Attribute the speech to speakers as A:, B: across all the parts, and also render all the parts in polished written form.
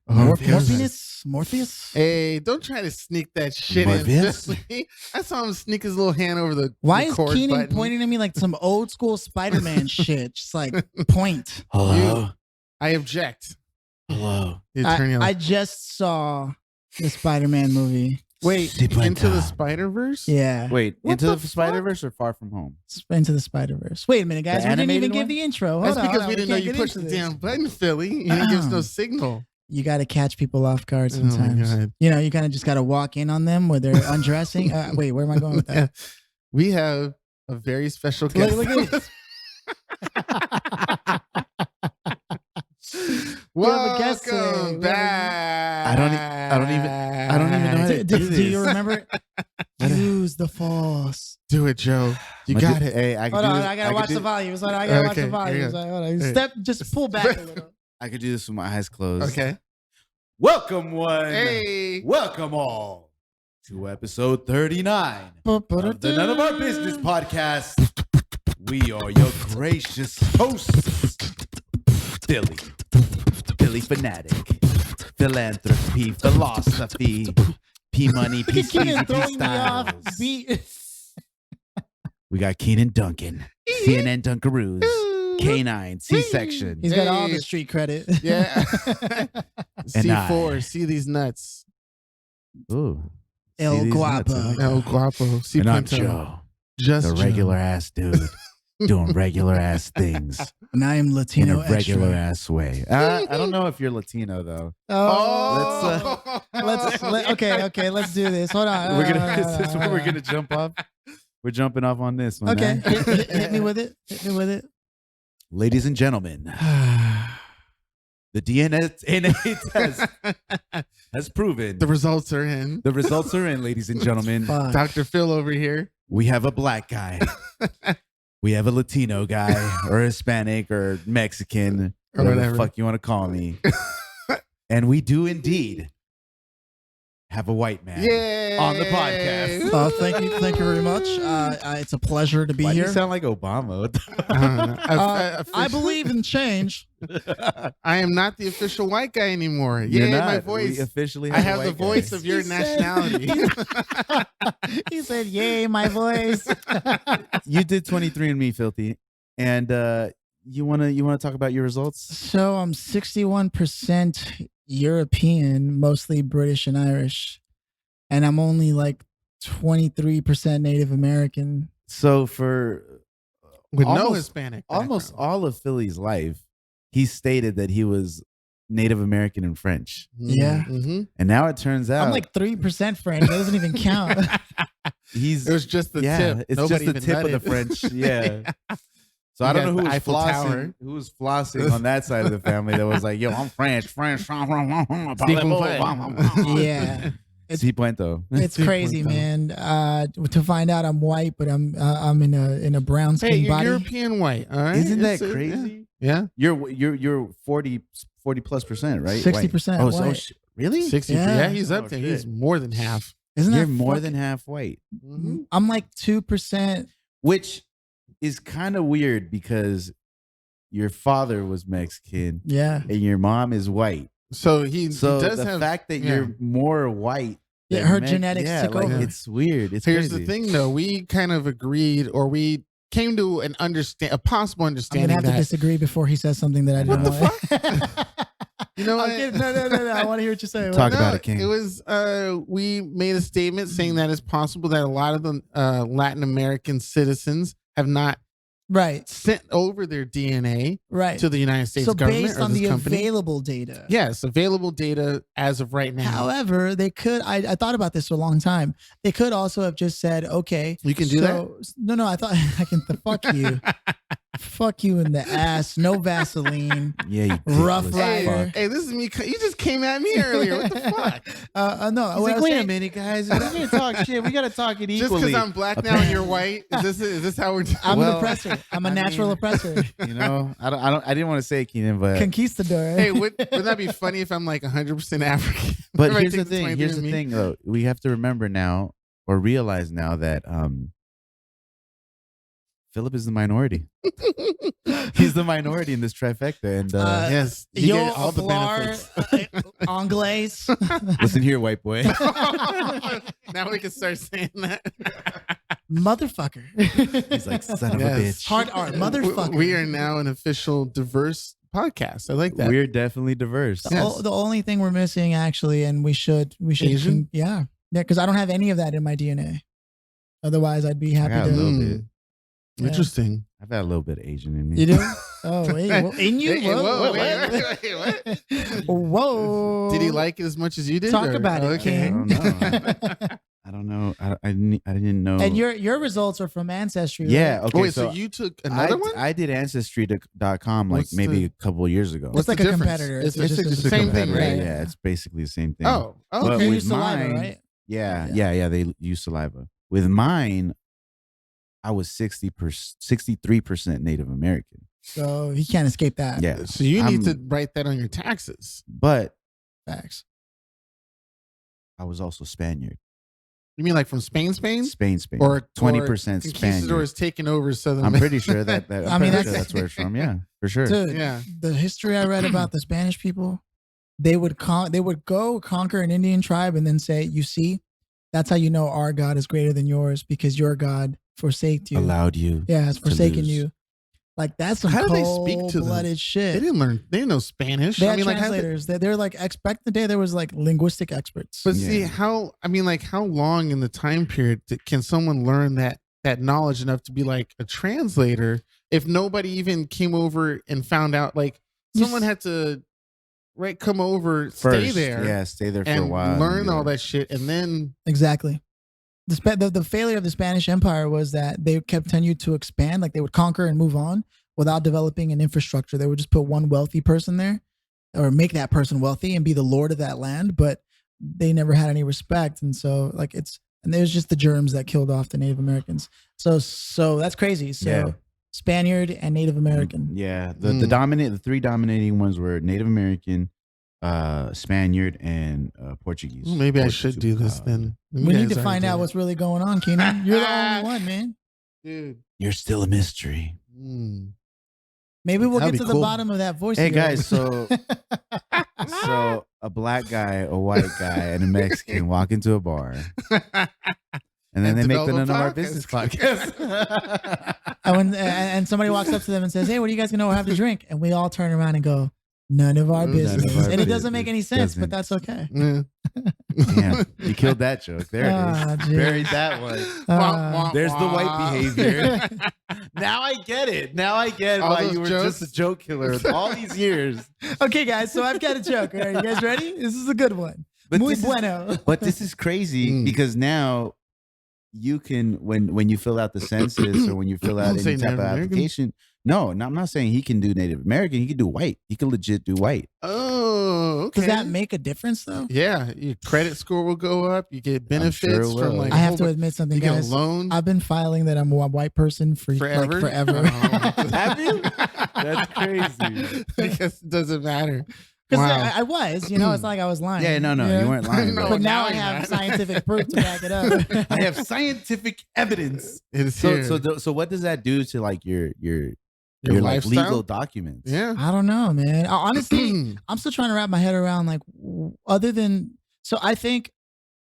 A: Morpheus.
B: Hey, don't try to sneak that shit
C: Morpheus?
B: in. I saw him sneak his little hand over the
A: Why is
B: record
A: Keenan
B: button.
A: pointing at me like some old school Spider-Man shit? Just like point.
C: Hello?
B: I object.
C: Hello?
A: I just saw the Spider-Man movie.
B: Wait,
C: Sí,
B: Into the
C: Puenta.
B: Spider-Verse?
A: Yeah.
C: Wait,
B: What
C: Into
B: the
C: the Spider-Verse or Far From Home?
A: Into the Spider-Verse. Wait a minute, guys.
C: The
A: We didn't even
C: animated
A: give
C: one?
A: the intro.
B: That's
A: Hold on,
B: because
A: hold
B: we
A: on.
B: didn't know
A: can't
B: you
A: get
B: pushed the
A: into this.
B: damn button, Philly. You didn't give us no signal.
A: You got to catch people off guard
B: Oh my
A: sometimes.
B: God.
A: You know, you kind of just got to walk in on them where they're undressing. Wait, where am I going with that?
B: We have a very special guest.
A: Look at this. We have a guest today.
B: Welcome back.
C: I don't even know how to
A: Do
C: do
A: you
C: this.
A: remember? Use the force.
B: Do it, Joe. You got it.
C: Hey, I can
A: Hold
C: do
A: on,
C: this.
A: I gotta
C: can
A: watch
C: do-
A: the volumes. Hold on, I gotta watch the
B: Okay, here you
A: volumes.
B: go.
A: Hold on.
B: Hey.
A: Step, just pull back a little.
C: I could do this with my eyes closed.
B: Okay.
C: Welcome one.
B: Hey.
C: Welcome all to episode 39 of the None of Our Business podcast. We are your gracious hosts, Billy Fanatic, Philanthropy, Philosophy, P Money, P
A: Keenan
C: P
A: throwing me off
C: Styles.
A: beat.
C: We got Keenan Duncan, CNN Dunkaroos, K9, C-section.
A: He's got all
B: Hey.
A: the street credit.
B: Yeah.
C: And
B: C4. See these nuts.
C: Ooh.
A: El
C: See these nuts,
A: Guapo.
C: I like
B: El
C: that.
B: Guapo. C
C: And I'm
B: Punto.
C: Joe,
B: Just
C: the
B: Joe.
C: regular ass dude, doing regular ass things
A: And I am
C: in
A: Latino
C: a regular
A: extra.
C: ass way. I don't know if you're Latino though.
A: Oh, okay. Let's do this. Hold on.
C: We're gonna. Is this where we're gonna jump off? We're jumping off on this one.
A: Okay,
C: eh?
A: hit me with it. Hit me with it.
C: Ladies and gentlemen, the DNA test has proven
B: The results are in.
C: the results are in. Ladies and gentlemen,
A: Fuck.
B: Dr. Phil over here.
C: we have a black guy, we have a Latino guy, or Hispanic, or Mexican,
B: Or
C: whatever
B: whatever.
C: the fuck you want to call me, and we do indeed have a white man
B: Yay.
C: on the podcast.
A: Thank you very much. It's a pleasure to be
C: Why do
A: here.
C: you sound like Obama?
B: I don't know.
A: I believe in change.
B: I am not the official white guy anymore.
C: You're
B: Yeah,
C: not.
B: my
C: We
B: voice.
C: officially
B: I
C: a
B: have the
C: white guy.
B: voice of your
A: He said-
B: nationality.
A: He said, "Yay, my voice."
C: You did 23andMe, filthy, and you wanna talk about your results?
A: So I'm 61% European, mostly British and Irish, and I'm only like 23% Native American.
C: So for
B: With no
C: almost-
B: Hispanic.
C: almost
B: background.
C: all of Philly's life, he stated that he was Native American and French,
A: Yeah.
B: Mhm.
C: and now it turns out
A: I'm like 3% French. That doesn't even count.
C: he's
B: It was just the tip.
C: It's
B: Nobody
C: just the
B: even
C: tip
B: read
C: of the
B: it.
C: French. Yeah. So I
B: You
C: don't
B: got
C: know
B: the
C: who was
B: Eiffel
C: flossing.
B: Tower.
C: Who was flossing on that side of the family that was like, "Yo, I'm French."
A: Yeah.
C: Si puento.
A: It's crazy, man. To find out I'm white, but I'm in a brown skin
B: Hey, you're
A: body.
B: European white. All right.
C: Isn't that
B: It's-
C: crazy?
B: Yeah.
C: You're 40 plus percent, right?
A: 60%
C: White. Oh,
A: white.
C: really?
B: 60.
A: Yeah.
B: Yeah, he's up
C: Oh,
B: there.
C: shit.
B: He's more than half.
A: Isn't
C: You're
A: that
C: more
A: fucking-
C: than half white,
B: Mhm.
A: I'm like 2%.
C: which is kind of weird because your father was Mexican
A: Yeah.
C: and your mom is white.
B: So he
C: So
B: does
C: the
B: have.
C: fact that
B: yeah.
C: you're more white,
A: Yeah,
C: than
A: her genetics
C: yeah,
A: took
C: like,
A: over.
C: It's weird. It's
B: Here's
C: crazy.
B: the thing, though. We kind of agreed, or we came to a possible
A: I'm
B: understanding
A: gonna have to
B: that.
A: disagree before he says something that I
B: What
A: didn't
B: the
A: want.
B: You know
A: I'm
B: what?
A: kidding. No. I want to hear what you're saying.
C: Talk about it, King.
B: It was we made a statement saying that it's possible that a lot of the Latin American citizens have not
A: Right.
B: sent over their DNA
A: Right.
B: to the United States
A: So
B: government
A: based
B: or
A: on
B: this
A: the
B: company.
A: available data.
B: Yes, available data as of right now.
A: However, they could. I thought about this for a long time. They could also have just said, "Okay,
B: You can do that?
A: No. I thought I can. Fuck you. Fuck you in the ass. No Vaseline.
C: Yeah, you
A: Rough
C: dickless
A: Rider.
C: fuck.
B: Hey, this is me. You just came at me earlier. What the fuck?
A: No.
C: He's
A: what I
C: like,
A: was
C: wait a
A: saying-
C: minute, guys. We're gonna talk shit. We gotta talk it
B: Just
C: equally.
B: because I'm black now and you're white, is this how we're doing?
A: I'm
C: Well,
A: an oppressor. I'm a
C: I
A: natural
C: mean-
A: oppressor.
C: You know, I didn't want to say it, Keenan, but
A: Conquistador.
B: Hey, wouldn't that be funny if I'm like 100% African?
C: but
B: Everybody
C: here's the
B: takes
C: thing. Here's the
B: 23andMe.
C: thing, though. We have to remember now, or realize now that Philip is the minority. He's the minority in this trifecta. And
B: yes, you get all the benefits.
A: Anglais.
C: listen here, white boy.
B: Now we can start saying that.
A: Motherfucker.
C: He's like, son of a bitch.
A: Hard art, motherfucker.
B: We are now an official diverse podcast. I like that.
C: We're definitely diverse.
A: The only thing we're missing, actually, and we should,
B: Asian?
A: yeah, because I don't have any of that in my DNA. Otherwise, I'd be
C: I
A: happy
C: got a
A: to.
C: little bit.
A: Yeah.
B: Interesting.
C: I've got a little bit of Asian in me.
A: You do? Oh, wait. Well, in you?
B: Hey,
A: Whoa.
B: wait, what?
A: Whoa.
B: Did he like it as much as you did?
A: Talk about it,
B: Okay.
A: King.
C: I don't know. I didn't know.
A: And your results are from Ancestry.
C: yeah.
A: Right?
C: Okay.
B: Wait, so you took another one?
C: I did Ancestry.com like
B: What's
C: maybe
B: the-
C: a couple of years ago.
A: It's like
B: the
A: a
B: difference?
A: competitor.
B: It's
A: just
B: just
A: a-
B: the same thing,
C: competitor,
B: right?
C: Yeah, it's basically the same thing.
B: Oh,
C: But
B: okay.
A: They
C: with
A: use saliva,
C: mine-
A: right?
C: Yeah. They use saliva. With mine, I was 63% Native American.
A: So he can't escape that.
C: Yeah.
B: So you need
C: I'm-
B: to write that on your taxes.
C: But
A: Facts.
C: I was also Spaniard.
B: You mean like from Spain?
C: Spain.
B: Or
C: 20% Spaniard.
B: Conquistadors taking over Southern
C: I'm pretty sure that
A: I mean,
C: that's where it's from. Yeah, for sure.
A: Dude,
B: Yeah.
A: the history I read about the Spanish people, they would go conquer an Indian tribe and then say, "You see, that's how you know our God is greater than yours because your God forsaked you.
C: Allowed you.
A: Yeah, has forsaken
C: lose.
A: you." Like that's some
B: How do they speak to them?
A: cold-blooded
B: They
A: shit.
B: didn't learn. They didn't know Spanish.
A: They
B: I
A: had
B: mean, like, how they-
A: translators. They're like back in the day. There was like linguistic experts.
B: but see
C: Yeah.
B: how how long in the time period can someone learn that knowledge enough to be like a translator if nobody even came over and found out? Like
A: You
B: someone
A: s-
B: had to come over, stay
C: First,
B: there,
C: Yeah, stay there for a
B: and
C: while.
B: learn
C: yeah.
B: all that shit, and then
A: Exactly. The failure of the Spanish Empire was that they continued to expand. Like they would conquer and move on without developing an infrastructure. They would just put one wealthy person there or make that person wealthy and be the lord of that land. But they never had any respect. And so and there's just the germs that killed off the Native Americans. So that's crazy. So
C: Yeah.
A: Spaniard and Native American.
C: Yeah, the three dominating ones were Native American, Spaniard, and Portuguese.
B: well, maybe I should do this then. You
A: We need
B: guys
A: to
B: already
A: find
B: did
A: out
B: it.
A: what's really going on, Keenan. You're the only one, man.
B: dude.
C: You're still a mystery.
B: Mm.
A: Maybe we'll
C: That'd
A: get
C: be
A: to the
C: cool.
A: bottom of that voice.
C: Hey
A: of yours.
C: guys, so a black guy, a white guy, and a Mexican walk into a bar, and then they make the
B: develop
C: None of Our
B: podcast.
C: Business podcast.
A: and somebody walks up to them and says, "Hey, what are you guys gonna have to drink?" And we all turn around and go, "None of our
B: None of
A: business."
C: our
A: And it doesn't make any sense,
C: Doesn't.
A: but that's okay.
B: Yeah.
C: Damn, you killed that joke. There it
A: Ah,
C: is.
A: dude.
C: Buried that one. There's the white behavior. Now I get it. Now I get
B: All
C: why
B: those
C: you were
B: jokes?
C: just a joke killer all these years.
A: Okay, guys. So I've got a joke. Are you guys ready? This is a good one.
C: But
A: Muy
C: this is-
A: bueno.
C: But this is crazy
B: Mm.
C: because now you can when you fill out the census or when you fill out
B: Don't say
C: any type of
B: Native American.
C: application. No, I'm not saying he can do Native American. He can do white. He can legit do white.
B: Oh, okay.
A: Does that make a difference though?
B: Yeah, your credit score will go up. You get benefits
C: sure it
B: from
C: will.
B: like.
A: I
B: a
A: have
B: whole
A: to
B: bu-
A: admit something,
B: You get a
A: guys.
B: loan
A: I've been filing that I'm a white person for
B: forever.
A: like forever.
B: Oh.
C: Have you? That's crazy.
B: Because it doesn't matter.
A: Because
B: Wow.
A: I was, it's not like I was lying.
C: Yeah, no,
A: you know?
C: you weren't lying.
B: No,
C: bro.
A: But now
B: now
A: I
B: you're
A: have
B: not.
A: scientific proof to back it up.
C: I have scientific evidence.
B: It is
C: So,
B: here.
C: so what does that do to like your
B: Your
C: like
B: lifestyle?
C: legal documents?
B: Yeah.
A: I don't know, man. Honestly, I'm still trying to wrap my head around like other than so I think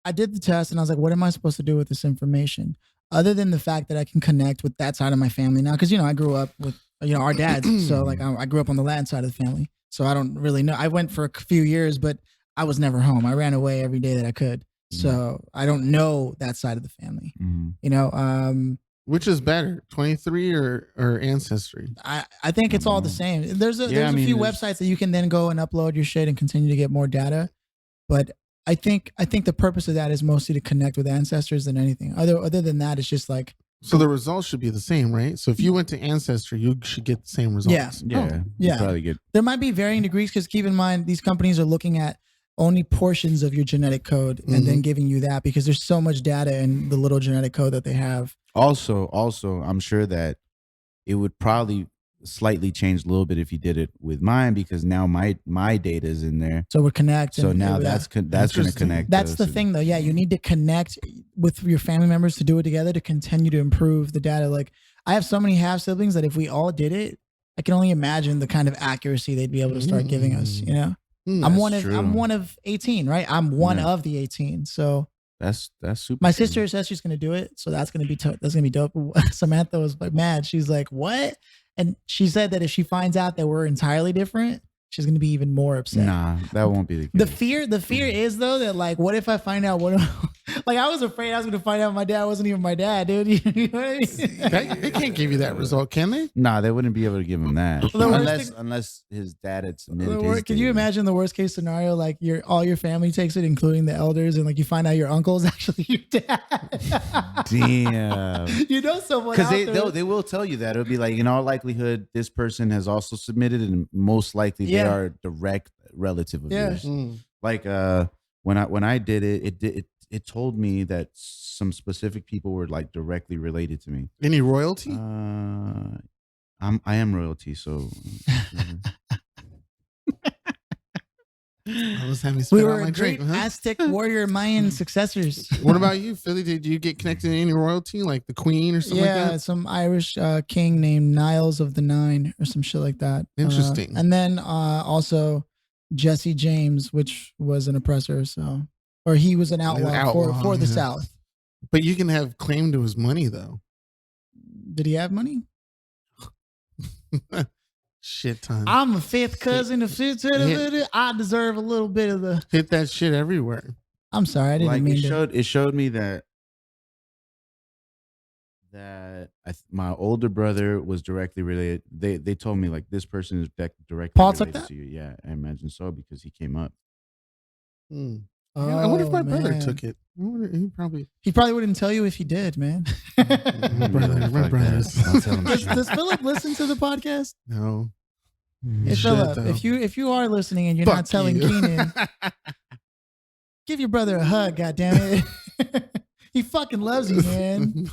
A: I did the test and I was like, what am I supposed to do with this information? Other than the fact that I can connect with that side of my family now, because I grew up with our dads, so like I grew up on the Latin side of the family, so I don't really know. I went for a few years, but I was never home. I ran away every day that I could, so I don't know that side of the family.
C: Mhm.
B: Which is better, 23 or Ancestry?
A: I think it's all the same. There's a few websites that you can then go and upload your shit and continue to get more data, but I think the purpose of that is mostly to connect with ancestors than anything. Other than that, it's just like
B: So the results should be the same, right? So if you went to Ancestry, you should get the same results.
A: Yeah.
C: Yeah,
A: Oh, yeah.
C: probably good.
A: there might be varying degrees because keep in mind these companies are looking at only portions of your genetic code and then giving you that because there's so much data in the little genetic code that they have.
C: Also, I'm sure that it would probably slightly change a little bit if you did it with mine because now my data is in there.
A: So we're connected.
C: So now that's going to
B: Interesting.
C: connect.
A: That's
C: us
A: the
C: and-
A: thing, though. Yeah, you need to connect with your family members to do it together to continue to improve the data. Like, I have so many half siblings that if we all did it, I can only imagine the kind of accuracy they'd be able to start giving us. You know, I'm one of 18, right? I'm one of the 18. So
D: that's super.
A: My sister says she's gonna do it, so that's gonna be dope. Samantha was like mad. She's like, "What?" And she said that if she finds out that we're entirely different, she's gonna be even more upset.
D: Nah, that won't be the case.
A: The fear is though that like, what if I find out what? Like I was afraid I was gonna find out my dad wasn't even my dad, dude. You know what I mean?
B: They can't give you that result, can they?
D: Nah, they wouldn't be able to give him that unless his dad had submitted.
A: Can you imagine the worst case scenario? Like all your family takes it, including the elders, and like you find out your uncle is actually your dad.
D: Damn.
A: You know someone
D: because they will tell you that it'll be like in all likelihood this person has also submitted, and most likely they are a direct relative of yours. Like when I did it, it told me that some specific people were like directly related to me.
B: Any royalty?
D: I am royalty, so.
B: I was having
A: we were a great Aztec warrior Mayan successors.
B: What about you, Philly? Did you get connected to any royalty, like the Queen or something like that?
A: Yeah, some Irish king named Niles of the Nine or some shit like that.
B: Interesting.
A: And then also Jesse James, which was an oppressor, or he was an outlaw, for the South.
B: But you can have claim to his money, though.
A: Did he have money?
B: Shit ton.
A: I'm a fifth cousin of shit. I deserve a little bit of the
B: hit that shit everywhere.
A: I'm sorry, I didn't mean
D: it showed me that my older brother was directly related. They told me like this person is directly related to you. Yeah, I imagine so because he came up.
B: Oh, I wonder if my brother took it.
A: He probably wouldn't tell you if he did, man.
B: My brothers.
A: Does Philip listen to the podcast?
B: No.
A: Hey, Philip, if you are listening and you're not telling Keenan, give your brother a hug, goddammit. He fucking loves you, man.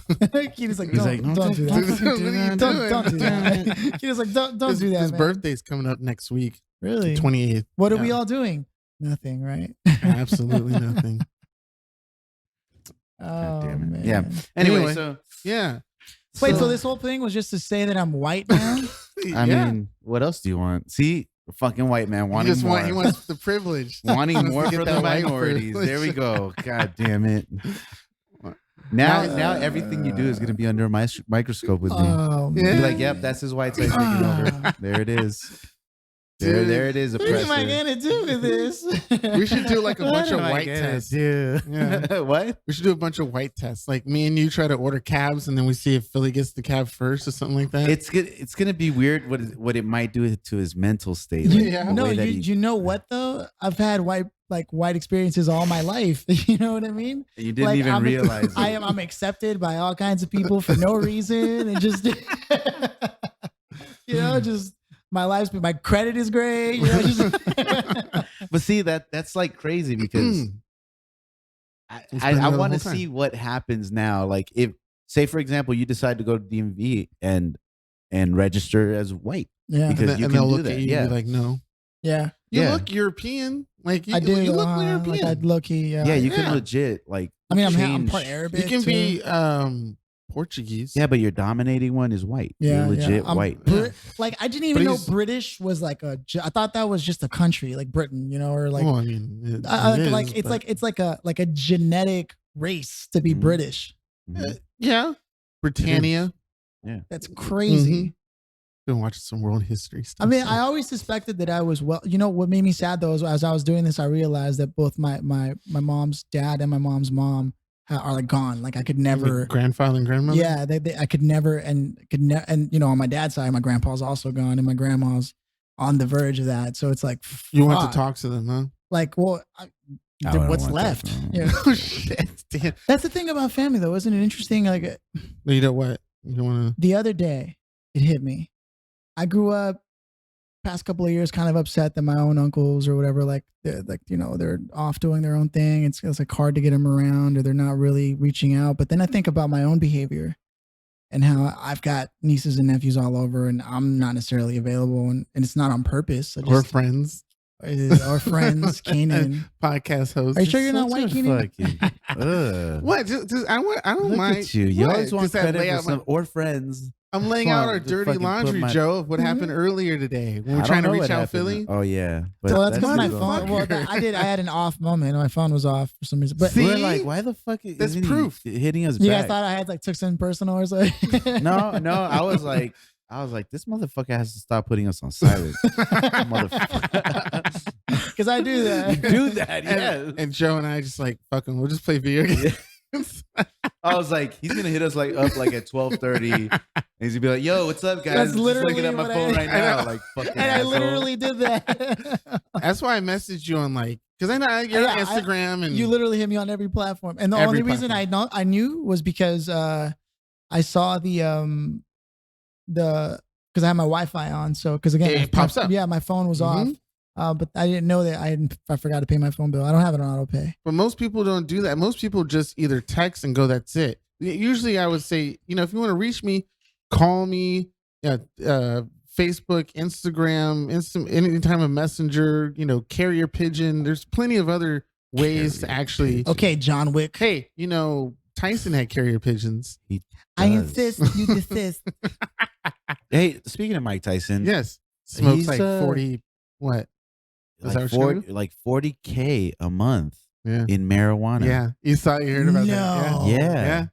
A: Keenan's like, don't do that. Don't do that. Keenan's like, don't do that.
B: His birthday's coming up next week.
A: Really?
B: 28th.
A: What are we all doing? Nothing, right?
B: Absolutely nothing.
A: Oh, man.
D: Yeah. Anyway, so
B: yeah.
A: Wait, so this whole thing was just to say that I'm white now?
D: I mean, what else do you want? See, a fucking white man wanting more.
B: He wants the privilege.
D: Wanting more for the minorities. There we go. God damn it. Now everything you do is going to be under a microscope with me.
A: Oh,
D: You'll be like, yep, that's his white side taking over. There it is. There it is.
A: What am I gonna do with this?
B: We should do like a bunch of white tests.
D: Yeah. What?
B: We should do a bunch of white tests. Like me and you try to order cabs, and then we see if Philly gets the cab first or something like that.
D: It's gonna be weird what it might do to his mental state.
A: You know what though? I've had white experiences all my life. You know what I mean?
D: You didn't even realize.
A: I'm accepted by all kinds of people for no reason, and just just. My credit is great.
D: But see, that's like crazy because I want to see what happens now. Like if, say for example, you decide to go to DMV and register as white.
A: Yeah.
D: Because
B: and they'll look at you and be like, no.
A: Yeah.
B: You look European. Like
A: I do.
B: You look European.
A: Like I'd look.
D: Yeah, you can legit like.
A: I mean, I'm part Arabic.
B: You can be Portuguese.
D: Yeah, but your dominating one is white.
A: Yeah,
D: you're legit white.
A: Like I didn't even know British was like I thought that was just a country, like Britain, or like.
B: Well, I mean,
A: it's like a genetic race to be British.
B: Yeah, Britannia.
D: Yeah,
A: that's crazy.
B: Been watching some world history stuff.
A: I mean, I always suspected that I was what made me sad though is as I was doing this, I realized that both my mom's dad and my mom's mom are like gone. Like I could never.
B: Like grandfather and grandmother.
A: Yeah, I could never and on my dad's side, my grandpa's also gone, and my grandma's on the verge of that. So it's like
B: you want to talk to them, huh?
A: Like, well, what's left?
B: Oh shit! Damn.
A: That's the thing about family, though, isn't it interesting? Like,
B: you know what? You don't want to.
A: The other day, it hit me. I grew up. Past couple of years, kind of upset that my own uncles or whatever, they're off doing their own thing. It's like hard to get them around, or they're not really reaching out. But then I think about my own behavior and how I've got nieces and nephews all over, and I'm not necessarily available, and it's not on purpose.
B: Or friends,
A: Keenan,
B: podcast host.
A: Are you sure you're not white, Keenan?
B: What? I don't
D: Look
B: mind.
D: at you. You always want credit for some, or friends.
B: I'm laying
D: Come
B: out
D: on,
B: our
D: just
B: dirty
D: fucking put
B: laundry,
D: my-
B: Joe, of what happened earlier today when
D: I
B: we're trying to
D: don't know
B: reach
D: what
B: out
D: happened.
B: Philly.
D: Oh yeah,
A: Well, that's because my
D: too
A: phone.
D: long.
A: Well, I had an off moment. My phone was off for some reason. But
B: See?
D: We're like, why the fuck
B: That's
D: isn't he
B: proof.
D: hitting us
A: you guys
D: back?
A: thought I had like took something personal or something?
D: No, I was like, this motherfucker has to stop putting us on silent. Motherfucker.
A: Because I do that.
D: Do that, yeah.
B: And Joe and I just like, fucking, we'll just play video games.
D: I was like, he's gonna hit us like up like at 12:30, and he's gonna be like, "Yo, what's up, guys?"
A: That's
D: Just
A: literally
D: looking at my
A: what
D: phone
A: I-
D: right now, like fucking.
A: And I
D: asshole.
A: literally did that.
B: That's why I messaged you on like, because I know you're
A: Yeah,
B: on Instagram and
A: You literally hit me on every platform, and the
B: Every
A: only reason I knew was because I saw because I had my Wi-Fi on. So because again,
B: It pops up.
A: Yeah, my phone was off, but I didn't know that I forgot to pay my phone bill. I don't have it on auto pay.
B: But most people don't do that. Most people just either text and go, that's it. Usually I would say, if you want to reach me, call me, Facebook, Instagram, any time of messenger, carrier pigeon. There's plenty of other ways to actually.
A: Okay, John Wick.
B: Hey, Tyson had carrier pigeons.
D: He
A: I
D: does.
A: insist. You desist.
D: Hey, speaking of Mike Tyson,
B: Yes. Smokes
D: He's,
B: like 40, what? Is that
D: like
B: what you're
D: 40K a month
B: Yeah.
D: in marijuana.
B: Yeah. You heard about
A: No.
B: that.
D: Yeah.
B: Yeah.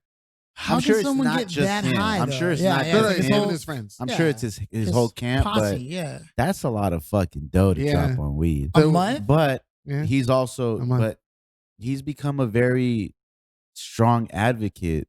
A: How
D: I'm
A: can
D: sure it's
A: someone
D: not
A: get
D: just
A: that
D: him.
A: high?
D: I'm
A: though?
D: sure it's
A: yeah,
D: not
A: yeah,
B: No,
D: just
A: like
B: it's
A: his
B: him
A: whole
B: and his friends.
D: I'm
A: Yeah.
D: sure it's his
A: his
D: whole camp,
A: posse,
D: but
A: yeah.
D: that's a lot of fucking dough to
B: Yeah.
D: drop on weed.
A: A
B: So-
A: month?
D: But
B: Yeah.
D: he's also,
B: A month.
D: but he's become a very strong advocate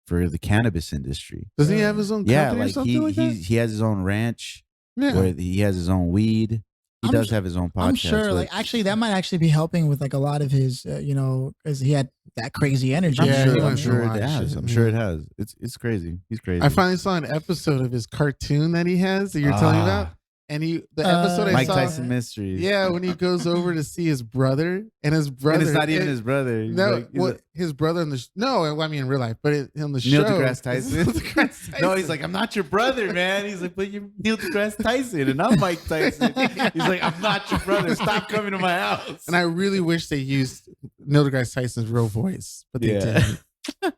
D: for the cannabis industry.
B: Does he have his own company
D: Yeah,
B: or
D: like
B: something like that?
D: he has his own ranch
B: Yeah.
D: where he has his own weed. He
A: I'm
D: does
A: sh-
D: have his own podcast.
A: I'm sure,
D: but
A: like, actually, that might actually be helping with like a lot of his, because he had that crazy energy.
D: I'm
B: Yeah,
D: sure,
B: he
D: I'm
B: went through
D: sure
B: a lot
D: it
B: of
D: has.
B: shit,
D: I'm sure it
B: man.
D: has. It's crazy. He's crazy.
B: I finally saw an episode of his cartoon that he has that you're telling me about. And the episode I
D: Mike
B: saw.
D: Tyson Mysteries.
B: Yeah, when he goes over to see his brother, and his brother.
D: And it's not even his brother. He's
B: No,
D: like- he's
B: what
D: like,
B: his brother in the no, I mean in real life, but on the
D: Neil
B: show,
D: deGrasse Tyson.
B: Neil deGrasse Tyson.
D: No, he's like, I'm not your brother, man. He's like, but you're Neil deGrasse Tyson, and I'm Mike Tyson. He's like, I'm not your brother. Stop coming to my house.
B: And I really wish they used Neil deGrasse Tyson's real voice, but they
D: Yeah.
B: didn't.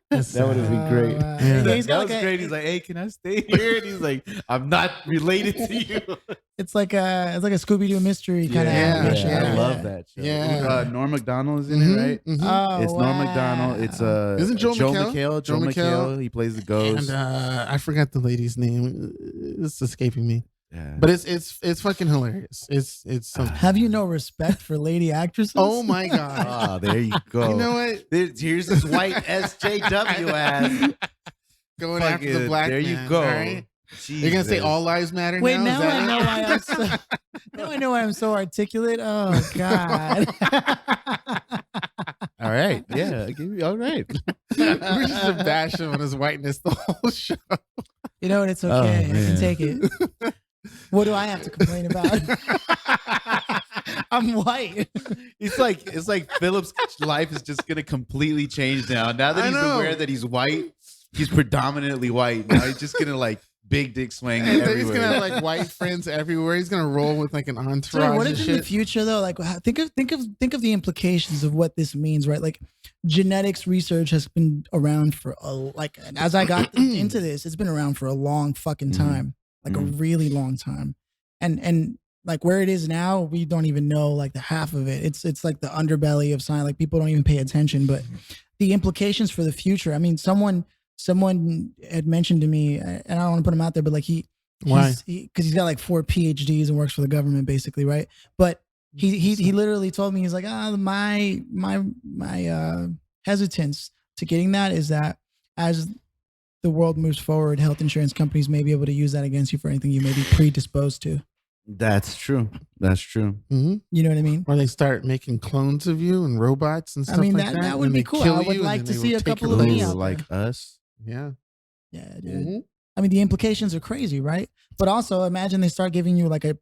B: That's
D: That would have been great.
A: wow.
B: Yeah.
A: Yeah, he's
D: That
A: got
D: was
A: like
D: great. He's like, hey, can I stay here? And he's like, I'm not related to you.
A: it's like a Scooby Doo mystery kind of
B: Yeah,
A: animation.
B: yeah.
D: I love that show.
B: Yeah.
D: Norm Macdonald is in
B: Mhm,
D: it, right?
B: mhm.
A: Oh,
D: It's Norm
A: wow.
D: Macdonald. It's
B: Isn't Joe McHale?
D: McHale.
B: Joe
D: Joe
B: McHale.
D: McHale. He plays the ghost.
B: And I forgot the lady's name. It's escaping me.
D: Yeah.
B: But it's fucking hilarious. It's something.
A: Have you no respect for lady actresses?
B: Oh my god.
D: Ah, there you go.
B: You know what?
D: Here's this white SJW ass.
B: Going after the
D: Fucking-
B: black
D: there
B: man.
D: you go.
B: all right? You're gonna say
D: Jesus.
B: all lives matter
A: Wait,
B: now?
A: now
B: Is
A: I know
B: that
A: why I'm so. Now I know why I'm so articulate. Oh God.
D: All right. Yeah. I give you. All right.
B: We're just to bash him on his whiteness the whole show.
A: You know what? It's okay. I can
D: man.
A: take it. What do I have to complain about? I'm white.
D: It's like Philip's life is just gonna completely change now. Now that
B: I
D: he's
B: know.
D: aware that he's white, he's predominantly white. Now he's just gonna like big dick swing
B: And then
D: everywhere.
B: he's gonna have like white friends everywhere. He's gonna roll with like an entourage.
A: Dude, what
B: and
A: if in the
B: shit.
A: future though, like think of the implications of what this means, right? Like genetics research has been around for and as I got into this, it's been around for a long fucking time, like a really long time, and like where it is now, we don't even know like the half of it. It's like the underbelly of science. Like people don't even pay attention, but the implications for the future. I mean, someone had mentioned to me, and I don't want to put him out there, but like
B: Why?
A: because he's got like 4 PhDs and works for the government basically, right? But he literally told me, he's like, my hesitance to getting that is that as the world moves forward, health insurance companies may be able to use that against you for anything you may be predisposed to.
D: That's true. That's true.
B: Mhm.
A: You know what I mean?
B: Or they start making clones of you and robots and stuff
A: I mean,
B: like that.
A: that would
B: and
A: be
B: they
A: cool.
B: kill
A: I would
B: you, and
A: like
B: then
A: to
B: they
A: see
B: will
A: a
B: take
A: couple
B: your
A: of
B: life.
A: me
D: Ooh,
A: out
D: like us.
B: Yeah.
A: Yeah, dude.
B: Mhm.
A: I mean, the implications are crazy, right? But also, imagine they start giving you like a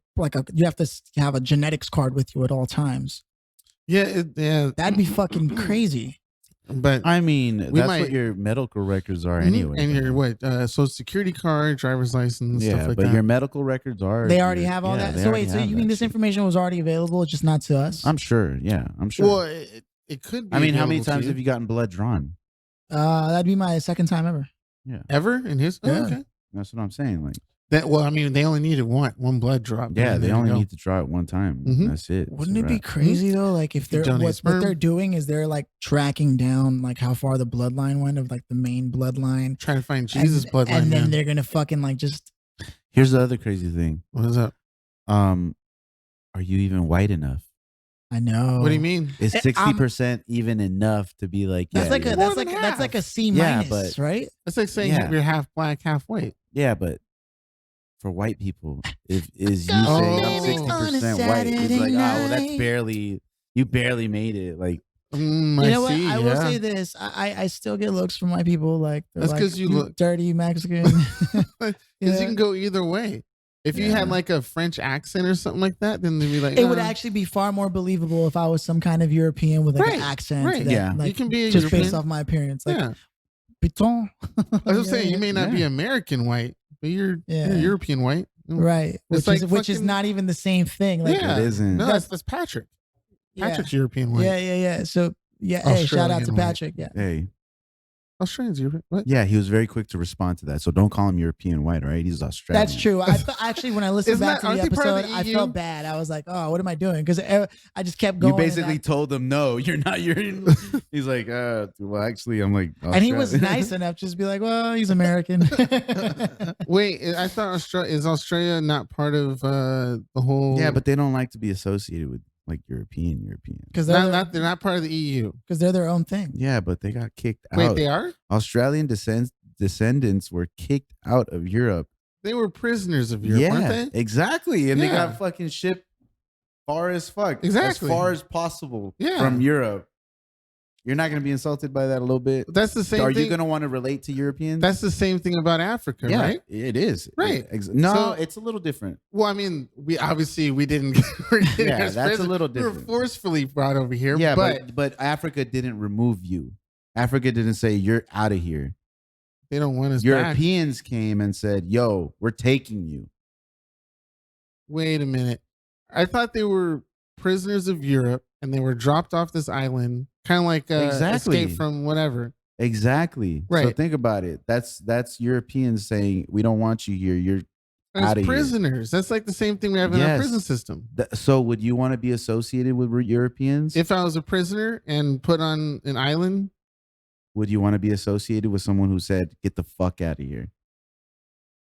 A: you have to have a genetics card with you at all times.
B: Yeah. Yeah.
A: That'd be fucking crazy.
B: But
D: I mean, that's
B: might-
D: what your medical records are
B: Mhm.
D: anyway.
B: And your what? Social security card, driver's license,
D: yeah,
B: stuff like
D: but
B: that.
D: your medical records are.
A: They already have all that. So wait, so you mean this information was already available, just not to us?
D: I'm sure. Yeah, I'm sure.
B: Well, it could be.
D: I mean, how many
B: available to
D: times
B: you.
D: have you gotten blood drawn?
A: That'd be my second time ever.
B: ever in his? Oh,
A: Yeah.
B: okay.
D: That's what I'm saying. Like
B: That. Well, I mean, they only needed one blood drop.
D: yeah,
B: and
D: they
B: there you
D: only
B: go.
D: need to draw it one time.
B: Mhm.
D: That's it.
A: Wouldn't
D: It's
A: it
D: a
A: be
D: wrap.
A: crazy though? Like if they're
B: donate
A: what
B: sperm.
A: they're doing is they're like tracking down like how far the bloodline went of like the main bloodline,
B: Trying to find Jesus bloodline.
A: and then
B: man.
A: they're gonna fucking like just
D: Here's the other crazy thing.
B: What is up?
D: Are you even white enough?
A: I know.
B: What do you mean?
D: Is
A: I'm-
D: 60% even enough to be like, yeah,
A: That's like
D: you're-
A: a
B: More
A: that's
B: than
A: like that's like a C
D: Yeah,
A: minus,
D: but-
A: right?
B: It's like saying
D: Yeah.
B: you're half black, half white.
D: yeah, but for white people, if is you
A: Go
D: saying
B: baby
D: I'm
B: on a
D: 60% white, it's like,
A: Saturday
D: well, that's
A: night.
D: barely, you barely made it. Like,
B: I
A: You know
B: see.
A: what? I will
B: yeah.
A: say this: I still get looks from white people like they're
B: That's
A: like,
B: 'cause you look-
A: dirty Mexican.
B: Because
A: Yeah.
B: you can go either way. If you
A: Yeah.
B: had like a French accent or something like that, then they'd be like,
A: It would actually be far more believable if I was some kind of European with like
B: Right,
A: an accent.
B: right.
A: that,
D: Yeah.
A: like,
B: You can be a
A: just
B: European.
A: based off my appearance. Like,
B: yeah.
A: Piton.
B: I was saying you
A: Yeah.
B: may not be
D: Yeah.
B: American white, but you're
A: Yeah.
B: European white.
A: Right,
B: It's
A: which is
B: like
A: which is
B: fucking-
A: not even the same thing. Like,
B: Yeah.
D: it isn't.
B: No, that's Patrick.
A: yeah.
B: Patrick's European white.
A: Yeah. So yeah, hey, shout out to
B: Australian white.
A: Patrick. Yeah,
D: Hey,
B: Australians European. What?
D: yeah, he was very quick to respond to that. So don't call him European white, all right? He's Australian.
A: that's true. I actually when I listened
B: Isn't
A: back
B: that-
A: to the
B: aren't they part of
A: episode,
B: the
A: I
B: EU?
A: felt bad. I was like, oh, what am I doing? Because I just kept going.
D: You basically
A: and,
D: told him, no, you're not. You're. He's like, well, actually, I'm like,
A: and he was
D: Australian.
A: nice enough to just be like, well, he's American.
B: Wait, I thought Australia not part of the whole?
D: Yeah, but they don't like to be associated with like European.
A: Because
B: they're not part of the EU.
A: they're their own thing.
D: Yeah, but they got kicked
B: Wait,
D: out.
B: they are?
D: Australian descendants were kicked out of Europe.
B: They were prisoners of Europe,
D: yeah,
B: weren't they?
D: exactly. And they
B: Yeah.
D: got fucking shipped far as fuck.
B: Exactly.
D: As far as possible
B: Yeah.
D: from Europe. You're not going to be insulted by that a little bit?
B: That's the same
D: Are
B: thing.
D: you going to want to relate to Europeans?
B: That's the same thing about Africa,
D: yeah,
B: right?
D: it is.
B: Right.
D: No,
B: So-
D: it's a little different.
B: Well, I mean, we didn't. we're getting
D: Yeah,
B: as
D: that's a
B: prisoners.
D: little
B: We were
D: different.
B: forcefully brought over here.
D: Yeah,
B: but
D: but Africa didn't remove you. Africa didn't say you're out of here.
B: they don't want us back.
D: Europeans came and said, "Yo, we're taking you."
B: Wait a minute. I thought they were prisoners of Europe and they were dropped off this island, kind of like
D: Exactly.
B: escape from whatever.
D: Exactly. So
B: Right.
D: think about it. That's Europeans saying, "We don't want you here. You're
B: As
D: Outta here.
B: prisoners. That's like the same thing we have in our
D: Yes.
B: prison system.
D: So would you want to be associated with Europeans?
B: If I was a prisoner and put on an island,
D: Would you want to be associated with someone who said, "Get the fuck out of here"?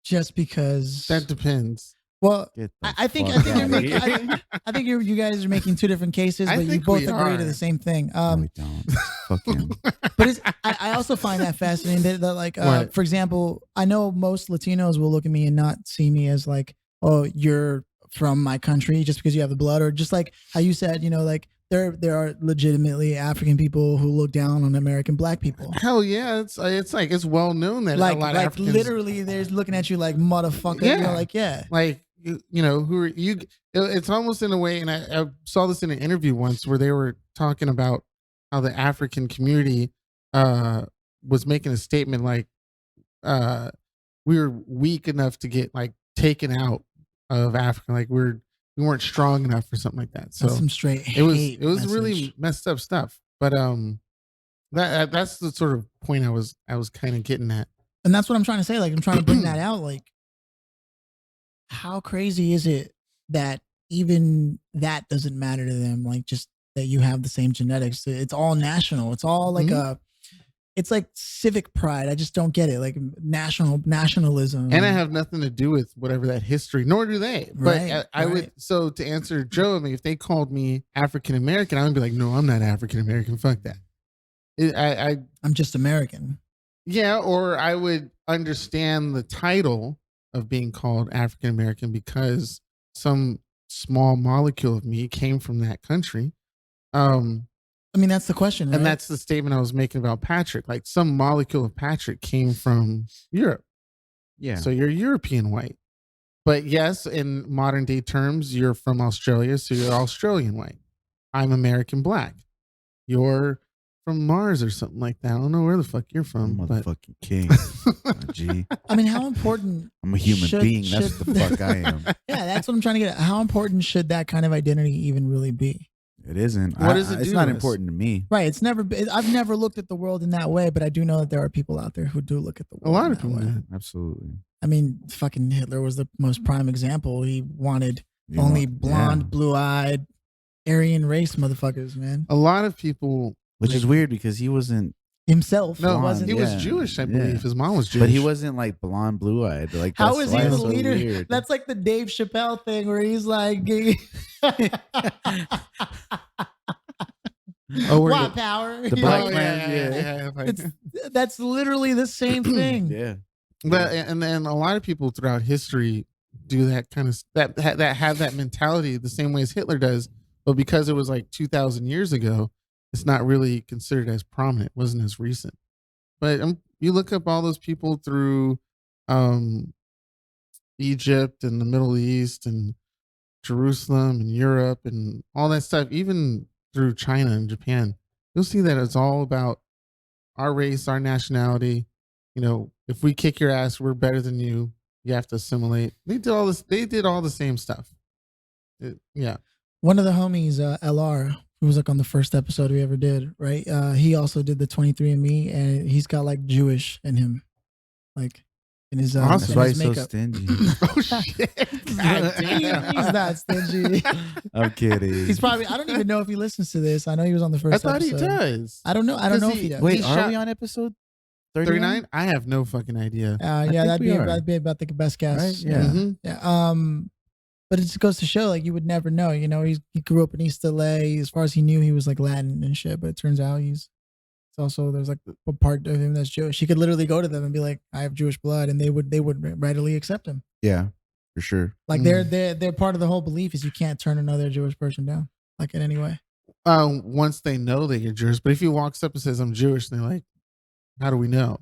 A: Just because.
B: that depends.
A: Well,
D: Get the
A: I think
D: fuck
A: you're
D: outta
A: making,
D: here.
A: I think you guys are making two different cases,
B: I
A: but you
B: think
A: both
B: we
A: agree to
B: are.
A: the same thing.
D: No, we don't. Fuck him.
A: But I also find that fascinating that like,
B: What?
A: for example, I know most Latinos will look at me and not see me as like, oh, you're from my country just because you have the blood, or just like how you said, you know, like there are legitimately African people who look down on American black people.
B: Hell yeah, it's like it's well known that
A: Like
B: a lot of Africans,
A: literally, they're looking at you like motherfucker.
B: Yeah.
A: You're like, yeah.
B: like you know who are you? It's almost in a way, and I saw this in an interview once where they were talking about how the African community was making a statement like we were weak enough to get like taken out of Africa, like we weren't strong enough or something like that. So
A: That's some straight
B: it was
A: hate
B: really
A: message.
B: messed up stuff. But that's the sort of point I was kind of getting at.
A: And that's what I'm trying to say. Like, I'm trying to bring that out. Like, how crazy is it that even that doesn't matter to them? Like, just that you have the same genetics. It's all national. It's all like it's like civic pride. I just don't get it. Like nationalism.
B: And I have nothing to do with whatever that history, nor do they. But
A: Right,
B: I would.
A: right.
B: So to answer Joe, I mean, if they called me African American, I would be like, no, I'm not African American. Fuck that.
A: I'm just American.
B: Yeah, or I would understand the title of being called African American because some small molecule of me came from that country.
A: I mean, that's the question.
B: And
A: right?
B: that's the statement I was making about Patrick. Like some molecule of Patrick came from Europe.
D: Yeah.
B: So you're European white. But yes, in modern day terms, you're from Australia, so you're Australian white. I'm American black. You're from Mars or something like that. I don't know where the fuck you're
D: I'm
B: from.
D: a
B: But
D: motherfucking king. G.
A: I mean, how important?
D: I'm a human
A: Should-
D: being. That's
A: should-
D: what the fuck I am.
A: Yeah, that's what I'm trying to get at. How important should that kind of identity even really be?
D: It isn't.
B: What does it
D: It's
B: do
D: not
B: to us?
D: important to me.
A: Right. It's never. I've never looked at the world in that way, but I do know that there are people out there who do look at the
B: a
A: world.
B: lot
A: in
B: of
A: that
B: people
A: way.
B: do.
D: Absolutely.
A: I mean, fucking Hitler was the most prime example. He wanted
D: You
A: only
D: know,
A: blonde,
D: yeah.
A: blue-eyed, Aryan race motherfuckers, man.
B: A lot of people,
D: Which is weird because he wasn't.
A: Himself.
B: no,
A: wasn't.
B: he was
D: yeah,
B: Jewish, I
D: yeah.
B: believe. His mom was Jewish,
D: But he wasn't like blonde, blue eyed. Like
A: How
D: that's
A: is he
D: why
A: the
D: it's so
A: leader?
D: weird.
A: That's like the Dave Chappelle thing where he's like,
B: Oh, we're
A: "What
B: good.
A: power?"
D: The
A: You
D: black
A: know?
D: man, yeah.
B: like-
A: It's, that's literally the same thing.
D: Yeah.
B: But and then a lot of people throughout history do that kind of that have that mentality the same way as Hitler does, but because it was like 2,000 years ago, it's not really considered as prominent. It wasn't as recent. But you look up all those people through Egypt and the Middle East and Jerusalem and Europe and all that stuff, even through China and Japan, you'll see that it's all about our race, our nationality. You know, if we kick your ass, we're better than you. You have to assimilate. They did all this. They did all the same stuff. Yeah.
A: One of the homies, LR, who was like on the first episode we ever did, right? He also did the 23andMe, and he's got like Jewish in him, like in his
B: Awesome.
D: That's
A: in
D: why
A: his
D: he's so
A: makeup.
D: stingy.
B: Oh shit! God damn.
A: He's not stingy.
D: I'm kidding.
A: He's probably. I don't even know if he listens to this. I know he was on the first.
B: I thought
A: episode.
B: he does.
A: I don't know. I don't know if he does.
D: Wait,
B: he
D: are
B: shot-
D: we on episode
B: 39? I have no fucking idea.
A: Yeah,
D: think
A: that'd
D: we are.
A: be about the best guess.
D: Right? Yeah.
B: Mhm.
A: Yeah. But it just goes to show, like, you would never know. You know, he grew up in East LA. As far as he knew, he was like Latin and shit. But it turns out it's also there's like a part of him that's Jewish. He could literally go to them and be like, "I have Jewish blood," and they would readily accept him.
D: Yeah, for sure.
A: Like they're part of the whole belief is you can't turn another Jewish person down, like in any way.
B: Once they know that you're Jewish, but if he walks up and says I'm Jewish, and they're like, "How do we know?"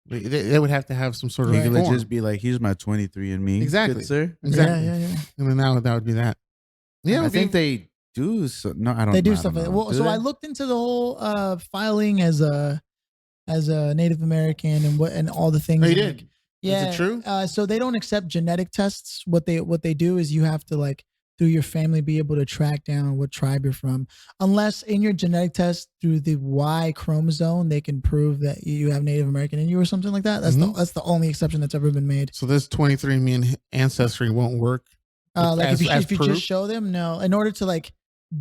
B: They would have to have some sort of
D: You could
B: form.
D: just be like, "Here's my 23andMe."
B: Exactly.
D: Good sir.
B: Exactly.
A: Yeah.
B: And then that would be that. Yeah,
D: I think they do. So, no, I don't.
A: They do
D: I
A: stuff
D: don't
A: like that.
D: know.
A: Well,
D: Do
A: so
D: they?
A: I looked into the whole filing as a Native American and all the things.
B: Oh, you
A: like,
B: did?
A: yeah.
B: Is it true?
A: So they don't accept genetic tests. What they do is you have to like through your family be able to track down what tribe you're from. Unless in your genetic test through the Y chromosome they can prove that you have Native American in you or something like that. That's the only exception that's ever been made.
B: So this 23andMe and Ancestry won't work.
A: Like
B: as
A: if you
B: proof?
A: just show them, no. In order to like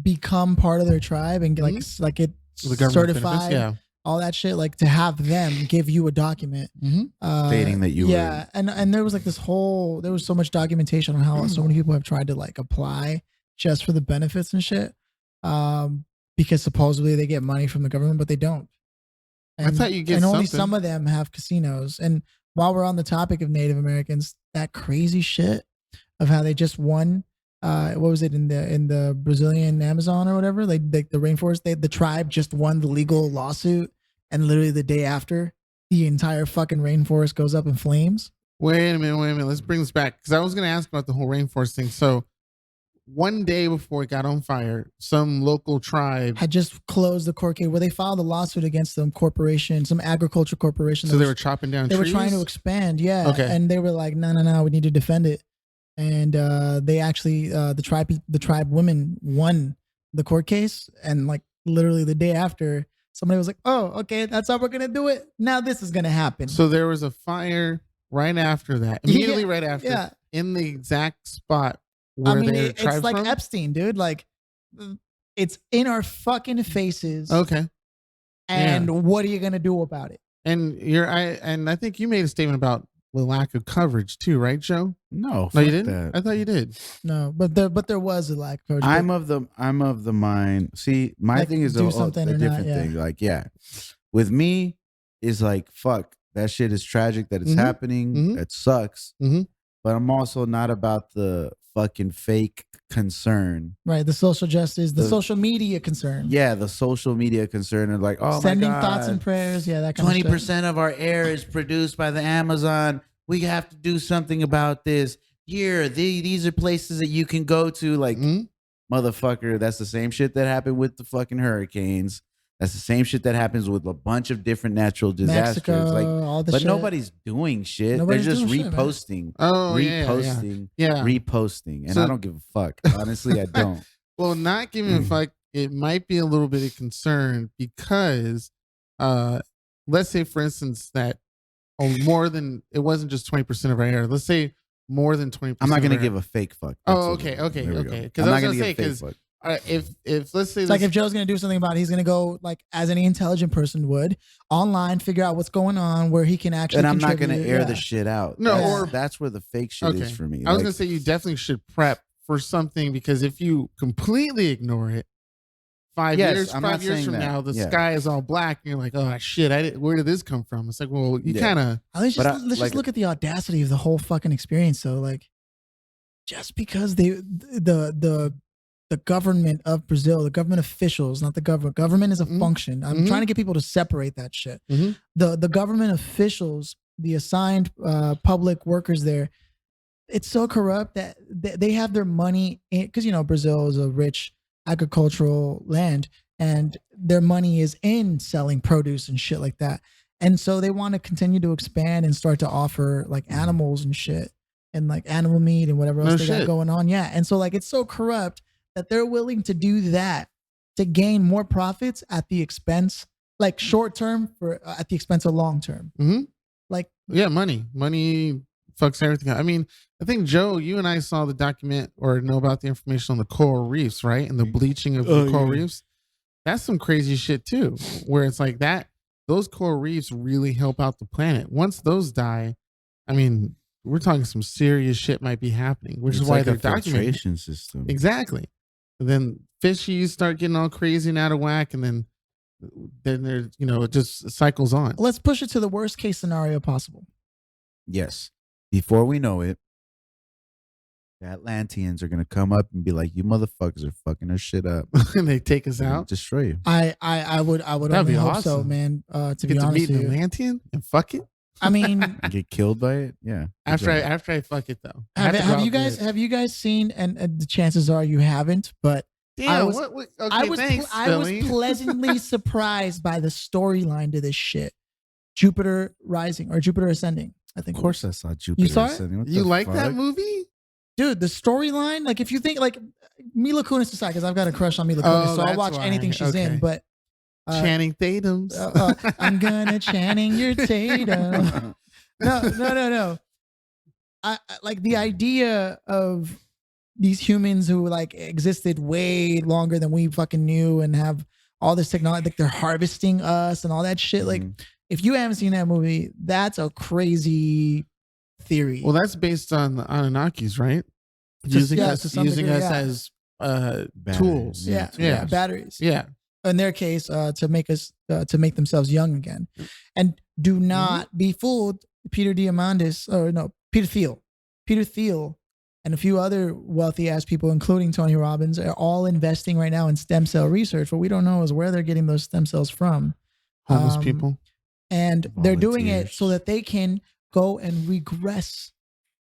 A: become part of their tribe and like like it
B: The government
A: certified,
B: benefits,
A: all that shit, like to have them give you a document
D: Stating that you
A: yeah, and there was like there was so much documentation on how so many people have tried to like apply just for the benefits and shit, because supposedly they get money from the government, but they don't. And,
B: I thought you get
A: and only
B: something.
A: some of them have casinos. And while we're on the topic of Native Americans, that crazy shit of how they just won. What was it in the Brazilian Amazon or whatever? Like the rainforest, the tribe just won the legal lawsuit, and literally the day after, the entire fucking rainforest goes up in flames.
B: Wait a minute. Let's bring this back because I was going to ask about the whole rainforest thing. So one day before it got on fire, some local tribe.
A: Had just closed the court case where they filed a lawsuit against some corporation, some agriculture corporation.
B: So they were chopping down
A: They
B: trees?
A: were trying to expand, yeah.
B: Okay.
A: And they were like, no, we need to defend it. And they actually, the tribe women won the court case, and like literally the day after, somebody was like, "Oh, okay, that's how we're gonna do it. Now this is gonna happen."
B: So there was a fire right after that, immediately right after,
A: yeah.
B: in the exact spot where their
A: it's
B: tribe's
A: like
B: from?
A: Epstein, dude. Like, it's in our fucking faces.
B: Okay.
A: And what are you gonna do about it?
B: And I think you made a statement about the lack of coverage too, right, Joe?
D: No,
B: No, you
D: fuck
B: didn't.
D: that.
B: I thought you did.
A: No, but there was a lack of coverage.
D: I'm of the mind. See, my
A: Like,
D: thing is
A: do
D: a
A: something or not,
D: different
A: yeah.
D: thing. Like, yeah, with me is like, fuck, that shit is tragic that it's
B: Mhm.
D: happening.
B: Mhm.
D: It sucks.
B: Mhm.
D: But I'm also not about the fucking fake concern.
A: right, the social justice, the
D: The-
A: social media concern.
D: Yeah, the social media concern and like, oh
A: Sending
D: my God,
A: thoughts and prayers. Yeah, that kind of
D: 20% of our air is produced by the Amazon. We have to do something about this. Here, these are places that you can go to. Like,
B: Mhm.
D: motherfucker, that's the same shit that happened with the fucking hurricanes. That's the same shit that happens with a bunch of different natural disasters.
A: Mexico,
D: like,
A: all the
D: but
A: shit.
D: nobody's doing shit.
A: Nobody's
D: They're just
A: doing shit, man.
D: reposting,
B: Oh,
D: reposting,
B: yeah.
D: reposting, and
B: So-
D: I don't give a fuck. Honestly, I don't.
B: Well, not giving a fuck, it might be a little bit of concern because, let's say, for instance, that more than, it wasn't just 20% of our air. Let's say more than 20%.
D: I'm not gonna give a fake fuck.
B: Oh, okay. Because I was gonna say, because if let's say
A: it's like if Joe's gonna do something about it, he's gonna go like as any intelligent person would online, figure out what's going on, where he can actually.
D: And I'm not gonna
A: contribute.
D: air the shit out.
B: No,
D: that's where the fake shit is for me.
B: I was gonna say you definitely should prep for something, because if you completely ignore it, 5 years from now, the sky is all black, and you're like, oh shit, where did this come from? It's like, well, you kind of.
A: Let's just look at the audacity of the whole fucking experience. So, like, just because the government of Brazil, the government officials, not the government is a function. I'm trying to get people to separate that shit. The government officials, the assigned public workers there, it's so corrupt that they have their money because Brazil is a rich agricultural land, and their money is in selling produce and shit like that. And so they want to continue to expand and start to offer like animals and shit, and like animal meat and whatever else got going on. Yeah. And so like it's so corrupt that they're willing to do that to gain more profits at the expense, like short term at the expense of long term. Like, yeah,
B: money fucks everything up. I mean, I think Joe, you and I saw the document or know about the information on the coral reefs, right? And the bleaching of the coral reefs. That's some crazy shit too, where it's like that. Those coral reefs really help out the planet. Once those die, I mean, we're talking some serious shit might be happening, which is why they're documenting
D: system.
B: Exactly. And then fishies start getting all crazy and out of whack, and then there's it just cycles on.
A: Let's push it to the worst case scenario possible.
D: Yes. Before we know it, the Atlanteans are gonna come up and be like, "You motherfuckers are fucking our shit up,"
B: and they take us out,
D: destroy you.
A: I would only hope awesome. So, man. To be honest,
B: meet an Atlantean and fuck it.
A: I mean,
D: and get killed by it. Yeah.
B: After I fuck it though.
A: Have you guys seen? And the chances are you haven't, but.
B: Damn,
A: I was pleasantly surprised by the storyline to this shit. Jupiter Rising or Jupiter Ascending. I think.
D: Of course, I saw Jupiter.
A: You saw
D: Ascending.
A: it?
B: You like that movie,
A: dude? The storyline, like if you think like Mila Kunis aside, because I've got a crush on Mila Kunis, so I'll watch anything she's in. But
B: Channing Tatum's.
A: I'm gonna Channing your Tatum. No. I like the idea of these humans who like existed way longer than we fucking knew and have all this technology, like they're harvesting us and all that shit. Like, if you haven't seen that movie, that's a crazy theory.
B: Well, that's based on the Anunnakis, right? Using us as tools.
A: Yeah, batteries.
B: Yeah.
A: In their case, to make themselves young again. And do not be fooled. Peter Thiel, and a few other wealthy ass people, including Tony Robbins, are all investing right now in stem cell research. What we don't know is where they're getting those stem cells from.
B: Homeless people.
A: And they're doing it so that they can go and regress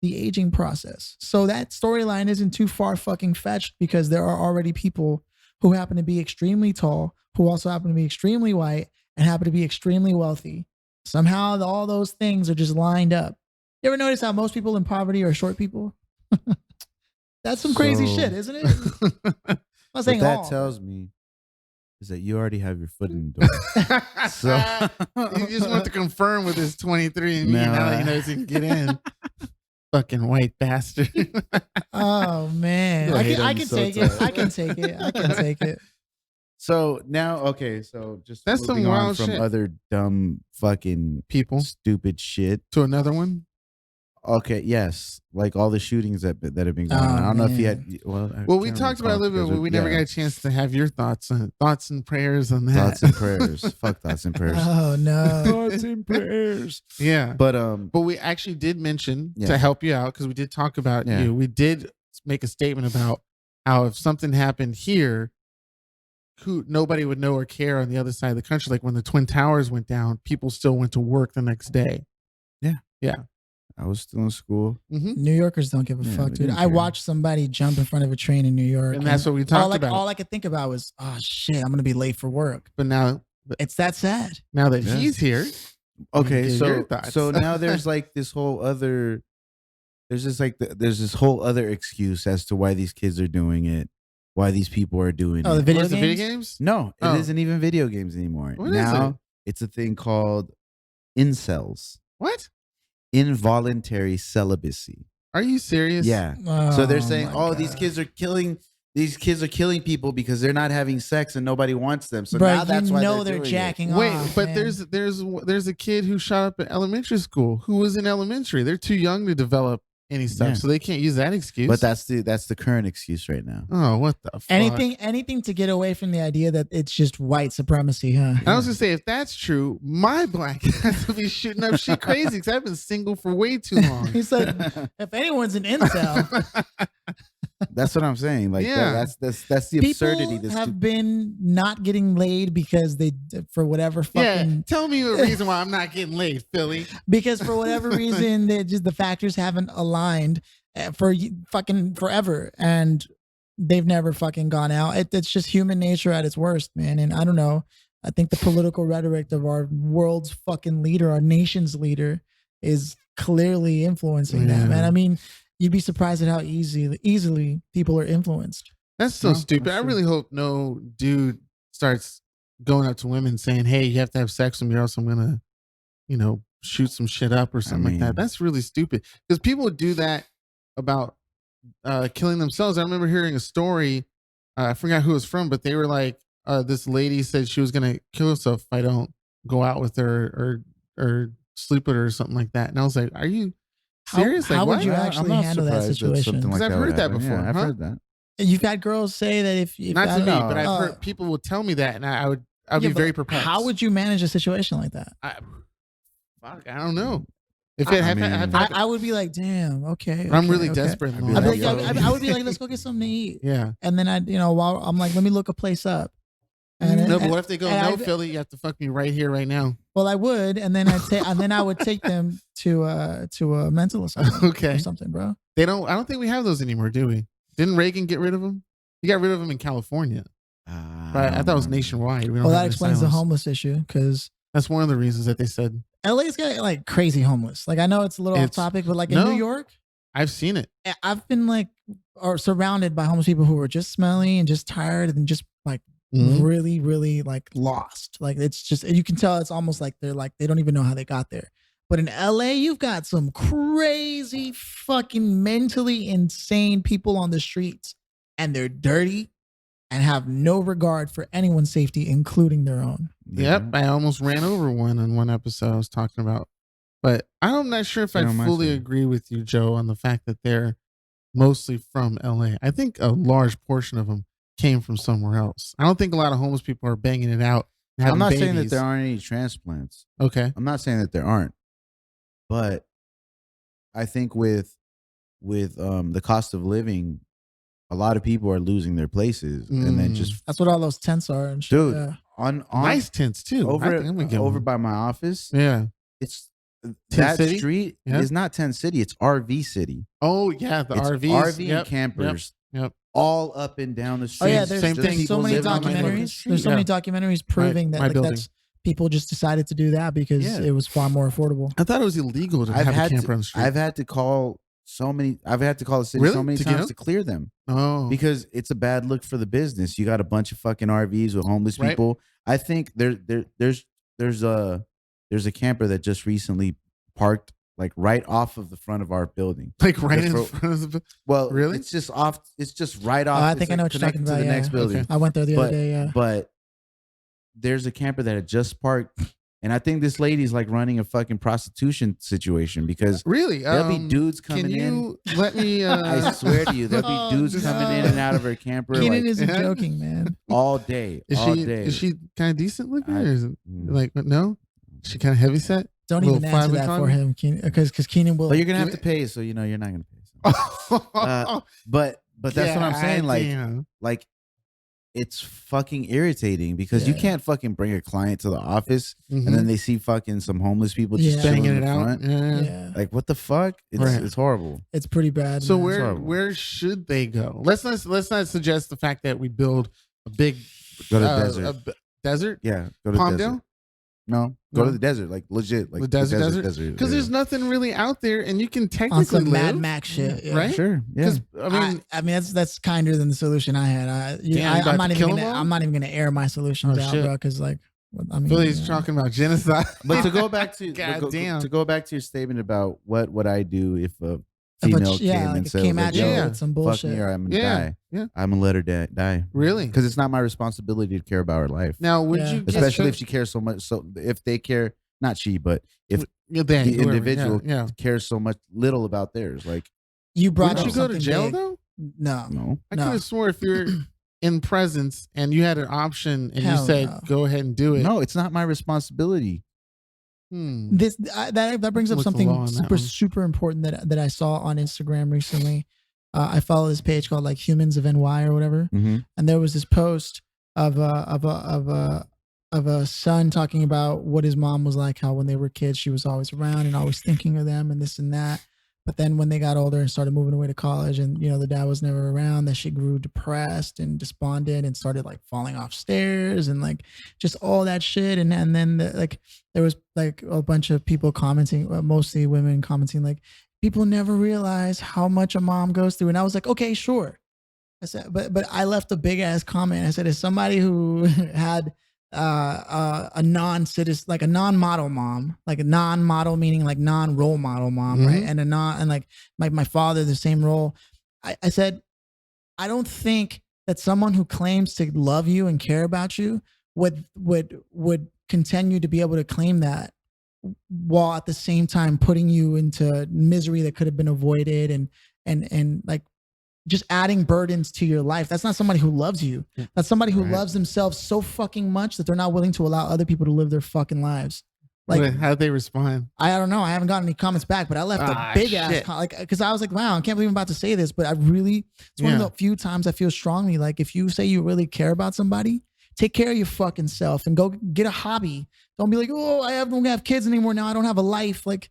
A: the aging process. So that storyline isn't too far fucking fetched, because there are already people who happen to be extremely tall, who also happen to be extremely white, and happen to be extremely wealthy. Somehow all those things are just lined up. You ever notice how most people in poverty are short people? That's some crazy shit, isn't it?
D: What that tells me is that you already have your foot in the door.
B: So you just want to confirm with his 23 and now that he knows he can get in. Fucking white bastard.
A: Oh man, I can take it. I can take it.
D: So now, okay, so just
B: that's some wild
D: from
B: shit.
D: Other dumb fucking
B: people,
D: stupid shit
B: to another one.
D: Okay, yes, like all the shootings that have been going on. I don't know if you had.
B: Well, we talked about it a little bit, but we never got a chance to have your thoughts and prayers on that.
D: Thoughts and prayers. Fuck thoughts and prayers.
A: Oh no,
D: thoughts and prayers.
B: Yeah,
D: but
B: we actually did mention to help you out, because we did talk about you. We did make a statement about how if something happened here, nobody would know or care on the other side of the country. Like when the Twin Towers went down, people still went to work the next day. Yeah.
D: I was still in school.
A: New Yorkers don't give a fuck, dude. I watched somebody jump in front of a train in New York.
B: And that's what we talked about.
A: All I could think about was, oh shit, I'm going to be late for work.
B: But now
A: it's that sad.
B: Now that he's here.
D: Okay. So now there's like this whole other, there's this whole other excuse as to why these kids are doing it. Why these people are doing it.
A: The video
B: games?
D: No, it isn't even video games anymore.
B: What
D: now it's a thing called incels.
B: What?
D: Involuntary celibacy.
B: Are you serious?
D: Yeah. So they're saying,
A: my
D: oh,
A: God.
D: these kids are killing people because they're not having sex and nobody wants them. So
A: Bro,
D: now that's why
A: they're
D: doing
A: jacking
B: Wait,
A: off.
B: but
A: man.
B: there's a kid who shot up at elementary school who was in elementary. They're too young to develop any stuff,
D: Yeah.
B: so they can't use that excuse.
D: But that's the current excuse right now.
B: oh, what the fuck?
A: anything to get away from the idea that it's just white supremacy, huh?
B: I was gonna say, if that's true, my black has to be shooting up shit crazy because I've been single for way too long.
A: He's like, if anyone's an incel,
D: That's what I'm saying. Like
B: Yeah.
D: that's the absurdity.
A: people have been not getting laid because they, for whatever
B: Yeah,
A: fucking,
B: tell me the reason why I'm not getting laid, Philly.
A: because for whatever reason, the factors haven't aligned for fucking forever, and they've never fucking gone out. It's just human nature at its worst, man. And I don't know. I think the political rhetoric of our world's fucking leader, our nation's leader, is clearly influencing
B: Yeah.
A: that, man. I mean, you'd be surprised at how easily people are influenced.
B: That's so
D: No,
B: stupid.
D: that's
B: I
D: true.
B: really hope no dude starts going up to women saying, "Hey, you have to have sex with me, or else I'm gonna, shoot some shit up or something like
D: mean-
B: that." That's really stupid because people would do that about killing themselves. I remember hearing a story. I forgot who it was from, but they were like, this lady said she was gonna kill herself if I don't go out with her or sleep with her or something like that. And I was like, "Are you serious?
A: How would
B: what?"
A: you
D: I'm
A: actually
D: not
A: handle that
D: surprised
A: situation?
D: something
B: 'Cause I've
D: that
B: heard
D: would
B: that
D: happen.
B: before,
D: Yeah, I've
B: huh?
D: heard that.
A: You've had girls say that if
B: Not to me,
A: that-
B: but I've
A: uh,
B: heard people would tell me that, and I'd
A: yeah,
B: be
A: but
B: very perplexed.
A: How would you manage a situation like that?
B: Fuck, I don't know. If
A: I
B: it had,
D: mean-
A: I would be like, damn, okay.
B: I'm
A: okay,
B: really
A: okay.
B: desperate.
D: I'd
B: and
D: be
B: all
A: I'd
B: that.
A: be like, I would be like, let's go get something to eat.
B: Yeah.
A: And then while I'm like, let me look a place up. And
B: No,
A: and-
B: but what if they go,
A: and
B: no,
A: I'd-
B: Philly, you have to fuck me right here, right now.
A: Well, I would, and then I would take them to a mental asylum
B: Okay.
A: or something, bro.
B: I don't think we have those anymore, do we? Didn't Reagan get rid of them? He got rid of them in California. Right? I thought it was nationwide. We don't
A: Well,
B: have
A: that
B: any
A: explains the
B: asylums.
A: homeless issue because
B: That's one of the reasons that they said.
A: LA's got like crazy homeless. Like I know it's a little off
B: It's-
A: topic, but like in
B: no.
A: New York,
B: I've seen it.
A: I've been like or surrounded by homeless people who are just smelly and just tired and just like
B: Mhm.
A: really, really like lost. Like it's just you can tell it's almost like they're like they don't even know how they got there. But in LA, you've got some crazy fucking mentally insane people on the streets, and they're dirty and have no regard for anyone's safety, including their own.
B: Yep. I almost ran over one in one episode I was talking about. But I'm not sure if I
D: Yeah, my
B: fully
D: same.
B: agree with you, Joe, on the fact that they're mostly from LA. I think a large portion of them came from somewhere else. I don't think a lot of homeless people are banging it out. And
D: I'm
B: having
D: not saying that
B: babies.
D: there aren't any transplants.
B: Okay.
D: I'm not saying that there aren't, but I think with the cost of living, a lot of people are losing their places, and then
B: Mm.
D: just
A: That's what all those tents are and shit.
D: dude
A: Yeah.
D: on
B: Nice tents too. I
D: over
B: think I'm gonna get
D: over
B: one.
D: by my office.
B: Yeah.
D: It's that
B: City?
D: street
B: Yeah.
D: is not Tent City. It's RV City.
B: Oh yeah, the
D: It's
B: RVs.
D: RV
B: Yep,
D: and campers
B: Yep.
D: all up and down the
A: Oh
D: street.
A: yeah,
B: Same
A: there's
B: thing.
A: so
B: People
A: many
B: live on my fucking
A: documentaries. There's so
B: street.
A: many documentaries proving
B: My
A: that like,
B: building.
A: that's people just decided to do that because
D: Yeah.
A: it was far more affordable.
B: I thought it was illegal to
D: I've
B: have a
D: had
B: camper on the street.
D: I've had to call the city
B: Really?
D: so many
B: To get
D: times
B: them?
D: to clear them
B: oh.
D: because it's a bad look for the business. You got a bunch of fucking RVs with homeless
B: Right.
D: people. I think there's a camper that just recently parked like right off of the front of our building.
B: like right in
D: Fro-
B: front of the.
D: Well,
B: Really?
D: It's just off. It's just right off.
A: I
D: it's
A: think I know what you're
D: connected
A: talking
D: to
A: about,
D: the next
A: yeah.
D: building.
B: Okay.
A: I went there the
D: But
A: other day. Yeah.
D: but there's a camper that had just parked, and I think this lady's like running a fucking prostitution situation because
B: Really?
D: there'll be dudes
B: Can
D: coming in.
B: you let me?
D: I swear to you, there'll be
A: Oh,
D: dudes coming in and out of her camper
A: Keenan
D: like,
A: isn't
B: Yeah.
A: joking, man.
D: all day,
B: Is
D: all
B: she
D: day.
B: is she kind of decent looking
D: I-
B: or is it
D: Mm.
B: like no? She kind of heavy set.
A: Don't
B: Little
A: even answer
B: five
A: that for
B: economy?
A: him, Keenan, because Keenan will.
D: But you're gonna have to pay, so you know you're not gonna pay. So. But that's what I'm saying. Like it's fucking irritating because you
A: Yeah.
D: can't fucking bring a client to the office
B: Mhm.
D: and then they see fucking some homeless people just
A: Yeah.
D: chilling
B: banging
D: in
B: it
D: the
B: out.
D: front.
B: Yeah.
A: yeah,
D: Like what the fuck? It's
B: Right.
D: it's horrible.
A: it's pretty bad.
B: So
A: man.
B: where should they go? Let's not suggest the fact that we build a big
D: Go to the desert.
B: desert.
D: Yeah, go to the
B: Palmdale?
D: desert. No, go
B: No.
D: to the desert, like legit, like
B: The desert?
D: desert.
B: Because
D: yeah.
B: there's nothing really out there, and you can
A: on
B: technically
A: some Mad
B: live,
A: Max shit, yeah.
B: right?
D: sure, yeah.
B: Because I mean,
A: that's kinder than the solution I had.
B: Damn, you about
A: I'm not
B: to
A: even
B: kill
A: gonna.
B: 'em all?
A: I'm not even gonna air my solutions
B: Oh,
A: out,
B: shit.
A: bro. Because like I mean,
B: Philly's talking about genocide.
D: But to go back to
B: Goddamn.
D: to go back to your statement about what would I do if a female came and said,
A: came
D: like,
A: at you
B: yeah,
A: with some
D: fuck
A: bullshit.
D: me or I'm gonna
B: Yeah,
D: die.
B: yeah.
D: I'm gonna let her die.
B: Really?
D: Because it's not my responsibility to care about her life.
B: Now, would
A: Yeah.
B: you,
D: Especially if she cares so much. So if they care, not she, but if
B: the
D: the individual cares so little about theirs, like,
A: You brought
B: Wouldn't
A: up
B: you go to
A: something
B: jail
A: big.
B: though?
A: No.
D: no.
B: I could have swore if you're in presence and you had an option and
A: Hell
B: you said
A: no.
B: go ahead and do it.
D: No, it's not my responsibility.
A: This that brings up
B: Look the law
A: something
B: on that one.
A: super important that I saw on Instagram recently. I follow this page called like Humans of NY or whatever,
D: Mm-hmm.
A: and there was this post of a son talking about what his mom was like, how when they were kids she was always around and always thinking of them and this and that. But then when they got older and started moving away to college and, the dad was never around, that she grew depressed and despondent and started like falling off stairs and like just all that shit. And then there was like a bunch of people commenting, mostly women commenting like, people never realize how much a mom goes through. And I was like, okay, sure. I said, but I left a big ass comment. I said, as somebody who had a non-citizen, like a non-model mom, like a non-model meaning like non-role model mom, right? And like my father, the same role. I said, I don't think that someone who claims to love you and care about you would continue to be able to claim that while at the same time putting you into misery that could have been avoided and like just adding burdens to your life. That's not somebody who loves you. That's somebody who loves themselves so fucking much that they're not willing to allow other people to live their fucking lives. Like,
B: how'd they respond?
A: I don't know. I haven't gotten any comments back, but I left a big ass because I was like, wow, I can't believe I'm about to say this, but I really, it's one of the few times I feel strongly like if you say you really care about somebody, take care of your fucking self and go get a hobby. Don't be like, oh, don't have kids anymore now. I don't have a life. Like,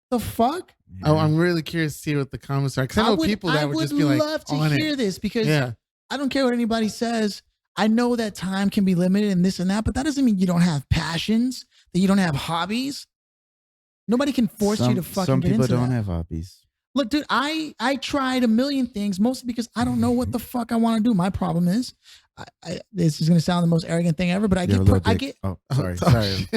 A: the fuck?
B: Oh, I'm really curious to see what the comments are. Because I know people that would just be like,
A: I would love to hear this because I don't care what anybody says. I know that time can be limited and this and that, but that doesn't mean you don't have passions, that you don't have hobbies. Nobody can force you to fucking get into that.
D: Some people don't have hobbies.
A: Look, dude, I tried a million things, mostly because I don't know what the fuck I want to do. My problem is, this is going to sound the most arrogant thing ever, but I get.
D: Oh, sorry.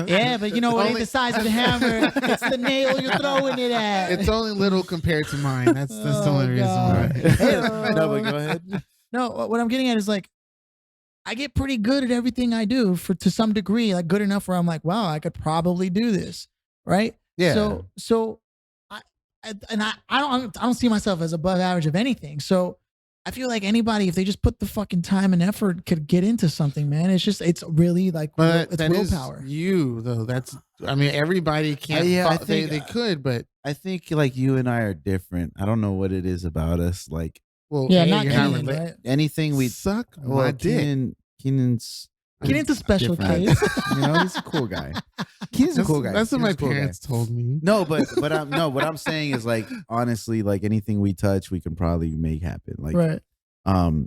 A: Yeah, but you know, it ain't the size of the hammer. It's the nail you're throwing it at.
B: It's only little compared to mine. That's the only reason why.
D: No, but go ahead.
A: No, what I'm getting at is like, I get pretty good at everything I do to some degree, like good enough where I'm like, wow, I could probably do this, right?
D: Yeah.
A: So I don't see myself as above average of anything. So I feel like anybody, if they just put the fucking time and effort, could get into something, man. It's really like,
B: but
A: it's
B: that
A: willpower.
B: Is you though. I mean, everybody can't.
D: I think
B: they could, but
D: I think like you and I are different. I don't know what it is about us. Like,
B: well,
A: yeah,
B: you're
A: Keenan,
B: not related.
A: right?
D: anything we
B: Suck my dick.
D: Keenan's
A: Kenan's a special
D: different.
A: case.
D: He's a cool guy. Kenan's a cool guy.
B: That's what my
D: Kenan's a cool guy.
B: parents told me.
D: No, but what I'm saying is like honestly, like anything we touch, we can probably make happen. Like,
A: Right.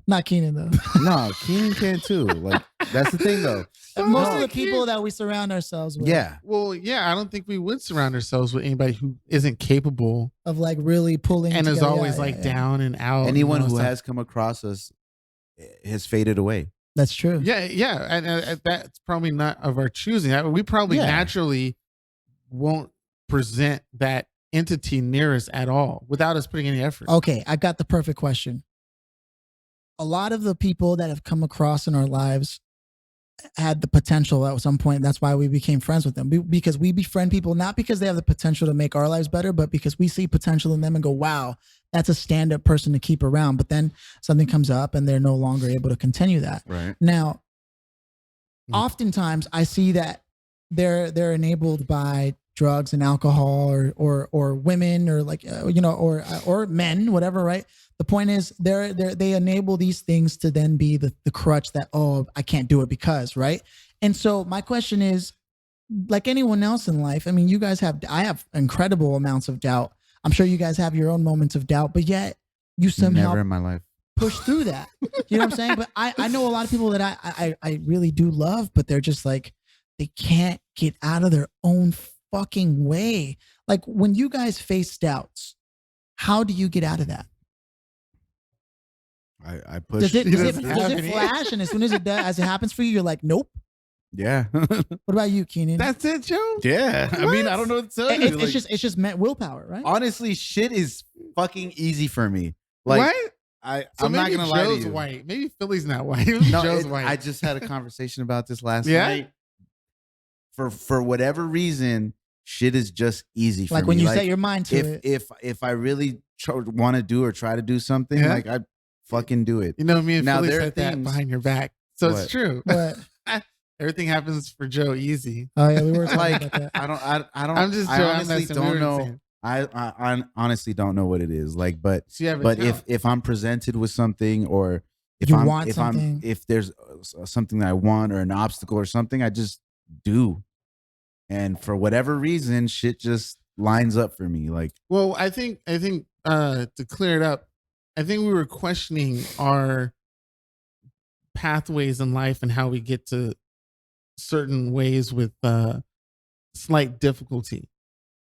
A: Not Keenan though.
D: No, Keenan can too. Like that's the thing though.
A: Most of the people that we surround ourselves with,
D: Yeah.
B: Well, yeah, I don't think we would surround ourselves with anybody who isn't capable
A: of like really pulling
B: and is
A: together.
B: always down and out.
D: Anyone
B: and all
D: who
B: that
D: has come across us has faded away.
A: That's true.
B: stuff. Yeah, and that's probably not of our choosing. We probably naturally won't present that entity near us at all without us putting any effort.
A: Okay, I got the perfect question. A lot of the people that have come across in our lives had the potential at some point. That's why we became friends with them. Because we befriend people not because they have the potential to make our lives better, but because we see potential in them and go, wow, that's a stand-up person to keep around. But then something comes up and they're no longer able to continue that.
D: Right.
A: Now, oftentimes I see that they're enabled by drugs and alcohol or women or like or men, whatever, right? The point is they enable these things to then be the crutch that, oh, I can't do it because, right? And so my question is, like anyone else in life, I mean, I have incredible amounts of doubt. I'm sure you guys have your own moments of doubt, but yet you somehow
D: Never in my life
A: push through that. You know what I'm saying? But I know a lot of people that I really do love, but they're just like, they can't get out of their own fucking way. Like when you guys face doubts, how do you get out of that?
D: I push.
A: Does it flash? And as soon as it happens for you, you're like, nope.
D: Yeah.
A: What about you, Keenan?
B: That's it, Joe.
D: Yeah. I mean, I don't know what to tell you.
A: It's just willpower, right?
D: Honestly, shit is fucking easy for me. Like,
B: what?
D: I'm not gonna lie to
B: Joe's
D: you.
B: white. Maybe Philly's not white.
D: No,
B: Joe's white.
D: I just had a conversation about this last
B: Yeah?
D: night. For whatever reason, shit is just easy for me.
A: Like when you set your mind to it.
D: If I really want to do or try to do something,
B: Yeah?
D: like I fucking do it.
B: You know, me and
D: Now,
B: Philly
D: there are
B: said that
D: things-
B: behind your back. So
D: What?
B: it's true.
A: But
B: Everything happens for Joe easy.
A: oh yeah, we were talking
D: Like
A: about that.
D: I don't.
B: I'm just
D: I
B: joking. I'm
D: honestly
B: messing. We
D: don't
B: were
D: know.
B: saying.
D: I honestly don't know what it is. Like, but
B: So you have a
D: but
B: talent.
D: if I'm presented with something, or if
A: You
D: I'm
A: want
D: if
A: something.
D: if there's something that I want or an obstacle or something, I just do. And for whatever reason, shit just lines up for me. Like,
B: Well, I think to clear it up, I think we were questioning our pathways in life and how we get to certain ways with slight difficulty.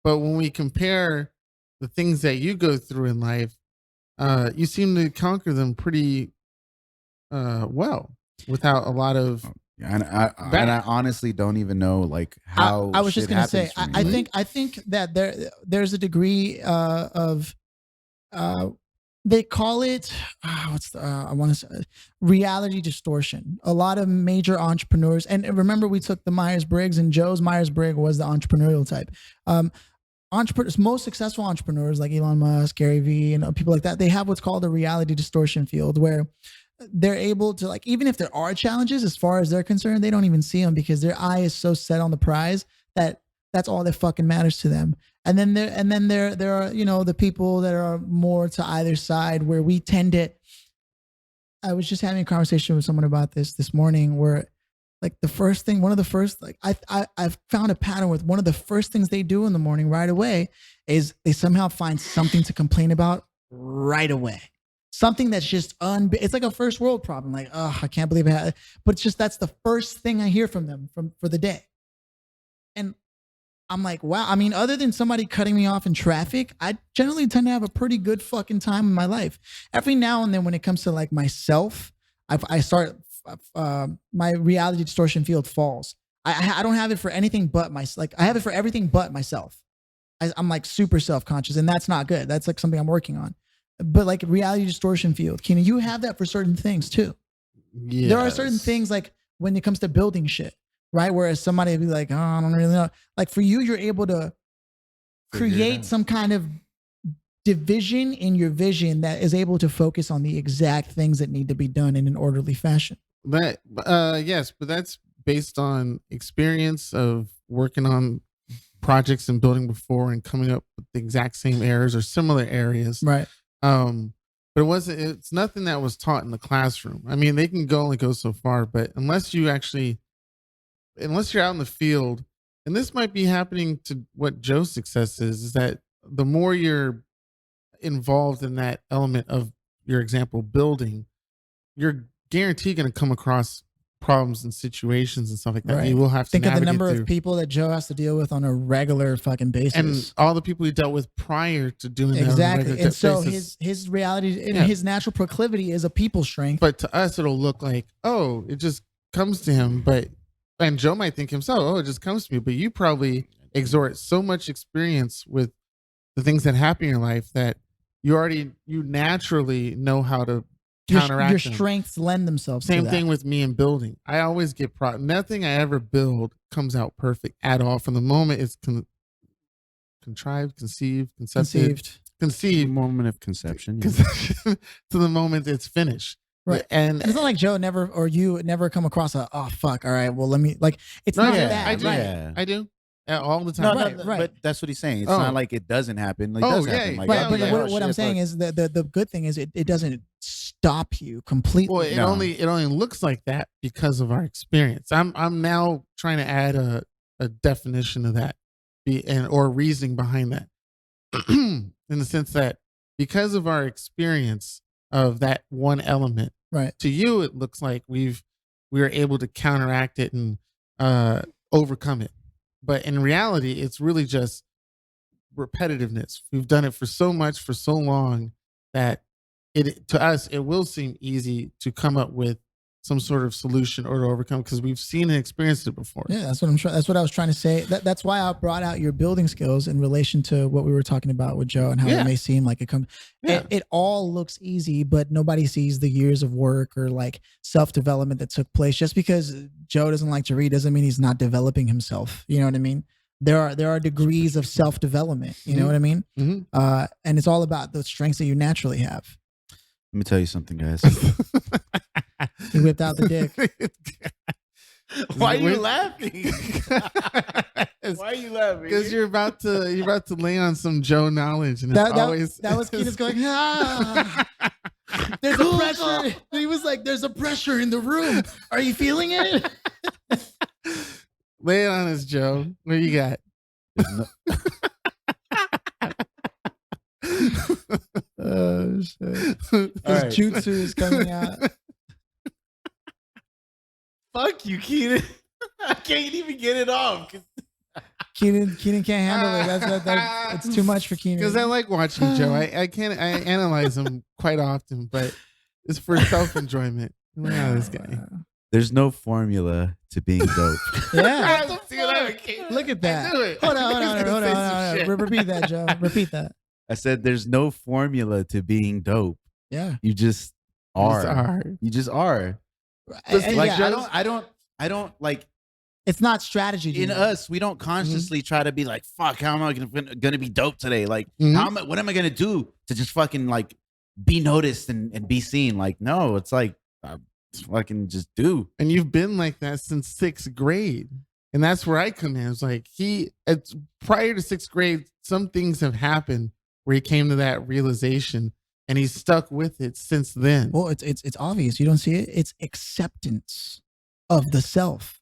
B: But when we compare the things that you go through in life, you seem to conquer them pretty well without a lot of
D: and I honestly don't even know like how.
A: I was just
D: shit
A: gonna say,
D: happens for me.
A: I think that there's a degree of they call it I want to say reality distortion. A lot of major entrepreneurs, and remember we took the Myers-Briggs, and Joe's Myers-Briggs was the entrepreneurial type. Entrepreneurs, most successful entrepreneurs like Elon Musk, Gary Vee, and people like that, they have what's called a reality distortion field where they're able to, like, even if there are challenges, as far as they're concerned, they don't even see them because their eye is so set on the prize that that's all that fucking matters to them. And then there are, you know, the people that are more to either side where we tend to. I was just having a conversation with someone about this morning where, like, one of the first, like, I've found a pattern with one of the first things they do in the morning right away is they somehow find something to complain about right away. Something that's just it's like a first world problem. Like, oh, I can't believe it. But it's just, that's the first thing I hear from them for the day. And I'm like, wow. I mean, other than somebody cutting me off in traffic, I generally tend to have a pretty good fucking time in my life. Every now and then when it comes to like myself, I start, my reality distortion field falls. I don't have it for anything but I have it for everything but myself. I'm like super self-conscious, and that's not good. That's like something I'm working on. But like reality distortion field, Keenan, you have that for certain things too.
B: yes.
A: There are certain things like when it comes to building shit, right? Whereas somebody would be like, oh, I don't really know. Like for you, you're able to create some kind of division in your vision that is able to focus on the exact things that need to be done in an orderly fashion.
B: But yes, but that's based on experience of working on projects and building before and coming up with the exact same errors or similar areas.
A: Right.
B: But it's nothing that was taught in the classroom. I mean, they can only go so far, but unless you're out in the field, and this might be happening to what Joe's success is that the more you're involved in that element of your example building, you're guaranteed going to come across problems and situations and stuff like that.
A: Right.
B: You will have to
A: Think of the
B: navigate
A: number
B: through.
A: of people that Joe has to deal with on a regular fucking basis.
B: And all the people he dealt with prior to doing that. on a
A: Exactly.
B: regular
A: And so
B: basis.
A: his reality and
B: Yeah.
A: his natural proclivity is a people strength.
B: But to us, it'll look like, oh, it just comes to him. And Joe might think himself, oh, it just comes to me. But you probably exhort so much experience with the things that happen in your life that you naturally know how to counteract
A: your
B: them.
A: strengths lend themselves
B: Same
A: to that.
B: thing with me in building. I always get nothing I ever build comes out perfect at all. From the moment it's contrived, conceived,
D: Moment of conception. Yeah.
B: to the moment it's finished.
A: Right.
B: And
A: it's not like Joe never come across oh fuck, all right, well let me, like, it's
B: no,
A: not
B: yeah,
A: that.
B: I do.
A: Right.
D: Yeah.
B: I do. All the time.
A: Right.
D: But that's what he's saying. It's
B: Oh.
D: not like it doesn't happen. Like, it
B: Oh,
D: does
B: yeah,
D: happen. Like,
A: Right,
B: yeah,
A: but
B: yeah.
A: what I'm saying is that the good thing is it doesn't stop you completely.
B: Well, it
D: No.
B: only looks like that because of our experience. I'm now trying to add a definition of that, or reasoning behind that, in the sense that because of our experience of that one element,
A: Right.
B: to you it looks like we are able to counteract it and overcome it, but in reality, it's really just repetitiveness. We've done it for so long that to us it will seem easy to come up with some sort of solution or to overcome because we've seen and experienced it before.
A: Yeah, that's what I'm trying. That's what I was trying to say. That's why I brought out your building skills in relation to what we were talking about with Joe and how it may seem like it comes.
B: Yeah.
A: It all looks easy, but nobody sees the years of work or like self-development that took place. Just because Joe doesn't like to read doesn't mean he's not developing himself. You know what I mean? There are degrees of self-development. You know what I mean?
B: Mm-hmm.
A: And it's all about the strengths that you naturally have.
D: Let me tell you something, guys.
A: He whipped out the dick.
C: Why are you laughing? Why are you laughing?
B: Because you're about to lay on some Joe knowledge, and it's
A: that was Keenan's going. Ah, there's a pressure. He was like, "There's a pressure in the room. Are you feeling it?"
B: Lay it on us, Joe. What you got?
A: Oh shit! His
C: right.
A: jutsu is coming out.
C: Fuck you, Keenan. I can't even get it off.
A: Keenan can't handle it. It's too much for Keenan.
B: Because I like watching Joe. I analyze him quite often, but it's for self enjoyment. Look at this guy.
D: There's no formula to being dope.
A: Yeah.
C: Look
A: Look at that.
B: I knew it.
A: Hold on.
B: He's gonna say some shit.
A: Repeat that, Joe. Repeat that.
D: I said there's no formula to being dope.
A: Yeah.
D: You just are. You just are.
A: And
D: Like
A: yeah,
D: I don't like
A: it's not strategy.
D: in
A: dude.
D: us. We don't consciously try to be like, fuck, how am I gonna be dope today? Like,
B: Mhm.
D: what am I gonna do to just fucking like be noticed and be seen? Like, no, it's like fucking just do.
B: And you've been like that since 6th grade. And that's where I come in. It's like it's prior to 6th grade, some things have happened where he came to that realization and he's stuck with it since then.
A: Well, it's obvious. You don't see it. It's acceptance of the self.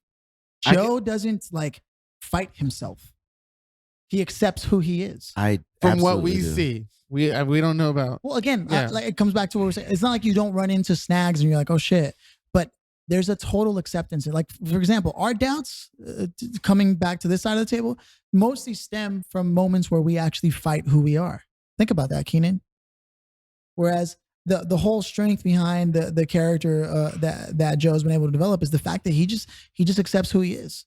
A: Joe doesn't like fight himself. He accepts who he is.
B: From what we
D: absolutely do.
B: see, we don't know about.
A: Well, again,
B: Yeah.
A: like it comes back to what we're saying. It's not like you don't run into snags and you're like, oh shit. But there's a total acceptance. Like, for example, our doubts, coming back to this side of the table, mostly stem from moments where we actually fight who we are. Think about that, Keenan. Whereas the whole strength behind the character that Joe's been able to develop is the fact that he just accepts who he is.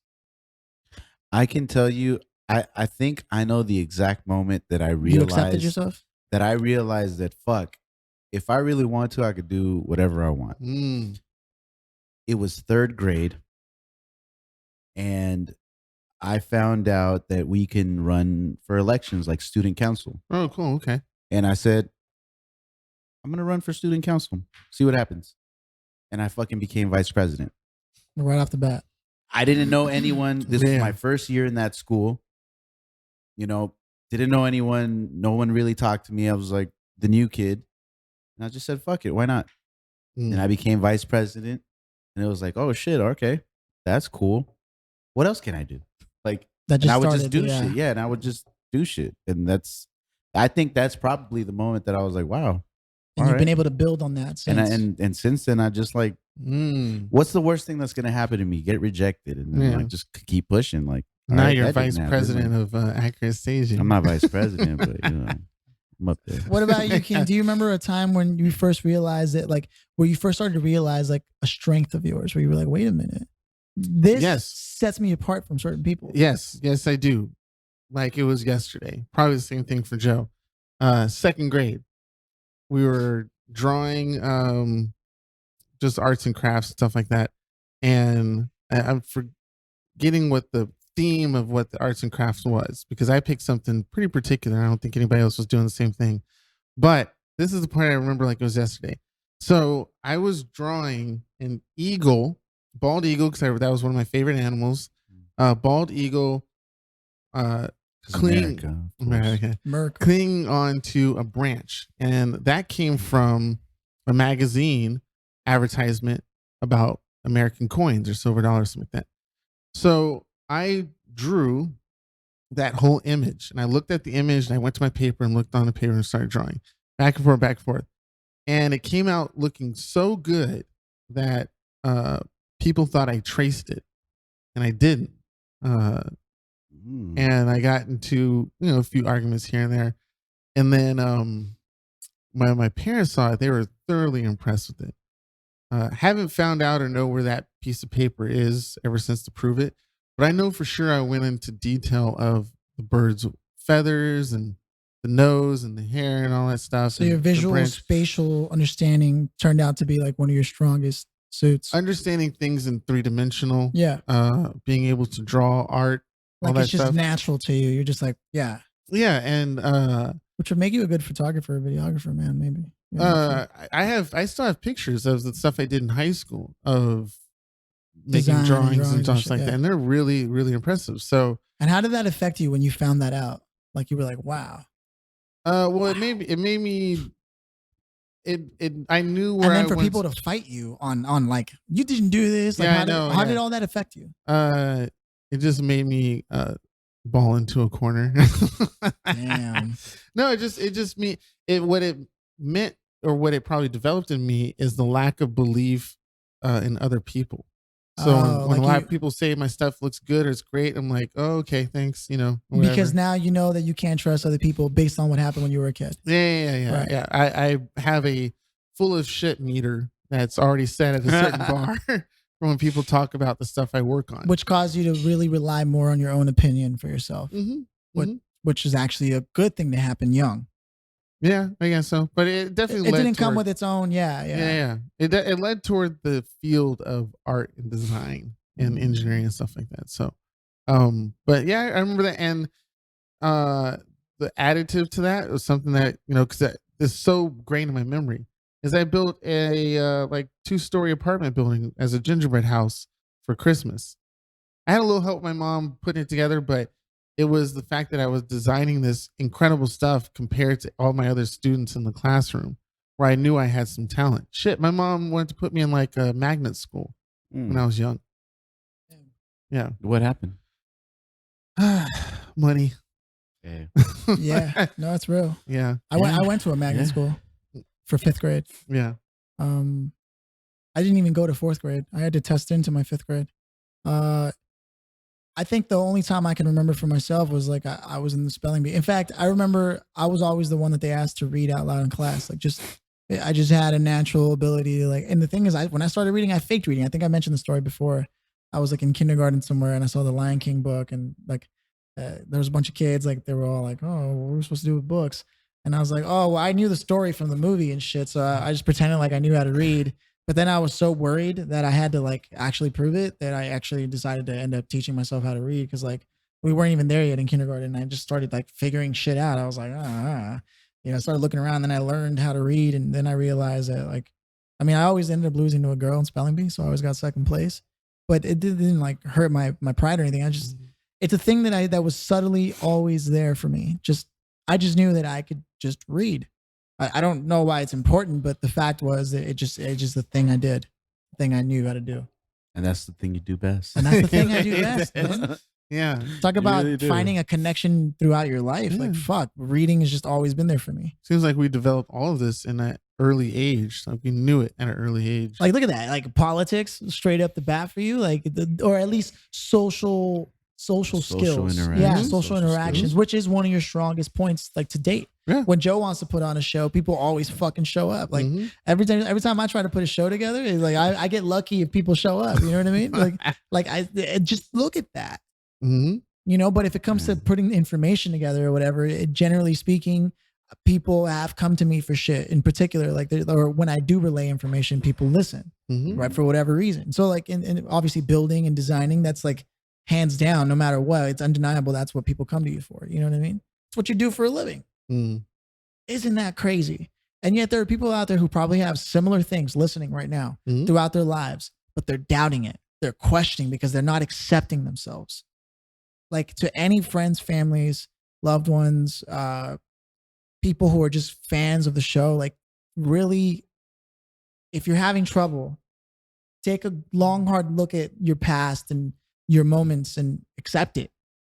D: I can tell you, I think I know the exact moment that I
A: You accepted
D: realized
A: yourself.
D: that fuck, if I really want to, I could do whatever I want. It was 3rd grade, and I found out that we can run for elections like student council.
B: Oh, cool. Okay.
D: And I said, I'm going to run for student council, see what happens. And I fucking became vice president.
A: Right off the bat.
D: I didn't know anyone. This was
B: Yeah.
D: my first year in that school. You know, didn't know anyone. No one really talked to me. I was like the new kid. And I just said, fuck it. Why not? And I became vice president. And it was like, oh shit, okay. That's cool. What else can I do? Like,
A: That just
D: and I would
A: started,
D: just do
A: yeah.
D: shit. Yeah. And I would just do shit. And I think that's probably the moment that I was like, wow.
A: And
D: all
A: you've been
D: right.
A: able to build on that since.
D: And since then, I just like, what's the worst thing that's going to happen to me? Get rejected. And then like just keep pushing. Like, all
B: Now
D: right,
B: you're
D: that didn't
B: vice
D: happen.
B: president of Accurate Staging.
D: I'm not vice president, but you know, I'm up there.
A: What about you, King? Do you remember a time when you first realized it, like where you first started to realize like a strength of yours, where you were like, wait a minute, this
B: Yes.
A: sets me apart from certain people?
B: Yes, I do. Like it was yesterday. Probably the same thing for Joe. 2nd grade, we were drawing just arts and crafts, stuff like that. And I'm forgetting what the theme of what the arts and crafts was because I picked something pretty particular. I don't think anybody else was doing the same thing. But this is the part I remember like it was yesterday. So I was drawing an eagle, bald eagle, because that was one of my favorite animals. Bald eagle,
D: America.
A: Merc.
B: clinging onto a branch, and that came from a magazine advertisement about American coins or silver dollars, something like that. So I drew that whole image, and I looked at the image, and I went to my paper and looked on the paper and started drawing back and forth, and it came out looking so good that people thought I traced it, and I didn't. And I got into a few arguments here and there, and then my parents saw it. They were thoroughly impressed with it. Haven't found out or know where that piece of paper is ever since to prove it. But I know for sure I went into detail of the bird's feathers and the nose and the hair and all that stuff.
A: So your visual spatial understanding turned out to be like one of your strongest suits.
B: Understanding things in 3-dimensional.
A: Yeah.
B: Being able to draw art.
A: Like it's just natural to you. You're just like, yeah.
B: Yeah. And
A: which would make you a good photographer, videographer, man, maybe.
B: I still have pictures of the stuff I did in high school of making drawings and stuff like that. And they're really, really impressive. So,
A: and how did that affect you when you found that out? Like you were like, wow.
B: Well, it made me. I knew where.
A: And then for people to fight you on like you didn't do this. Like, how did all that affect you?
B: It just made me ball into a corner.
A: Damn.
B: No, it just me. What it meant or what it probably developed in me is the lack of belief in other people. So when a lot of people say my stuff looks good or it's great, I'm like, oh, okay, thanks. Whatever.
A: Because now you know that you can't trust other people based on what happened when you were a kid.
B: Yeah. Right. Yeah. I have a full of shit meter that's already set at a certain bar for when people talk about the stuff I work on.
A: Which caused you to really rely more on your own opinion for yourself. Which is actually a good thing to happen young.
B: Yeah, I guess so. But it definitely
A: didn't come with its own. Yeah.
B: It led toward the field of art and design and engineering and stuff like that. So, but yeah, I remember that. And the additive to that was something that, because that is so grained in my memory, is I built a like 2-story apartment building as a gingerbread house for Christmas. I had a little help with my mom putting it together, but it was the fact that I was designing this incredible stuff compared to all my other students in the classroom where I knew I had some talent. Shit, my mom wanted to put me in like a magnet school when I was young. Yeah.
D: What happened?
B: Money.
A: Yeah. No, it's real.
B: Yeah.
A: I went to a magnet school for 5th grade.
B: Yeah.
A: I didn't even go to 4th grade. I had to test into my 5th grade. I think the only time I can remember for myself was like I was in the spelling bee. In fact, I remember I was always the one that they asked to read out loud in class. Like I just had a natural ability to like. And the thing is, when I started reading, I faked reading. I think I mentioned the story before. I was like in kindergarten somewhere, and I saw the Lion King book, and like there was a bunch of kids. Like they were all like, "Oh, what are we supposed to do with books?" And I was like, "Oh, well, I knew the story from the movie and shit." So I just pretended like I knew how to read. But then I was so worried that I had to like actually prove it that I actually decided to end up teaching myself how to read because like we weren't even there yet in kindergarten. And I just started like figuring shit out. I was like, I started looking around. Then I learned how to read, and then I realized that like, I always ended up losing to a girl in spelling bee, so I always got 2nd place. But it didn't like hurt my pride or anything. It's a thing that was subtly always there for me. I just knew that I could just read. I don't know why it's important, but the fact was that it just the thing I did, the thing I knew how to do.
D: And that's the thing you do best.
A: And that's the thing I do best, man.
B: Yeah.
A: Talk about really finding a connection throughout your life. Yeah. Like, fuck, reading has just always been there for me.
B: Seems like we developed all of this in that early age. Like we knew it at an early age.
A: Like, look at that. Like politics straight up the bat for you. Like, or at least social skills. Yeah, social interactions, skills. Which is one of your strongest points, like to date. Yeah. When Joe wants to put on a show, people always fucking show up. Like every time I try to put a show together, it's like I get lucky if people show up. You know what I mean? Like I just look at that. But if it comes to putting information together or whatever, generally speaking, people have come to me for shit. In particular, like or when I do relay information, people listen, right, for whatever reason. So like, in obviously building and designing, that's like hands down, no matter what, it's undeniable. That's what people come to you for. You know what I mean? It's what you do for a living. Isn't that crazy? And yet there are people out there who probably have similar things listening right now throughout their lives, but they're doubting it. They're questioning because they're not accepting themselves. Like to any friends, families, loved ones, people who are just fans of the show, like really, if you're having trouble, take a long, hard look at your past and your moments and accept it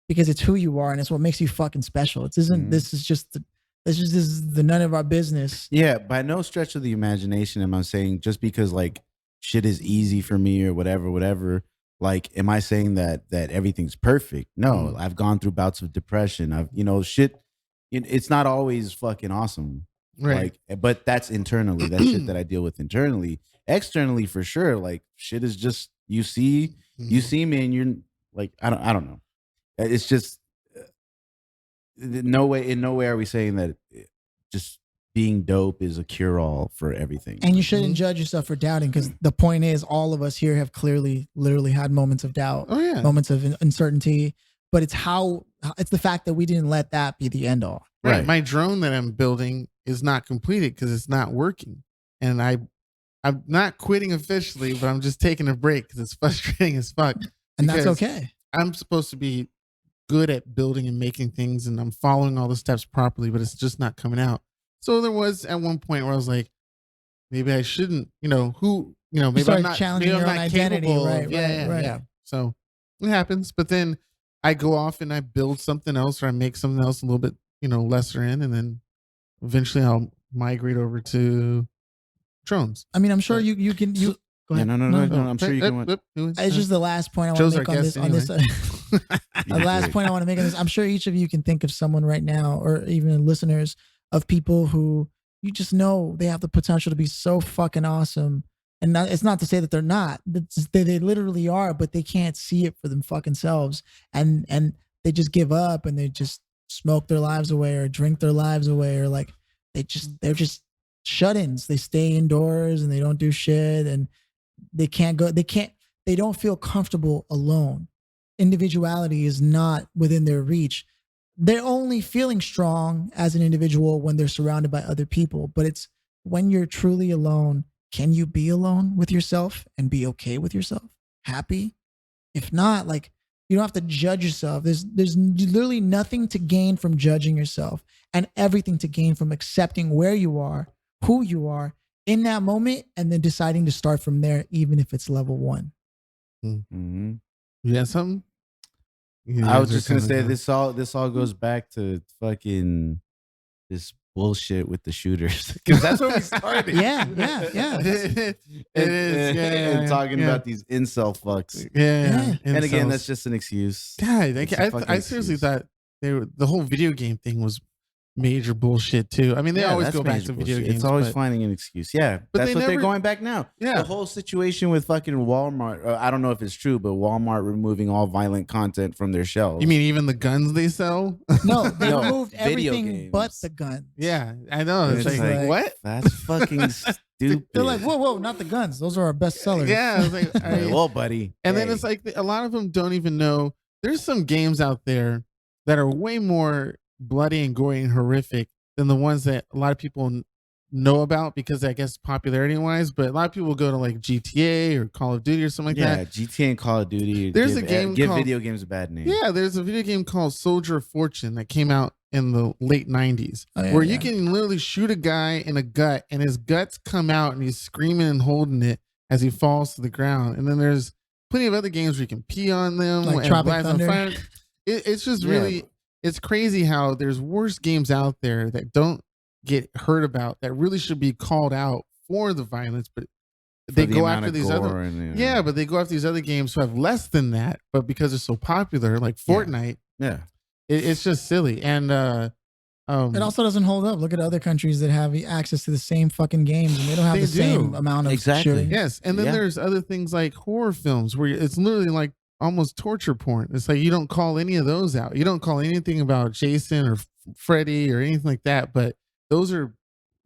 A: because it's who you are and it's what makes you fucking special. This is the none of our business.
D: Yeah, by no stretch of the imagination am I saying just because like shit is easy for me or whatever. Like, am I saying that everything's perfect? No, I've gone through bouts of depression. It's not always fucking awesome.
B: Right.
D: Like, but that's internally. That's shit that I deal with internally. Externally, for sure, like shit is just you see me and you're like I don't know. It's just in no way are we saying that just being dope is a cure all for everything.
A: And you shouldn't judge yourself for doubting, because the point is, all of us here have clearly, literally had moments of doubt, moments of uncertainty. But it's the fact that we didn't let that be the end all.
B: Right. My drone that I'm building is not completed because it's not working, and I'm not quitting officially, but I'm just taking a break because it's frustrating as fuck.
A: And that's okay.
B: I'm supposed to be good at building and making things, and I'm following all the steps properly, but it's just not coming out. So there was at one point where I was like, maybe I shouldn't, maybe I'm not
A: challenging your own identity.
B: capable.
A: Right.
B: Yeah. So it happens, but then I go off and I build something else, or I make something else a little bit, lesser in, and then eventually I'll migrate over to drones.
A: I mean, I'm sure you can. Go ahead.
D: No. I'm sure you can.
A: It's just the last point I want to make on this. The last point I want to make on this. I'm sure each of you can think of someone right now, or even listeners, of people who you just know they have the potential to be so fucking awesome. And it's not to say that they're not. They literally are, but they can't see it for them fucking selves. And they just give up, and they just smoke their lives away, or drink their lives away, or like they're just shut-ins. They stay indoors and they don't do shit, and they don't feel comfortable alone. Individuality is not within their reach. They're only feeling strong as an individual when they're surrounded by other people. But it's when you're truly alone, can you be alone with yourself and be okay with yourself? Happy? If not, like, you don't have to judge yourself. There's literally nothing to gain from judging yourself, and everything to gain from accepting where you are, who you are in that moment, and then deciding to start from there, even if it's level 1.
B: Mm-hmm. You got something?
D: I was just gonna say this all goes back to fucking this bullshit with the shooters, because that's where we started.
A: Yeah.
B: It is.
D: And talking about these incel fucks.
B: Yeah.
D: And again, that's just an excuse.
B: God, I seriously thought the whole video game thing was major bullshit too. I mean, they always go back to video games.
D: It's always finding an excuse. Yeah, but they're going back now.
B: Yeah,
D: the whole situation with fucking Walmart. I don't know if it's true, but Walmart removing all violent content from their shelves.
B: You mean even the guns they sell?
A: No, they removed everything but the guns.
B: Yeah, I know. It's like what?
D: That's fucking stupid.
A: They're like, whoa, not the guns. Those are our best sellers.
B: Yeah, I was like,
D: well, buddy.
B: And then it's like a lot of them don't even know. There's some games out there that are way more bloody and gory and horrific than the ones that a lot of people know about, because I guess popularity wise, but a lot of people go to like GTA or Call of Duty or something like that.
D: Yeah, GTA and Call of Duty.
B: There's a game
D: give video games a bad name.
B: Yeah, there's a video game called Soldier of Fortune that came out in the late 90s, where you can literally shoot a guy in a gut and his guts come out and he's screaming and holding it as he falls to the ground. And then there's plenty of other games where you can pee on them,
A: like Tropic Thunder.
B: On fire. It's just really, it's crazy how there's worse games out there that don't get heard about, that really should be called out for the violence, but they go after these other but they go after these other games who have less than that, but because they're so popular, like Fortnite, it's just silly. And it
A: also doesn't hold up. Look at other countries that have access to the same fucking games, and they don't have the same amount of shooting.
B: Yes, and then there's other things like horror films where it's literally like almost torture porn. It's like you don't call any of those out. You don't call anything about Jason or Freddy or anything like that, but those are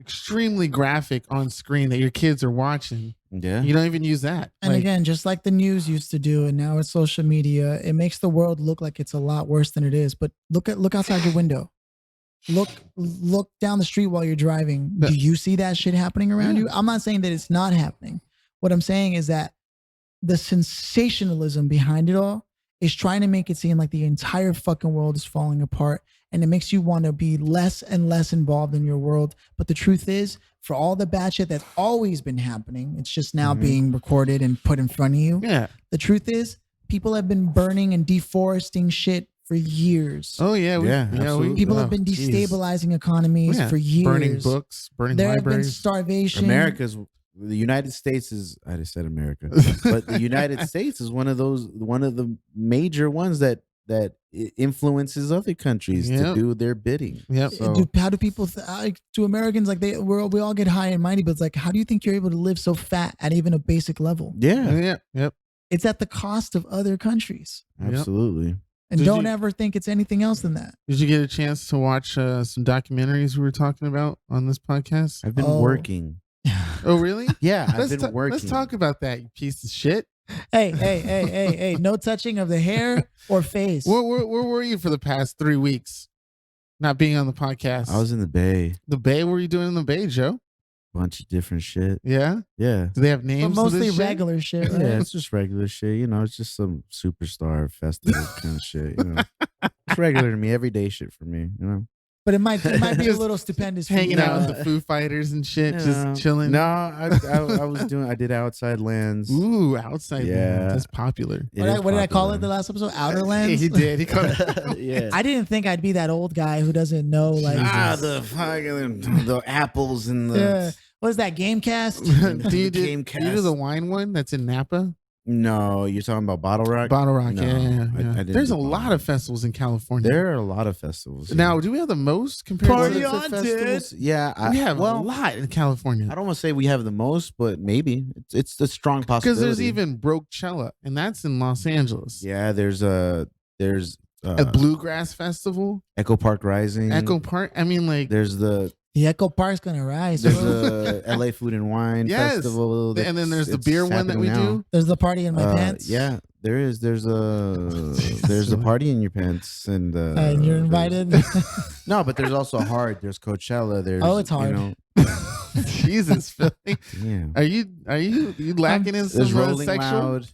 B: extremely graphic on screen that your kids are watching.
D: Yeah.
B: You don't even use that.
A: And again, just like the news used to do, and now it's social media, it makes the world look like it's a lot worse than it is. But look outside your window. Look down the street while you're driving. Do you see that shit happening around you? I'm not saying that it's not happening. What I'm saying is that the sensationalism behind it all is trying to make it seem like the entire fucking world is falling apart, and it makes you want to be less and less involved in your world. But the truth is, for all the bad shit that's always been happening, it's just now being recorded and put in front of you.
B: Yeah.
A: The truth is, people have been burning and deforesting shit for years.
B: Oh yeah,
A: people have been destabilizing economies for years.
B: Burning books, burning
A: there
B: libraries.
A: Have been starvation.
D: The United States is, I just said America, but the United States is one of the major ones that influences other countries to do their bidding.
B: Yep.
D: So,
A: How do people to Americans like we all get high and mighty, but it's like, how do you think you're able to live so fat at even a basic level?
D: yeah,
B: Yep.
A: It's at the cost of other countries,
D: absolutely.
A: and
B: Did
A: don't
B: you-
A: ever think it's anything else than that.
B: Did you get a chance to watch some documentaries we were talking about on this podcast?
D: I've been working.
B: Oh, really?
D: Yeah, I've been working.
B: Let's talk about that, you piece of shit.
A: Hey! No touching of the hair or face.
B: Where were you for the past 3 weeks? Not being on the podcast.
D: I was in the Bay.
B: The Bay. What were you doing in the Bay, Joe?
D: Bunch of different shit.
B: Yeah.
D: Yeah.
B: Do they have
A: But
B: names?
A: mostly
B: of this shit?
A: regular shit, right?
D: Yeah, it's just regular shit. You know, it's just some superstar festival kind of shit. You know, it's regular to me. Everyday shit for me. You know.
A: But it might be a
B: Just
A: little stupendous. for
B: Hanging
A: you.
B: out with the Foo Fighters and shit,
D: You know,
B: just chilling.
D: No, I did Outside Lands.
B: Ooh, outside.
D: Yeah.
B: That's popular.
A: What did I call it the last episode? Outer Lands.
B: He did. He called it.
D: Yeah.
A: I didn't think I'd be that old guy who doesn't know like
D: the fucking the apples and the.
A: yeah. What is that Gamecast?
B: do you
D: Gamecast.
B: do the wine one that's in Napa?
D: No, you're talking about Bottle Rock.
B: Bottle Rock.
D: No,
B: yeah.
D: I didn't
B: There's
D: do
B: a
D: Bottle
B: lot
D: Rock.
B: of festivals in California.
D: There are a lot of festivals.
B: Now, do we have the most compared
A: Party
B: to
A: on,
D: festivals? Yeah,
B: We have a
D: well,
B: lot in California.
D: I don't want to say we have the most, but maybe it's a strong possibility.
B: Because there's even Brochella, and that's in Los Angeles.
D: yeah. There's
B: A bluegrass festival,
D: Echo Park Rising.
B: Echo Park. I mean, like,
D: There's the
A: The Echo Park's gonna rise.
D: there's
A: bro.
D: the LA Food and Wine
B: Yes.
D: Festival.
B: and then there's the
D: it's
B: beer one that
D: happening
B: we
D: now.
B: do.
A: There's the party in my pants.
D: Yeah, there is. There's a party in your pants, and
A: You're
D: there's-
A: invited.
D: No, but there's also hard. There's Coachella. There's
A: Oh, it's hard.
D: You
B: Jesus, Philly.
D: know, yeah.
B: Are you lacking in some
D: There's Rolling
B: sexual?
D: Loud,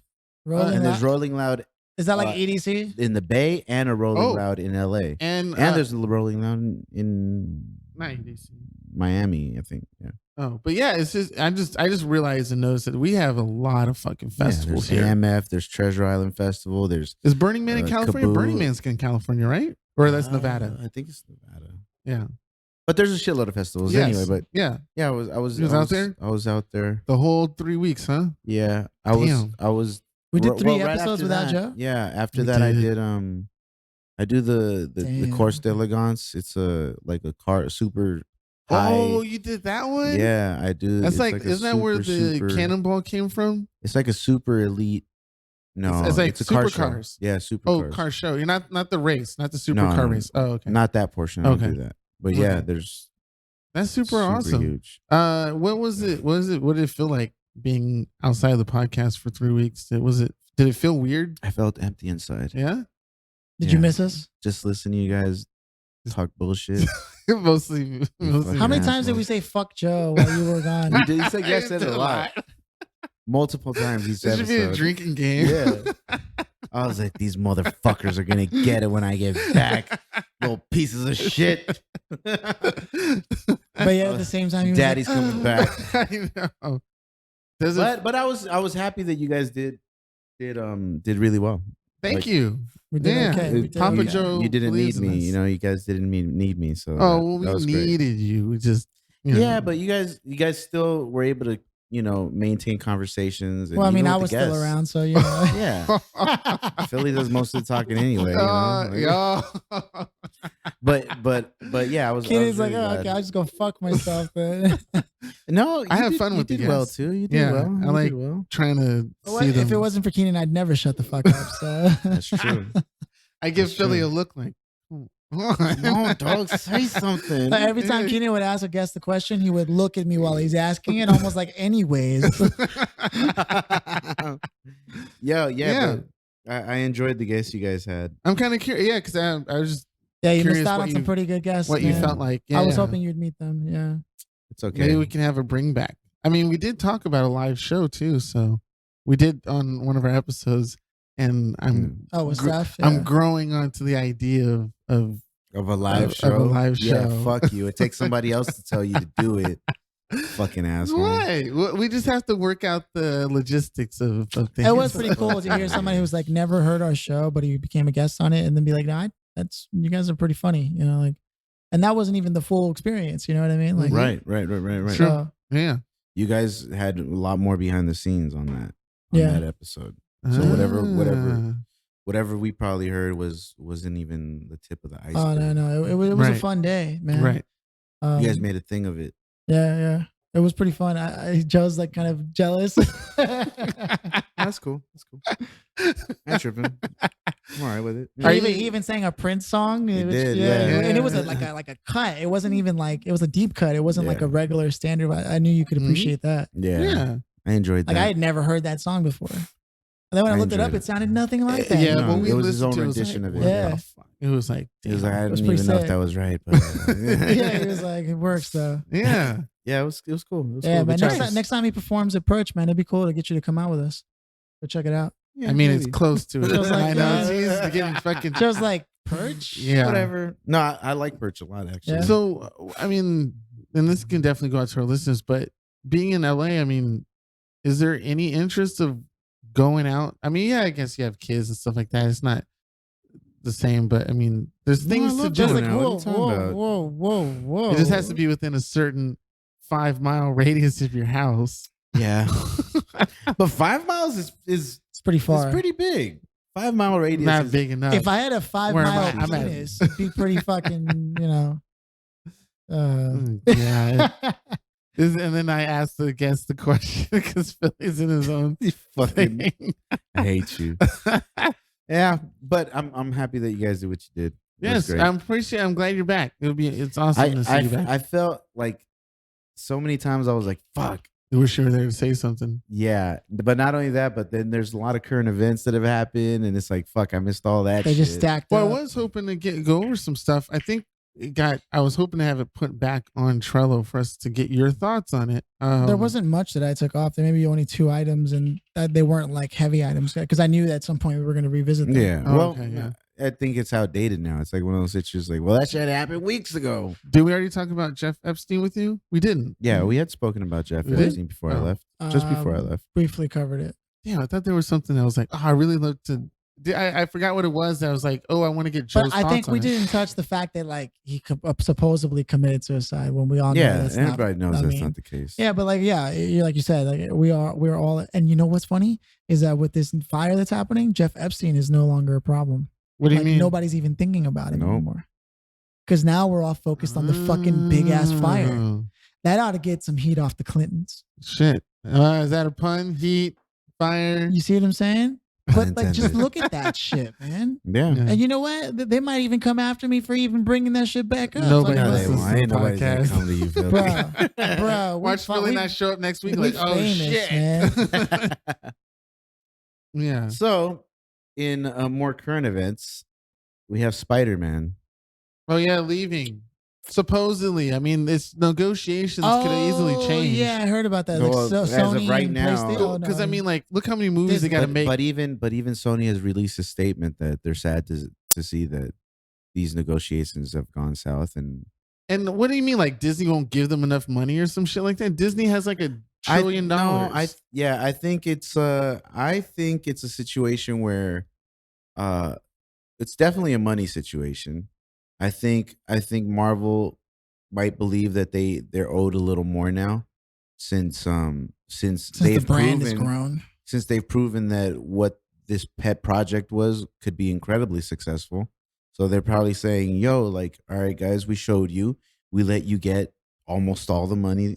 A: Rolling
D: and there's
A: Loud.
D: Rolling Loud
A: Is that like EDC?
D: in the Bay and a Rolling
B: Oh.
D: Loud in LA,
B: And
D: there's a Rolling Loud in
B: not EDC.
D: Miami, I think. Yeah,
B: Oh, but yeah, it's just I just realized and noticed that we have a lot of fucking festivals
D: there's
B: here.
D: AMF. There's Treasure Island Festival. There's
B: Is Burning Man in California?
D: Kaboo.
B: Burning Man's in California, right? Or that's Nevada.
D: I think it's Nevada.
B: Yeah.
D: But there's a shitload of festivals
B: Yes.
D: anyway. But
B: yeah,
D: yeah, I was
B: You was out there?
D: I was out there.
B: the whole 3 weeks, huh?
D: Yeah,
B: Damn.
D: I was.
A: We did
D: well,
A: 3
D: right
A: episodes
D: after
A: without
D: that,
A: Joe.
D: Yeah, after
B: We
D: that I
B: did.
D: did I do the
A: Damn.
D: Course d'Elegance. It's like a car super high.
B: Oh, you did that one?
D: Yeah, I do.
B: That's
D: it's
B: like,
D: a
B: isn't that where the
D: super-
B: cannonball came from?
D: It's like a super elite. No,
B: It's like
D: a car show.
B: supercars.
D: Yeah, super
B: Oh,
D: cars.
B: car show. You're not the race, not the
D: No,
B: supercar
D: no,
B: race. Oh, okay.
D: Not that portion. I don't
B: Okay.
D: do that. But yeah,
B: Okay.
D: there's
B: That's super awesome.
D: huge.
B: What was it? What did it feel like being outside of the podcast for 3 weeks? Did it feel weird?
D: I felt empty inside.
B: Yeah.
A: Did you
D: Yeah.
A: miss us?
D: Just listening to you guys talk bullshit.
B: mostly.
D: fucking
A: How many
D: asshole.
A: times did we say "fuck Joe" while you were gone?
D: You did. You said yes, said it a lot. Multiple times. He
B: This
D: said
B: should be a drinking game.
D: Yeah. I was like, these motherfuckers are gonna get it when I get back. Little pieces of shit.
A: But yeah, at the same time, you were
D: Daddy's
A: like,
D: coming back.
B: I know. Does it,
D: But I was happy that you guys did really well.
B: thank
D: like-
B: you.
A: We did
B: Yeah.
A: okay. We did
B: Papa
A: okay.
B: Joe
D: You didn't
B: believes
D: need
B: in
D: me.
B: us.
D: You know, you guys didn't need me. So
B: Oh,
D: that
B: well, we
D: was great.
B: needed you. We just
D: Yeah, but you guys still were able to, maintain conversations. And
A: Well, I mean,
D: even
A: I
D: with
A: was
D: the
A: still
D: guests.
A: around, so you know.
D: Yeah. Philly does most of the talking anyway.
B: yeah.
D: But yeah, I was.
A: Kitty's
D: I was
A: like,
D: really
A: oh, okay,
D: glad.
A: I'll just go fuck myself then.
D: No,
B: I
D: you
B: have
D: did-
B: fun with
D: you
B: you
D: did well
B: guys.
D: too. You did
B: Yeah,
D: well.
B: I
D: You
B: like-
D: did well.
B: Trying to
A: Well,
B: see them.
A: if it wasn't for Keenan, I'd never shut the fuck up. So
D: That's true.
B: I give
D: That's
B: Philly
D: true.
B: a look like,
D: No, dog, say something.
A: But every time Keenan would ask a guest the question, he would look at me while he's asking it, almost like, anyways.
D: Yeah. But I enjoyed the guests you guys had.
B: I'm kind of curious. Yeah, because I was just
A: Yeah, you
B: Curious
A: missed out
B: what
A: on some
B: you-
A: pretty good guests.
B: what you
A: man.
B: felt like. Yeah,
A: I was hoping you'd meet them. Yeah.
D: It's okay.
B: maybe we can have a bring back. I mean, we did talk about a live show too, so we did on one of our episodes, and I'm
A: Oh, with
B: gr-
A: Steph.
B: I'm
A: Yeah.
B: growing onto the idea of
D: Of a live
B: Of a
D: show.
B: live
D: Yeah,
B: show.
D: fuck you. It takes somebody else to tell you to do it. Fucking asshole.
B: what we just have to work out the logistics of things.
A: It was pretty cool to hear somebody who's like never heard our show, but he became a guest on it, and then be like, "No, that's you guys are pretty funny," you know, like, and that wasn't even the full experience. You know what I mean? Like,
D: Right.
B: Sure.
A: So,
B: Yeah.
D: You guys had a lot more behind the scenes on that
A: Yeah.
D: episode. So whatever-
B: Ah.
D: whatever we probably heard wasn't even the tip of the iceberg.
A: Oh no, it was a fun day, man.
B: Right.
D: You guys made a thing of it.
A: Yeah. It was pretty fun. Joe's like kind of jealous.
D: That's cool. I'm tripping. I'm all right with it.
A: He even sang a Prince song.
D: He
A: Which,
D: did,
A: and it was like a cut. It wasn't even like, it was a deep cut. It wasn't like a regular standard. I knew you could appreciate that.
D: Yeah. I enjoyed that.
A: Like I had never heard that song before. And then when I looked it up, it sounded nothing like that.
B: Yeah,
D: No,
B: when we
D: it was his
B: listened
D: own
B: to it,
D: rendition of it.
A: Yeah.
B: It was like,
D: He was like, I
A: was
D: didn't even
A: pretty
D: know if
A: sick.
D: that was right, but
A: Yeah, he was like, it works though.
B: yeah.
D: yeah, it was cool. It was
A: Yeah,
D: cool.
A: but
B: choice.
A: next time he performs at Perch, man, it'd be cool to get you to come out with us. Go check it out.
D: Yeah,
B: I mean,
D: maybe.
B: it's close to it.
A: Feels like
B: I know.
A: that.
B: Jeez, getting fucking.
A: Joe's like, Perch?
B: Yeah.
D: Whatever. No, I like Birch a lot actually.
A: Yeah.
B: So, I mean, and this can definitely go out to our listeners, but being in LA, I mean, is there any interest of going out? I mean, yeah, I guess you have kids and stuff like that. It's not the same, but I mean, there's
D: No,
B: things
D: I
B: to
D: love
B: do.
A: Just
D: going
A: like,
D: out. What are
A: whoa,
D: you talking
A: whoa,
D: about?
A: whoa.
B: It just has to be within a certain 5-mile radius of your house.
D: Yeah. But 5 miles is
A: It's pretty far.
D: it's pretty big. 5 mile radius.
B: Not
D: is,
B: big enough.
A: If I had a 5
B: Where am
A: mile
B: I? I'm at-
A: penis, it'd be pretty fucking,
B: Yeah. And then I asked the guest the question because Philly's in his own
D: fucking.
B: thing.
D: I hate you. Yeah, but I'm happy that you guys did what you did. It was
B: Yes,
D: great.
B: I'm pretty sure. I'm glad you're back. It's awesome to see you back.
D: I felt like so many times I was like, fuck.
B: I wish you were there to say something.
D: Yeah, but not only that, but then there's a lot of current events that have happened, and it's like, fuck, I missed all that.
A: They just
D: shit.
A: stacked
B: Well, I
A: up.
B: was hoping to go over some stuff. I think I was hoping to have it put back on Trello for us to get your thoughts on it.
A: There wasn't much that I took off. There may be only 2 items, and they weren't like heavy items because I knew at some point we were going to revisit them.
D: Yeah,
B: Oh,
D: well,
B: okay, yeah.
D: I think it's outdated now. It's like one of those situations like, well, that shit happened weeks ago.
B: Did we already talk about Jeff Epstein with you? We didn't.
D: Yeah, we had spoken about Jeff
B: We did?
D: Epstein before I
B: Oh.
D: left. Just before I left.
A: Briefly covered it.
B: Damn, I thought there was something that was like, oh, I really looked to. I forgot what it was. I was like, oh, I want to get Joe's
A: But I
B: thoughts
A: think we
B: on it.
A: didn't touch the fact that like he supposedly committed suicide when we all know
D: Yeah,
A: that's not.
D: everybody knows
A: I
D: that's
A: mean,
D: not the case.
A: Yeah, but like like you said, like we're all. And you know what's funny is that with this fire that's happening, Jeff Epstein is no longer a problem.
B: What do you
A: Like,
B: mean?
A: nobody's even thinking about it
D: Nope.
A: anymore. Because now we're all focused on the fucking big ass fire.
B: Oh,
A: That ought to get some heat off the Clintons.
B: Shit. Is that a pun? Heat, fire.
A: You see what I'm saying?
D: Pun
A: But like, just
D: intended.
A: look at that shit, man.
D: Yeah.
B: Yeah.
A: And you know what? They might even come after me for even bringing that shit back up.
B: Nobody
A: Like,
D: No,
B: listens
D: they
B: to
D: won't.
B: the
D: Ain't nobody's gonna
B: podcast.
D: come to you, Phil.
A: Bro, we
B: Watch
A: fu-
B: Philly
A: we-
B: not show up next week.
A: we
B: Like, oh
A: famous,
B: shit.
A: man.
B: Yeah.
D: So, in more current events, we have Spider-Man.
B: Oh yeah, leaving. Supposedly, I mean, this negotiations could have easily changed.
A: Yeah, I heard about that. Like,
D: Well, as of
A: Sony
D: right
A: and
D: now-
A: PlayStation. Oh, no,
B: Because I mean, like, look how many movies they got to
D: But,
B: make.
D: but even Sony has released a statement that they're sad to see that these negotiations have gone south. And
B: And what do you mean, like Disney won't give them enough money or some shit like that? Disney has like $1 trillion.
D: I think it's a situation where it's definitely a money situation. I think Marvel might believe that they're owed a little more now since
A: since
D: they've
A: the brand has
D: proven
A: grown.
D: since they've proven that what this pet project was could be incredibly successful. So they're probably saying, yo, like, all right, guys, we showed you, we let you get almost all the money,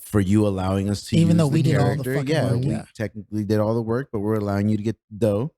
D: for you allowing us to
A: Even
D: use
A: though we did all the
D: character.
A: fucking
D: Yeah,
A: work,
D: we
A: yeah.
D: technically did all the work, but we're allowing you to get the dough.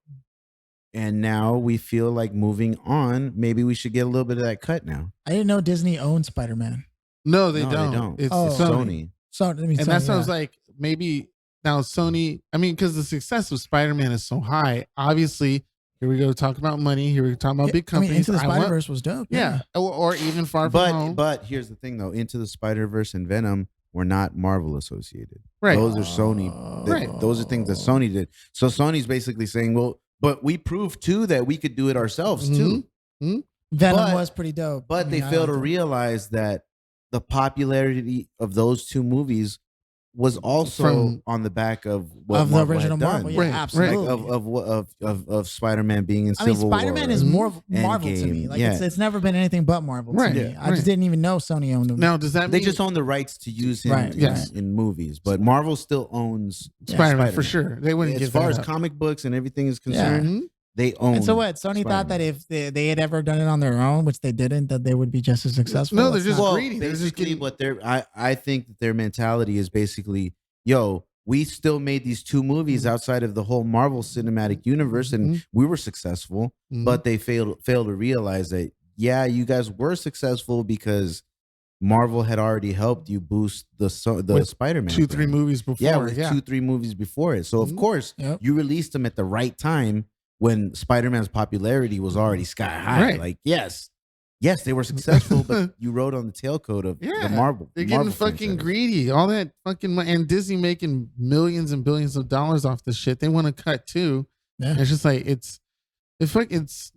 D: And now we feel like moving on, maybe we should get a little bit of that cut now.
A: I didn't know Disney owned Spider-Man.
B: No, they
D: No,
B: don't. It's
A: Oh.
D: It's
B: Sony.
D: Sony.
A: So I mean,
B: And that's why I was
A: yeah.
B: like, maybe now Sony. I mean, because the success of Spider-Man is so high. Obviously, here we go talk about money. Here we talk about big
A: I mean,
B: companies.
A: Into the
B: I want-
A: Spider-Verse was dope.
B: yeah, or even Far From Home.
D: But here's the thing though, Into the Spider-Verse and Venom were not Marvel associated.
B: Right.
D: Those are Sony.
A: Right.
D: Those are things that Sony did. So Sony's basically saying, well, but we proved too that we could do it ourselves too.
A: Venom
D: But-
A: was pretty dope.
D: But
A: I
D: they
A: mean, I
D: fail to
A: liked it.
D: realize that the popularity of those two movies was also on the back of what
A: of the
D: Marvel
A: original
D: had done.
A: Marvel. Yeah,
B: Right,
A: absolutely.
D: Of Spider-Man being in
A: I mean,
D: Civil War.
A: Spider-Man is more of Marvel to me.
D: Endgame,
A: Like
D: yeah.
A: it's never been anything but Marvel to
B: Right,
A: me.
B: yeah,
A: I just didn't even know Sony owned them.
B: Now, does that
D: They
B: mean
D: just own the rights to use him
A: Right,
D: in movies, but Marvel still owns
B: Spider-Man for sure? They wouldn't
D: As
B: give
D: far
B: that
D: as
B: up.
D: comic books and everything is concerned,
B: Mhm.
D: they own.
A: And so what? Sony thought that if they had ever done it on their own, which they didn't, that they would be just as successful.
B: No, they're
A: That's
B: just
A: not-
B: greedy. They're just
D: basically
B: getting-
D: what I think that their mentality is basically, yo, we still made these 2 movies outside of the whole Marvel Cinematic Universe, and we were successful, but they failed to realize that, yeah, you guys were successful because Marvel had already helped you boost the Spider-Man
B: 2-3
D: brand.
B: movies before.
D: Yeah, with 2-3 movies before it. So of course you released them at the right time when Spider-Man's popularity was already sky high.
B: Right.
D: Like, yes, they were successful, but you rode on the tailcoat of the Marvel.
B: They're getting
D: Marvel
B: fucking
D: franchise.
B: greedy. All that fucking money, and Disney making millions and billions of dollars off this shit. They want to cut too.
A: Yeah.
B: It's just like it's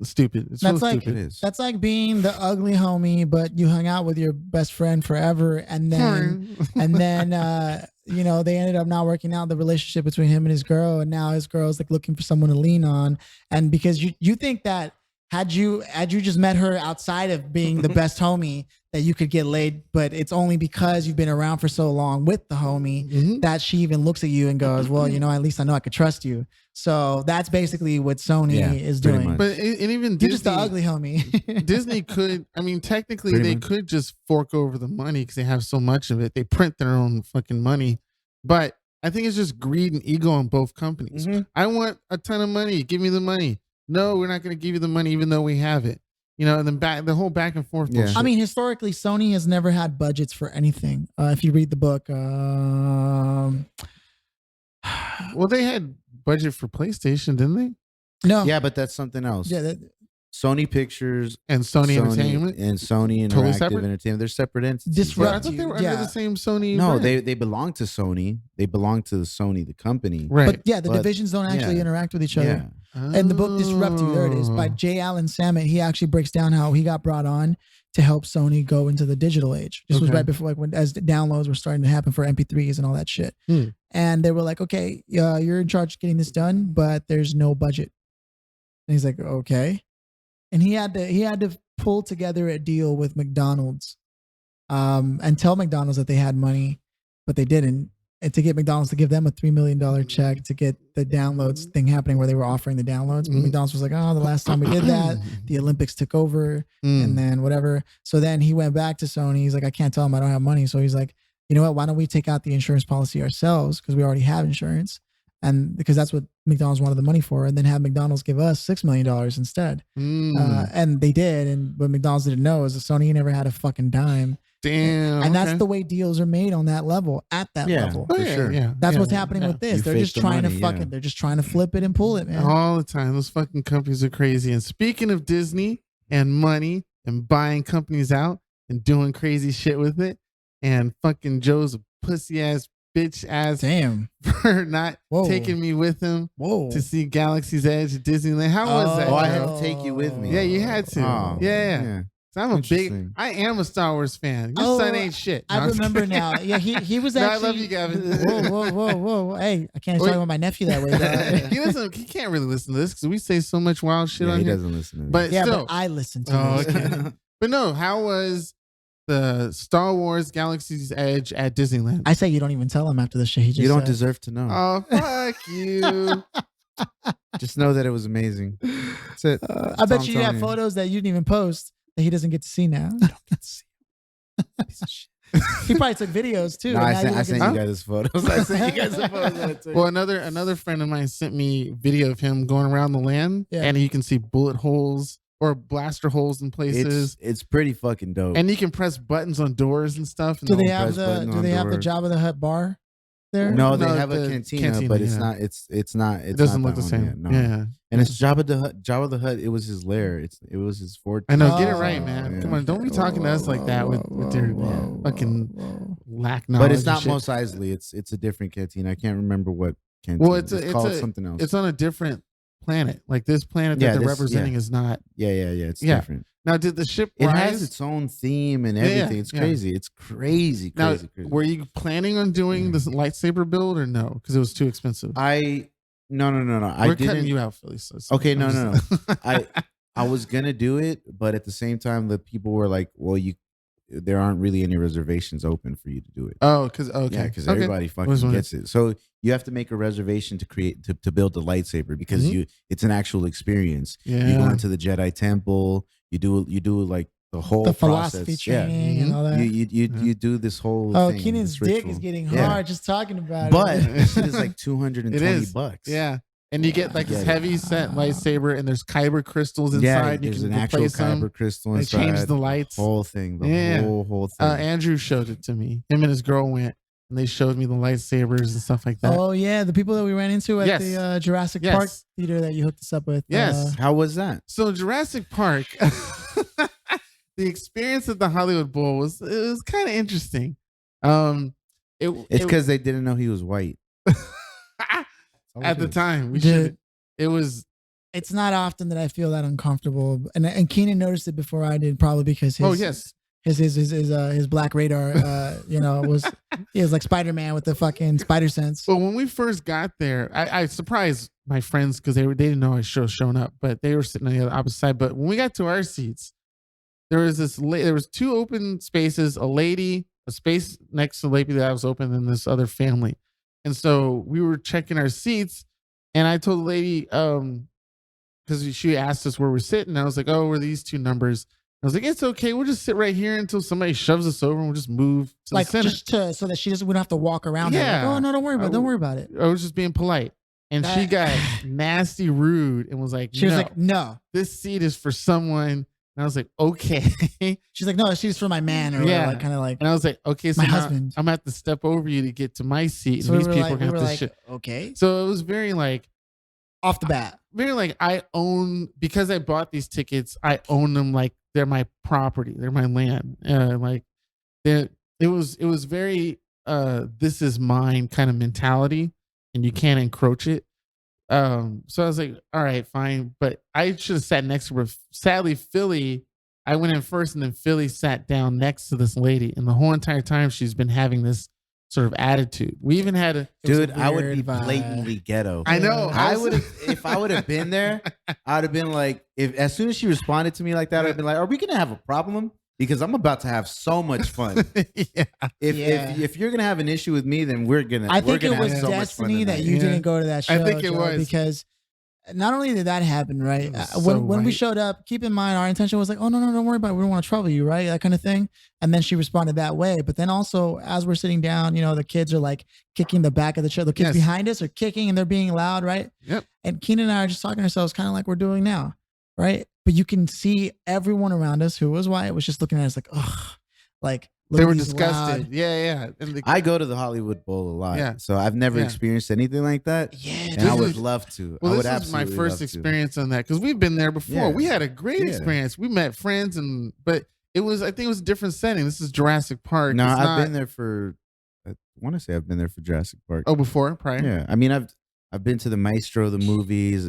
B: stupid. It's
A: That's
B: so
A: like
B: stupid.
D: It is.
A: that's like being the ugly homie, but you hung out with your best friend forever, and then you know, they ended up not working out the relationship between him and his girl, and now his girl's like looking for someone to lean on, and because you think that had you just met her outside of being the best homie that you could get laid, but it's only because you've been around for so long with the homie that she even looks at you and goes, well, you know, at least I know I could trust you. So that's basically what Sony is
D: pretty
A: doing.
D: much.
B: But and even
A: You're
B: Disney,
A: just the ugly homie.
B: Disney could. I mean, technically,
D: Pretty
B: they
D: much.
B: could just fork over the money because they have so much of it. They print their own fucking money, but I think it's just greed and ego on both companies. I want a ton of money. Give me the money. No, we're not going to give you the money, even though we have it. You know, and then the whole back and forth.
D: Yeah.
B: bullshit.
A: I mean, historically, Sony has never had budgets for anything. If you read the book,
B: well, they had budget for PlayStation, didn't they?
A: no,
D: Yeah, but that's something else.
A: yeah,
D: Sony Pictures,
B: And Sony Entertainment.
D: and Sony
B: Totally
D: Interactive
B: separate?
D: Entertainment. They're separate entities.
A: Disrupt-
B: I thought they were
A: Yeah.
B: under the same Sony.
D: No,
B: brand.
D: they belong to Sony. They belong to Sony, the company.
B: right.
A: but yeah, the
D: But-
A: divisions don't actually
D: yeah.
A: interact with each other.
D: Yeah.
A: And the book Disrupt You, there it is, by
B: Oh.
A: J. Allen Samet. He actually breaks down how he got brought on to help Sony go into the digital age. This was
B: Okay.
A: right before, like, when as the downloads were starting to happen for MP3s and all that shit.
B: Hmm.
A: And they were like, okay, you're in charge of getting this done, but there's no budget. And he's like, okay. And he had to pull together a deal with McDonald's, and tell McDonald's that they had money, but they didn't. And to get McDonald's to give them a $3 million check to get the downloads thing happening where they were offering the downloads. But McDonald's was like, oh, the last time we did that, the Olympics took over and then whatever. So then he went back to Sony. He's like, I can't tell him I don't have money. So he's like, you know what? Why don't we take out the insurance policy ourselves? Because we already have insurance. And because that's what McDonald's wanted the money for. And then have McDonald's give us $6 million instead. And they did. And what McDonald's didn't know is that Sony never had a fucking dime.
B: Damn.
A: And that's
B: okay.
A: the way deals are made on that level, at that
D: Yeah.
A: level.
B: Oh,
D: for
B: yeah,
D: sure.
B: Yeah.
A: That's
B: yeah,
A: what's happening
B: yeah.
A: with this.
D: You
A: They're
D: fake
A: just
D: the
A: trying
D: money,
A: to fuck
D: yeah.
A: it. They're just trying to flip it and pull it, man.
B: All the time. Those fucking companies are crazy. And speaking of Disney and money and buying companies out and doing crazy shit with it, and fucking Joe's a pussy ass bitch ass
A: Damn.
B: for not
A: Whoa.
B: taking me with him
A: Whoa.
B: to see Galaxy's Edge at Disneyland. How was that?
D: Oh, I
B: Joe?
D: had to take you with me.
B: Yeah, you had to.
D: Oh,
B: yeah. So I'm a big.
D: Interesting.
B: I am a Star Wars fan. Your
A: Oh,
B: son ain't shit. No,
A: I
B: I'm just
A: remember
B: kidding.
A: now. Yeah, he was
B: No, I
A: actually.
B: love you, Gavin.
A: Whoa. Hey, I can't
B: Wait.
A: talk about my nephew that way, dog.
B: He can't really listen to this because we say so much wild shit
D: Yeah,
B: on
D: he
B: here.
D: doesn't listen to
B: But
A: Yeah,
B: still,
A: but I listened to
B: Oh,
A: this.
B: okay. But no, how was the Star Wars Galaxy's Edge at Disneyland?
A: I say you don't even tell him after the shit he just
D: You don't
A: said.
D: deserve to know.
B: Oh, fuck you.
D: Just know that it was amazing. That's it.
A: I
D: That's
A: bet
D: all
A: you
D: I'm
A: have
D: telling
A: photos that you didn't even post that he doesn't get to see now.
D: Piece of shit.
A: He probably took videos too.
D: No,
A: and
D: I
A: now
D: sent,
A: you
D: I
A: don't
D: sent
A: get
D: you guys photos. I sent you guys the photos that I took.
B: Well, another friend of mine sent me video of him going around the land,
A: Yeah.
B: and you can see bullet holes or blaster holes in places,
D: It's pretty fucking dope.
B: and you can press buttons on doors and stuff. And
A: Do they
B: all-
A: have
D: press button
A: the
D: on door.
A: Jabba the Hutt bar there?
D: no, they
B: No,
D: have a
B: the
D: cantina,
B: cantina,
D: but it's
B: yeah.
D: not. It's not. It's
B: It doesn't
D: not
B: look the
D: that
B: same.
D: one, no.
B: Yeah,
D: And it's Jabba the Hutt. Jabba the Hutt. It was his lair. It was his fortress.
B: I know. Get it
A: Oh,
B: right, man.
D: yeah.
B: Come on, don't be talking to us like that with your fucking lack knowledge.
D: But it's
B: and
D: not
B: shit.
D: Mos Eisley. It's a different cantina. I can't remember what cantina.
B: Well, it's
D: called
B: a-
D: something else.
B: It's on a different planet. Like this planet
D: Yeah,
B: that they're
D: this-
B: representing
D: yeah.
B: is not.
D: yeah. It's
B: Yeah.
D: different.
B: Now, did the ship
D: It
B: rise?
D: has its own theme and everything. It's crazy. It's crazy,
B: Now,
D: crazy, crazy.
B: were you planning on doing this lightsaber build or no? Because it was too expensive.
D: No. I
B: We're
D: didn't.
B: cutting you out, Philly. So
D: Okay,
B: I'm
D: no.
B: just-
D: I was gonna do it, but at the same time, the people were like, "Well, there aren't really any reservations open for you to do it."
B: Oh, because okay,
D: Yeah, because
B: okay.
D: everybody fucking
B: Was one-
D: gets it. So you have to make a reservation to create to build the lightsaber because it's an actual experience.
B: Yeah.
D: You go into the Jedi Temple. You do like the whole
A: The philosophy
D: process. Yeah.
A: training and all that.
D: You do this whole
A: Oh,
D: thing,
A: Keenan's
D: this
A: dick
D: ritual.
A: is getting
D: Yeah.
A: hard just talking about
D: But
A: it.
D: this shit is like
B: It
D: $220
B: is.
D: bucks.
B: Yeah. And you get like this
D: Yeah.
B: heavy set lightsaber, and there's kyber crystals
D: Yeah,
B: inside. You
D: there's
B: can
D: an actual
B: replace them.
D: kyber crystal
B: They
D: inside.
B: changed the lights.
D: whole thing. The
B: Yeah.
D: whole thing.
B: Andrew showed it to me. Him and his girl went, and they showed me the lightsabers and stuff like that.
A: Oh yeah, the people that we ran into at
B: Yes.
A: the Jurassic
B: Yes.
A: Park theater that you hooked us up with.
B: Yes.
D: How was that?
B: So Jurassic Park, the experience at the Hollywood Bowl was kind of interesting.
D: It's because they didn't know he was white.
B: at the time we
A: Dude.
B: should. It was.
A: It's not often that I feel that uncomfortable, and Keenan noticed it before I did, probably because his
B: Oh yes.
A: his black radar was he was like Spider-Man with the fucking spider sense.
B: Well, when we first got there, I surprised my friends because they didn't know I was showing up, but they were sitting on the opposite side. But when we got to our seats, there was there was two open spaces, a space next to the lady that was open, and this other family. And so we were checking our seats, and I told the lady, because she asked us where we're sitting, I was like, "Oh, we're these two numbers." I was like, "It's okay. We'll just sit right here until somebody shoves us over, and we'll just move to
A: Like
B: the center."
A: just so that she doesn't wouldn't have to walk around. there.
B: Yeah.
A: Like, oh no, don't worry about it. Don't worry about it.
B: I was just being polite. And she got nasty rude and was like,
A: She was
B: "No,
A: like, no.
B: this seat is for someone." And I was like, "Okay."
A: She's like, no, she's for my man or
B: Yeah.
A: whatever, like kind of like.
B: And I was like, "Okay, so
A: My
B: now
A: husband.
B: I'm gonna have to step over you to get to my seat, and
A: So
B: these
A: we were
B: people
A: like,
B: are gonna have to shit."
A: okay,
B: So it was very like
A: off the bat.
B: I own, because I bought these tickets, I own them like they're my property, they're my land. It was very this is mine kind of mentality, and you can't encroach it. So I was like, all right, fine. But I should have sat next to her. Sadly, Philly, I went in first, and then Philly sat down next to this lady, and the whole entire time she's been having this sort of attitude. We even had a
D: Dude, I would be
A: weird vibe.
D: blatantly ghetto.
B: I know.
D: I would have if I would have been there, I'd have been like, if as soon as she responded to me like that, I'd been like, are we gonna have a problem? Because I'm about to have so much fun.
B: yeah.
D: If you're gonna have an issue with me, then we're gonna.
A: I think
D: we're
A: it
D: gonna
A: was
D: have so much fun
A: destiny that
D: tonight.
A: you
B: Yeah.
A: didn't go to that show.
B: I think it
A: Joe,
B: was.
A: because not only did that happen, right?
B: It was
A: When
B: so
A: we
B: white.
A: showed up, keep in mind our intention was like, oh no, don't worry about it. We don't want to trouble you, right? That kind of thing. And then she responded that way. But then also, as we're sitting down, the kids are like kicking the back of the chair. The kids
B: Yes.
A: behind us are kicking and they're being loud, right?
B: Yep.
A: And Keenan and I are just talking to ourselves, kind of like we're doing now, right? But you can see everyone around us who was white was just looking at us like, ugh, like look
B: They
A: at
B: were
A: these
B: disgusted.
A: loud-
B: Yeah. And
D: I go to the Hollywood Bowl a lot,
B: Yeah.
D: so I've never
B: Yeah.
D: experienced anything like that,
A: Yeah,
D: and
A: dude.
D: I would love to.
B: well,
D: I would
B: this is my
D: absolutely
B: first
D: love to.
B: experience on that, because we've been there before.
D: Yeah.
B: We had a great
D: Yeah.
B: experience. We met friends, but I think it was a different setting. This is Jurassic Park.
D: No,
B: It's
D: I've
B: not-
D: been there for. I want to say I've been there for Jurassic Park.
B: Oh, prior.
D: Yeah, I mean I've been to the Maestro, the movies.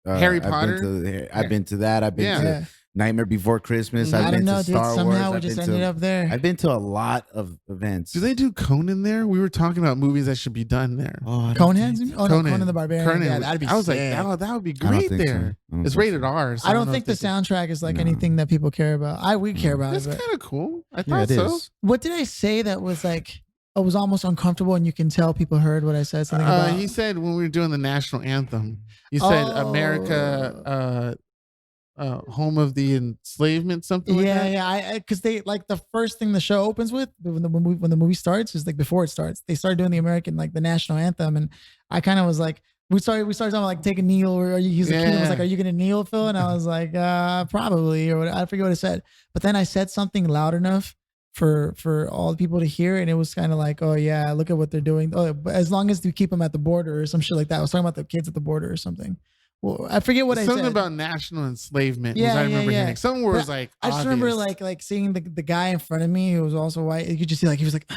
B: Harry
D: I've been
B: Potter?
D: to- I've been to that. I've been
B: Yeah.
D: to
A: Yeah.
D: Nightmare Before Christmas.
B: I
D: I've
A: I
D: been
A: don't know,
D: to
A: dude.
D: Star Wars.
A: Somehow we
D: I've
A: just
D: been
A: ended
D: to,
A: up there.
D: I've been to a lot of events.
B: Do they do Conan there? We were talking about movies that should be done there.
D: Oh, I don't
A: Coneheads?
D: think so.
A: Oh, no, Conan the Barbarian.
B: Conan.
A: Yeah, that'd be
B: I was like,
A: sick.
B: that would be
D: I don't
B: great
D: think so.
B: there.
D: I don't
B: It's
D: think
B: rated
D: so.
B: R. So
A: I don't
B: know
A: think
B: if
A: the
B: they
A: soundtrack is like
D: No.
A: anything that people care about. We care about
B: That's
A: it. But
B: kind of cool. I
D: Yeah,
B: thought
D: it
B: so.
D: is.
A: what did I say that was like, it was almost uncomfortable and you can tell people heard what I said? Something about.
B: He said when we were doing the national anthem, he said
A: Oh.
B: America, home of the enslavement, something like that.
A: Yeah. Because they like the first thing the show opens with when the movie starts is like before it starts, they start doing the American, like the national anthem. And I kind of was like, we started talking about like take a kneel, or he's a kid was like, are you gonna kneel, Phil? And I was like, probably, or I forget what I said. But then I said something loud enough for all the people to hear, and it was kind of like, oh yeah, look at what they're doing. Oh, but as long as you keep them at the border or some shit like that. I was talking about the kids at the border or something. Well, I forget what I
B: Something
A: said.
B: about national enslavement.
A: Yeah,
B: I
A: yeah,
B: remember
A: yeah.
B: hearing. Something where it was
A: But
B: like,
A: I just remember like seeing the guy in front of me who was also white. You could just see like he was like,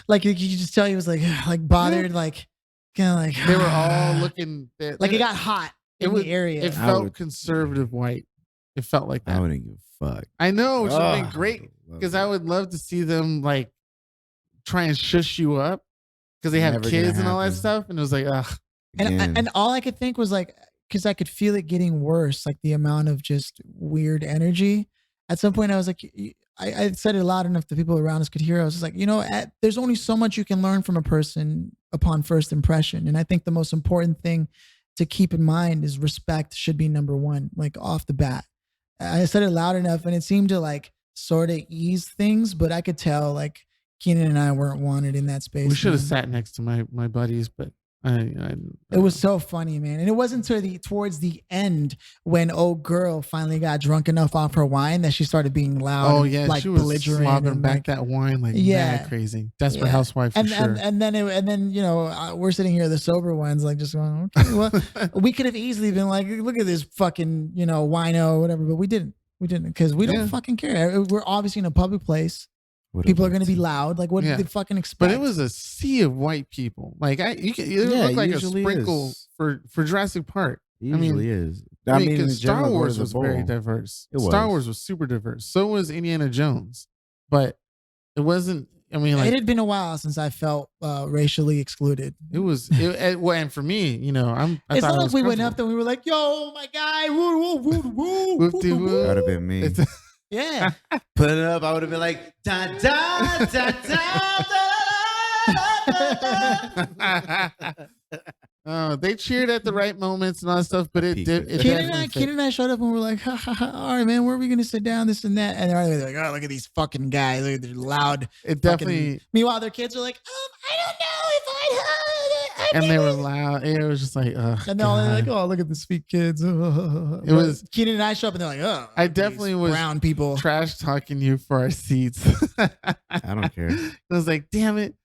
A: like you could just tell he was like bothered, like kind of like
B: they were all looking.
A: like it got hot in
B: was-
A: the area.
B: It
D: I
B: felt
D: would-
B: conservative white. It felt like
D: I
B: that.
D: wouldn't give a fuck.
B: I know it should have been
D: Ugh,
B: great
D: love
B: because
D: that.
B: I would love to see them like try and shush you up because they have
D: Never
B: kids
D: gonna
B: and all that
D: happen.
B: stuff, and it was like, ugh.
A: And all I could think was like, because I could feel it getting worse, like the amount of just weird energy. At some point, I was like, I said it loud enough that people around us could hear. I was just like, there's only so much you can learn from a person upon first impression. And I think the most important thing to keep in mind is respect should be number one, like off the bat. I said it loud enough and it seemed to like sort of ease things, but I could tell like Keenan and I weren't wanted in that space.
B: We should have
A: man.
B: sat next to my buddies, but
A: It was so funny, man. And it wasn't towards the end when old girl finally got drunk enough off her wine that she started being loud.
B: Oh
A: and,
B: yeah,
A: like
B: she was
A: belligerent
B: slobbering
A: and,
B: back
A: like,
B: that wine like
A: Yeah.
B: mad crazy. Desperate
A: Yeah.
B: housewife for
A: and,
B: sure.
A: and then we're sitting here the sober ones like just going, okay, well we could have easily been like, look at this fucking wino whatever, but we didn't because we don't
B: Yeah.
A: fucking care. We're obviously in a public place.
D: Would've
A: People are
D: loved
A: going to be
D: to.
A: loud. Like, what
B: Yeah.
A: did they fucking expect?
B: But it was a sea of white people. Like it
D: Yeah,
B: looked like
D: it
B: a
D: usually
B: sprinkle
D: is.
B: for Jurassic Park.
D: It
B: I mean,
D: usually is.
B: I mean,
D: in
B: 'cause
D: general,
B: Star
D: go to
B: Wars
D: the
B: was very
D: bowl.
B: diverse.
D: It
B: Star
D: was.
B: Wars was super diverse. So was Indiana Jones. But it wasn't. I mean, like
A: it had been a while since I felt racially excluded.
B: well, and for me, I
A: It's
B: thought
A: not
B: it
A: like
B: was
A: we went up
B: comfortable.
A: there and we were like, yo, my guy. Woo, woo, woo, woo,
B: Whoop
A: woo,
B: de
A: woo,
B: whoop.
A: woo.
D: That would have been me.
B: It's-
A: Yeah.
D: Put it up. I would have been like, da da da da da.
B: They cheered at the right moments and all that stuff, but it
D: Peaked
B: did.
D: it.
B: It
A: Keenan
B: definitely
A: and I showed up and we were like, ha, ha, ha, all right, man, where are we going to sit down, this and that? And they're like, oh, look at these fucking guys. Look at they're loud.
B: It
A: fucking-
B: definitely,
A: Meanwhile, their kids are like, I don't know if
B: and they were loud. It was just like,
A: And they're all like, oh, look at the sweet kids. It
B: was-
A: Keenan and I show up and they're like, oh,
B: I
A: look at
B: definitely
A: these
B: was
A: brown people.
B: trash talking you for our seats.
D: I don't care.
B: I was like, damn it.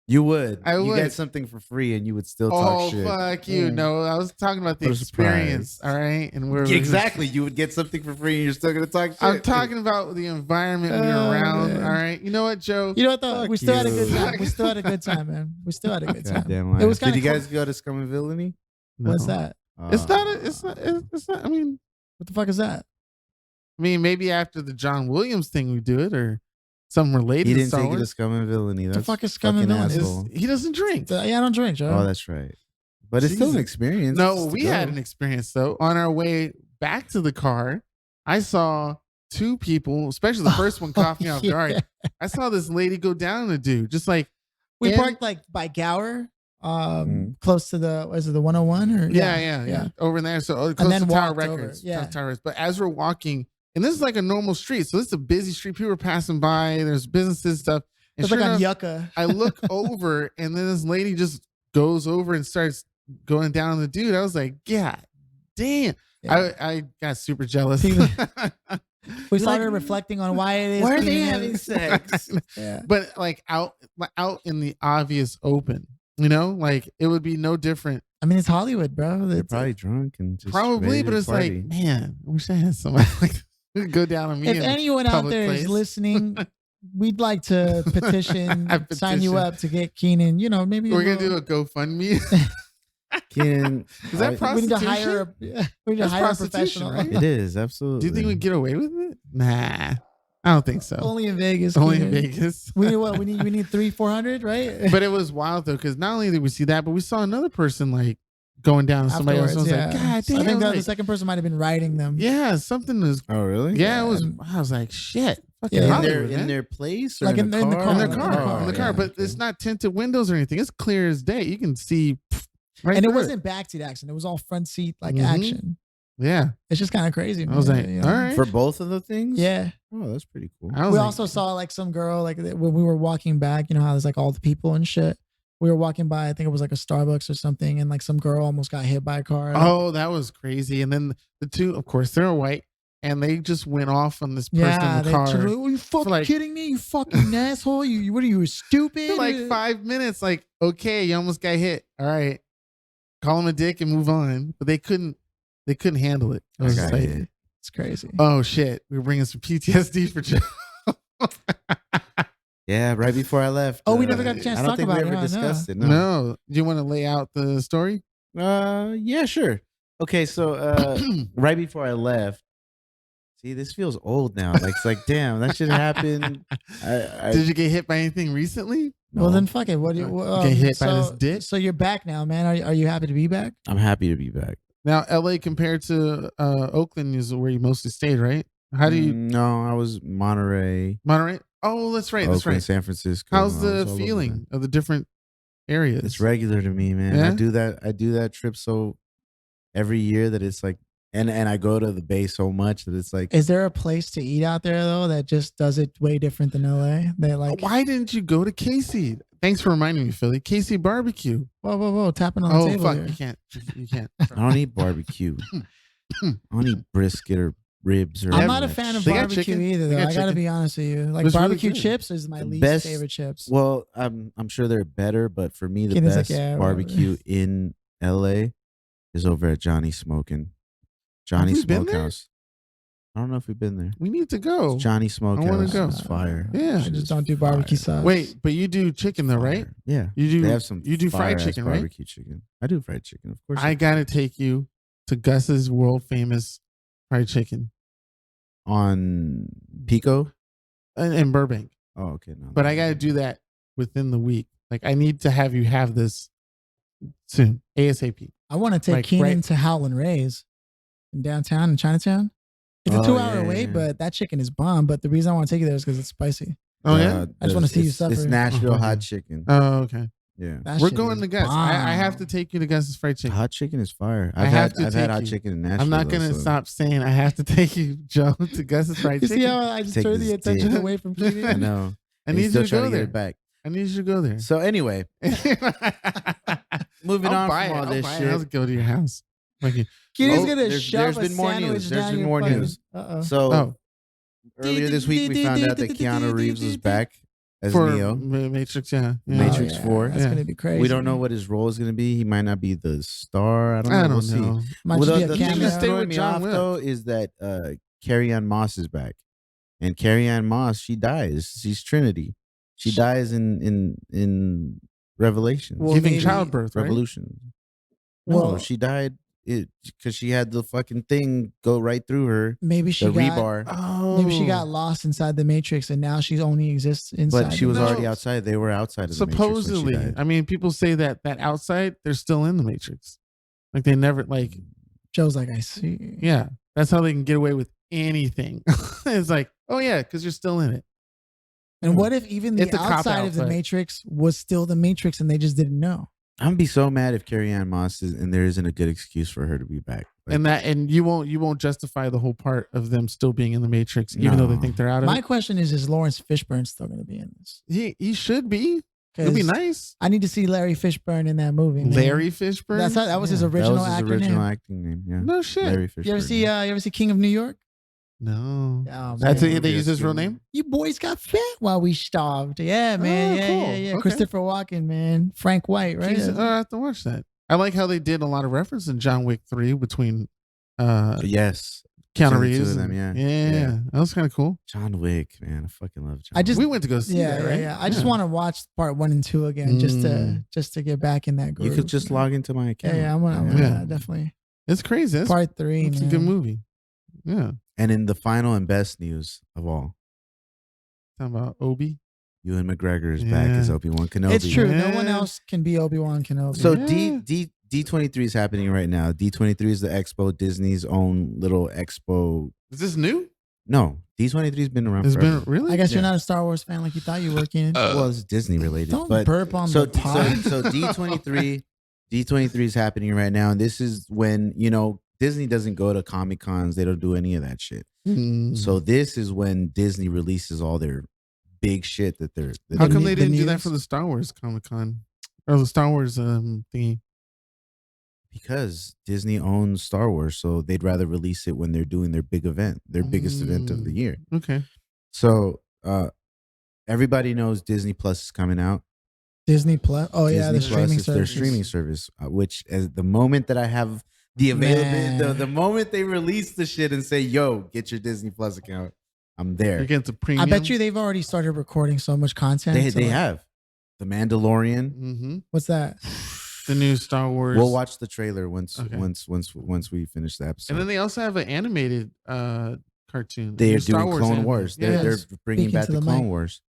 D: You would.
B: I
D: You
B: would.
D: get something for free and you would still talk
B: Oh,
D: shit.
B: fuck you.
A: Yeah.
B: No, I was talking about the
D: What a surprise.
B: experience. All right. And we're
D: Exactly. You would get something for free and you're still going to talk shit.
B: I'm talking about the environment we were
A: Oh,
B: around.
A: man.
B: All right. You know what, Joe?
A: You know what though?
D: Fuck
A: We still had a
D: you.
A: good time. We still had a good time, man. We still had a good time.
D: Goddamn
A: It was
D: Did
A: kinda
D: you guys go to Scum and Villainy?
A: What's
B: No.
A: that?
B: It's not. It's not. I mean,
A: What the fuck is that?
B: maybe after the John Williams thing, we do it or something related.
D: He
B: to
D: didn't
B: Star
D: take you to
B: Wars.
D: Scum and Villainy. That's
A: fuck is Scum and
D: fucking
A: Villainy?
D: asshole.
B: He doesn't drink.
A: Yeah, I don't drink, Joe.
D: Oh, that's right. But it's still an
B: Jesus.
D: experience.
B: No,
D: just to
B: we
D: go.
B: had an experience though. On our way back to the car, I saw two people, especially the first one caught me off
A: Yeah.
B: guard. I saw this lady go down on a dude, just like
A: We
B: in-
A: parked like by Gower,
D: Mm.
A: close to the was it the 101 or
B: yeah, over there. So close
A: then
B: to Tower
A: walked over,
B: Records.
A: yeah.
B: Tower Records. But as we're walking, and this is like a normal street, so this is a busy street. People are passing by. There's businesses stuff. And
A: It's like
B: sure
A: on
B: enough,
A: Yucca.
B: I look over, and then this lady just goes over and starts going down on the dude. I was like, God damn.
A: Yeah.
B: I got super jealous.
A: We
B: You're
A: started
B: like,
A: reflecting on why it is.
D: Why are they
A: being-
D: having sex?
A: Yeah.
B: But like out in the obvious open, like it would be no different.
A: I mean, it's Hollywood, bro.
D: They're
A: It's-
D: probably drunk and just
B: Probably,
D: ready
B: but
D: to
B: it's
D: party.
B: like, man, I wish I had somebody like go down on me.
A: if
B: in
A: anyone out
B: public
A: there is
B: place.
A: listening, we'd like to petition, sign you
B: Petition.
A: up to get Keenan. Maybe
B: We're gonna do a GoFundMe.
D: Can
B: Is that
A: We need to
B: prostitution?
A: hire a, we need to
B: That's
A: hire a
B: prostitution,
A: professional.
B: right?
D: It is absolutely.
B: Do you think we get away with it? Nah, I don't think so.
A: Only in Vegas.
B: Only in
A: Keenan.
B: Vegas.
A: We need what? We need 300-400, right?
B: But it was wild though, because not only did we see that, but we saw another person like going down on somebody else. I was
A: Afterwards,
B: like,
A: yeah.
B: God
A: So
B: damn.
A: I think
B: I
A: the
B: was like,
A: second person might have been riding them.
B: yeah, something was.
D: Oh really?
B: Yeah, it was.
A: and-
B: I was like, shit. Fucking
A: Yeah.
D: In
B: Hollywood,
D: their
B: man.
D: in their place or
A: Like
D: in,
A: in the car.
B: in their
A: in
B: car,
A: the car,
B: in the car.
A: yeah,
B: But it's not tinted windows or anything. It's clear as day. You can see. Right
A: And it
B: through
A: wasn't backseat action. It was all front seat like
B: Mhm.
A: action.
B: Yeah,
A: It's just kind of crazy.
B: I was
A: man,
B: like,
A: you know?
B: all right.
D: for both of the things.
A: Yeah.
D: Oh, that's pretty cool.
B: I was
A: We
B: like,
A: also saw like some girl, like when we were walking back, you know how there's like all the people and shit. We were walking by, I think it was like a Starbucks or something, and like some girl almost got hit by a car.
B: oh, that was crazy. And then the two, of course, they're white, and they just went off on this person
A: yeah,
B: in the
A: they
B: car.
A: are you fucking
B: like-
A: kidding me? You fucking asshole! What are you stupid?
B: For like 5 minutes, like, okay, you almost got hit. All right, call him a dick and move on. But they couldn't handle it. I was just
D: got
B: like,
D: hit.
A: It's crazy.
B: oh shit, we're bringing some PTSD for Joe.
D: Yeah, right before I left.
A: Oh, we never got a chance
D: I
A: to
D: don't
A: talk
D: think
A: about
D: we
A: it,
D: ever
A: no,
D: discussed it. No.
B: No, do you want to lay out the story?
D: Yeah, sure. Okay, so right before I left, See, this feels old now. Like it's like, damn, that shit happened.
B: Did you get hit by anything recently?
A: Well,
D: No.
A: then fuck it. What do you
B: Get hit by this dick?
A: So you're back now, man. Are you happy to be back?
D: I'm happy to be back.
B: Now, LA compared to Oakland is where you mostly stayed, right? How do you
D: No, I was Monterey,
B: Monterey? Oh, that's right. That's
D: Oakland,
B: right.
D: San Francisco.
B: How's
D: I was
B: the
D: all over
B: feeling
D: there.
B: of the different areas?
D: It's regular to me, man.
B: Yeah?
D: I do that trip so every year that it's like, and I go to the Bay so much that it's like,
A: Is there a place to eat out there though that just does it way different than LA? They like
B: Why didn't you go to Casey? Thanks for reminding me, Philly. Casey Barbecue.
A: whoa, tapping on the
B: Oh
A: table
B: fuck,
A: here.
B: you can't. You can't.
D: I don't eat barbecue. I don't eat brisket or ribs or.
A: I'm not a
D: that
A: fan of
B: They got
A: barbecue
B: chicken.
A: either,
B: They
A: though.
B: got
A: I gotta
B: chicken.
A: be honest with you. Like
B: It's really
A: barbecue
B: good.
A: chips is my
D: The
A: least
D: best-
A: favorite chips.
D: Well, I'm sure they're better, but for me, the
A: Kid is like,
D: best
A: yeah, whatever.
D: barbecue in LA is over at Johnny Smoking. Johnny
B: we been there?
D: Smokehouse. I don't know if we've been there.
B: We need to go.
D: It's Johnny Smokehouse.
B: go.
D: It's fire.
B: Yeah.
A: I just don't do barbecue sauce.
B: Wait, but you do chicken though, right?
D: Fire. Yeah.
B: You do.
D: They have some.
B: You do fried
D: fire-ass
B: chicken, right?
D: barbecue chicken. I do fried chicken, of course.
B: I gotta take you to Gus's world famous fried chicken
D: on Pico.
B: in Burbank.
D: Oh, okay. No,
B: But I gotta do that within the week. Like I need to have you have this soon, ASAP.
A: I want to take
B: Like,
A: Keenan
B: right-
A: to Howlin' Ray's in downtown in Chinatown. It's a
D: Oh,
A: 2-hour
D: yeah,
A: wait,
D: yeah.
A: but that chicken is bomb. But the reason I want to take you there is because it's spicy.
B: Oh yeah.
A: I just wanna see you
D: It's
A: suffer.
D: Nashville
B: Oh,
D: hot
B: okay.
D: chicken.
B: Oh okay.
D: Yeah.
A: That
B: We're
A: shit
B: going
A: is
B: to Gus. I have to
A: bomb.
B: take you to Gus's fried chicken.
D: Hot chicken is fire.
B: I have to
D: I've had
B: take
D: hot
B: you.
D: chicken in Nashville.
B: I'm not
D: though,
B: gonna
D: so-
B: stop saying I have to take you, Joe, to Gus's fried
A: You
B: chicken.
A: see how I just
D: Take
A: turned the
D: this
A: attention
D: dick.
A: away from
D: I
A: Keenan?
D: know.
B: I
D: And
B: need
D: he's
B: you
D: still
B: to
D: trying
B: go
D: to get
B: there.
D: it back.
B: I need you to go there.
D: So anyway, moving
B: I'll
D: on
B: buy
D: from
B: it.
D: all
B: I'll
D: this
B: buy it.
D: shit.
B: I'll go to your house. Like,
A: Keenan's
D: Oh,
A: gonna
D: there's
A: shove
D: been
A: a
D: more
A: sandwich
D: news. There's
A: down
D: been
A: your
D: more
A: fucking-
D: news.
A: Uh-oh.
D: So
B: oh,
D: earlier this week, we found out that Keanu Reeves was back as
B: for
D: Neo.
B: Matrix, yeah.
D: Matrix 4.
A: That's
B: Yeah.
A: gonna be crazy.
D: We don't know what his role is going to be. He might not be the star. I don't know.
B: I
D: We'll
B: don't
D: see.
B: know.
A: Might
D: Well,
A: just be
D: the
A: a
D: thing
B: cameo.
D: that's
B: Stay
D: throwing
B: with
D: me
B: John
D: off
B: Wick.
D: though is that Carrie Ann Moss is back, and Carrie Ann Moss, she dies. She's Trinity. She dies in Revelations.
A: Well,
B: Giving
A: maybe-
B: childbirth, right?
D: Revolution. No,
A: Well-
D: she died because she had the fucking thing go right through her.
A: Maybe she
D: The
A: got.
D: rebar.
B: Oh,
A: Maybe she got lost inside the Matrix, and now she only exists inside.
D: But she was
B: No.
D: already outside. They were outside of the Matrix when she
B: supposedly.
D: died.
B: I mean, people say that outside they're still in the Matrix. Like they never like.
A: Joe's like, I see.
B: Yeah, that's how they can get away with anything. It's like, oh yeah, because you're still in it.
A: And what if even the
B: It's a cop
A: outside
B: out,
A: of the
B: but-
A: Matrix was still the Matrix, and they just didn't know?
D: I'm gonna be so mad if Carrie Ann Moss is, and there isn't a good excuse for her to be back. Like,
B: And you won't justify the whole part of them still being in the Matrix, even though they
D: No.
B: think they're out of
A: My
B: it.
A: question is Lawrence Fishburne still going to be in this?
B: He should be. It'd be
A: 'Cause
B: nice.
A: I need to see Larry Fishburne in that movie. Man.
B: Larry Fishburne.
A: That was his
B: Yeah.
A: original
D: that was his
A: actor
D: original
A: name.
D: acting name. Yeah,
B: No shit.
D: Larry Fishburne.
A: You ever see King of New York?
B: No.
A: Oh,
B: That's
A: man.
B: it. They use his real
D: Yes,
B: name.
A: You boys got fat while we starved. Yeah, man.
B: Oh,
A: yeah,
B: cool.
A: yeah.
B: Okay.
A: Christopher Walken, man. Frank White, right?
B: I have to watch that. I like how they did a lot of reference in John Wick 3 between
D: Yes,
B: Keanu
D: Between the two
B: Reeves.
D: of them,
B: and-
D: yeah.
B: yeah.
D: Yeah.
B: That was kind of cool.
D: John Wick, man, I fucking love John.
A: I just-
B: We went to go see
A: yeah,
B: that, right?
A: yeah. I just want to watch part 1 and 2 again, just to get back in that
D: You
A: groove.
D: could just
A: man.
D: log into my
A: Yeah,
D: account.
A: yeah. I'm
B: Yeah.
A: definitely
B: It's crazy. It's,
A: part 3.
B: it's a
A: man.
B: good movie. Yeah.
D: And in the final and best news of all,
B: Talking about Obi.
D: Ewan McGregor is back as
B: Yeah.
D: Obi-Wan Kenobi.
A: It's true. No one
B: Yeah.
A: else can be Obi-Wan Kenobi.
D: So
B: Yeah.
D: D23 is happening right now. D23 is the expo, Disney's own little expo.
B: Is this new?
D: No, D23 has been around
B: It's
D: forever.
B: been really.
A: I guess
D: Yeah.
A: you're not a Star Wars fan like you thought you were, Keenan.
D: Well, it's Disney related.
A: Don't
D: but
A: burp on
D: so,
A: the pod.
D: so D23 is happening right now, and this is when Disney doesn't go to Comic Cons. They don't do any of that shit.
B: Mm.
D: So this is when Disney releases all their big shit that they're. That
B: How
D: they're-
B: come they
A: the
B: didn't do that
A: news?
B: for the Star Wars Comic Con or the Star Wars thingy?
D: Because Disney owns Star Wars, so they'd rather release it when they're doing their big event, their biggest event of the year.
B: Okay.
D: So everybody knows Disney Plus is coming out.
A: Disney Plus. Oh yeah, the
D: Disney Plus
A: streaming
D: is their
A: service.
D: streaming service, which as the moment that I have the availability, the moment they release the shit and say, "Yo, get your Disney Plus account," I'm there.
B: You're getting to premium.
A: I bet you they've already started recording so much content.
D: They
A: so, like,
D: have the Mandalorian.
B: Mm-hmm.
A: What's that?
B: The new Star Wars.
D: We'll watch the trailer once
B: Okay.
D: once we finish the episode.
B: And then they also have an animated cartoon.
D: They're
B: The Star
D: doing
B: Wars
D: Clone
B: anime.
D: Wars.
B: Yeah.
D: They're bringing
A: Speaking
D: back
A: to
D: the
A: the
D: Clone
A: mic.
D: Wars.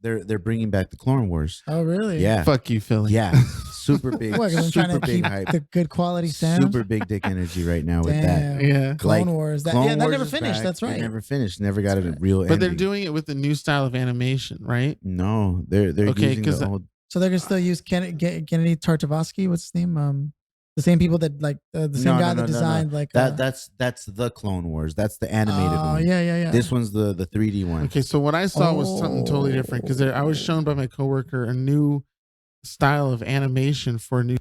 D: They're bringing back the Clone Wars.
A: Oh, really?
D: Yeah.
B: Fuck you, Philly.
D: Yeah. Super big.
A: What, 'cause I'm trying
D: Super
A: to
D: big
A: keep
D: hype.
A: the good quality sound?
D: Super big dick energy right now with that.
A: Damn.
B: Yeah.
A: Clone
D: Like,
A: Wars. That,
D: Clone
A: that
D: Wars
A: never
D: is
A: finished.
D: back.
A: That's
D: It
A: right.
D: never finished. Never got a real ending.
B: But they're doing it with the new style of animation, right?
D: No, they're
B: Okay,
D: using
B: 'cause
D: the old.
A: So they're gonna still use Kennedy Tartakovsky. What's his name? The same people that like the same guy that designed like
D: That's the Clone Wars. That's the animated
A: Oh
D: one.
A: yeah.
D: This one's the 3D one.
B: Okay, so what I saw was something totally different because I was shown by my coworker a new style of animation for a new.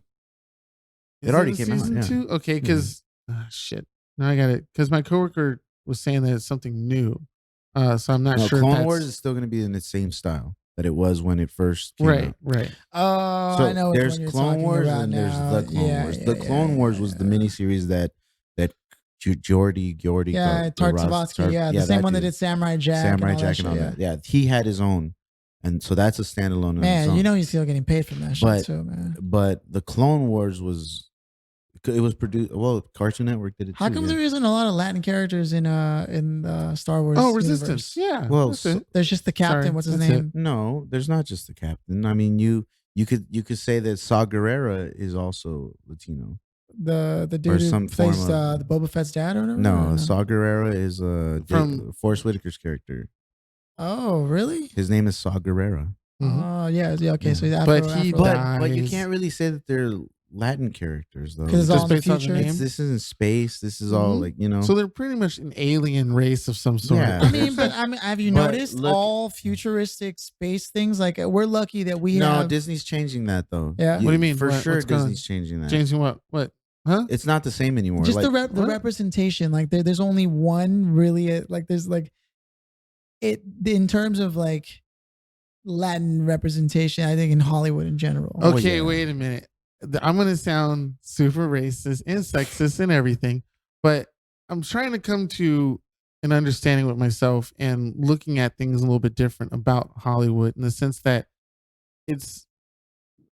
D: It already
B: in
D: came out,
B: season
D: yeah.
B: 2? Okay, because shit. Now I got it. Because my coworker was saying that it's something new. So I'm not
D: No,
B: sure.
D: Clone
B: if
D: Wars
B: that's,
D: is still going to be in the same style that it was when it first came out.
B: right.
A: Oh,
D: So
A: I know which
D: there's
A: one you're
D: Clone
A: talking
D: Wars
A: about
D: and there's
A: now.
D: the Clone
A: Yeah,
D: Wars.
A: yeah,
D: The Clone Wars was the miniseries that Geordie.
A: Yeah, Tartakovsky. Yeah, the same one that did Samurai Jack.
D: Samurai
A: and all
D: Jack
A: that
D: and all
A: shit,
D: that. Yeah, he had his own, and so that's a standalone. on its
A: Man,
D: own.
A: you know he's still getting paid from that shit too, man.
D: But the Clone Wars was produced. Well, Cartoon Network did it.
A: How
D: too,
A: come
D: yeah.
A: there isn't a lot of Latin characters in Star Wars?
B: Oh,
A: universe?
B: Resistance. Yeah.
D: Well,
B: that's it.
A: There's just the captain.
B: Sorry,
A: What's his
B: that's
A: name?
D: No, there's not just the captain. I mean, you could say that Saw Gerrera is also Latino.
A: The
D: Or
A: dude who
D: some
A: plays
D: form of-
A: the Boba Fett's dad or whatever.
D: No, Saw Gerrera is
B: From-
D: Forrest Whitaker's character.
A: Oh, really?
D: His name is Saw Gerrera.
B: Mhm.
A: Oh, yeah. Okay,
D: Yeah.
A: so he's
B: But he
A: Afro.
D: But you
B: Nice.
D: can't really say that they're Latin characters though.
A: because it's
B: Just
A: all in the
B: based on the
A: future.
B: name?
D: This isn't space. This is all
B: Mhm.
D: like, you know.
B: So they're pretty much an alien race of some sort.
D: Yeah.
A: I mean, but have you
D: But
A: noticed
D: look-
A: all futuristic space things? Like we're lucky that we
D: no,
A: have.
D: Disney's changing that though.
A: Yeah?
B: What do you mean?
D: For
B: What-
D: sure,
B: what's going on?
D: Disney's changing that.
B: Changing what? What? Huh?
D: It's not the same anymore.
A: just
D: like,
A: the
B: what?
A: representation. Like there's only one really. Like there's like it in terms of like Latin representation. I think in Hollywood in general.
D: Oh,
B: Okay,
D: yeah.
B: wait a minute. I'm going to sound super racist and sexist and everything, but I'm trying to come to an understanding with myself and looking at things a little bit different about Hollywood in the sense that it's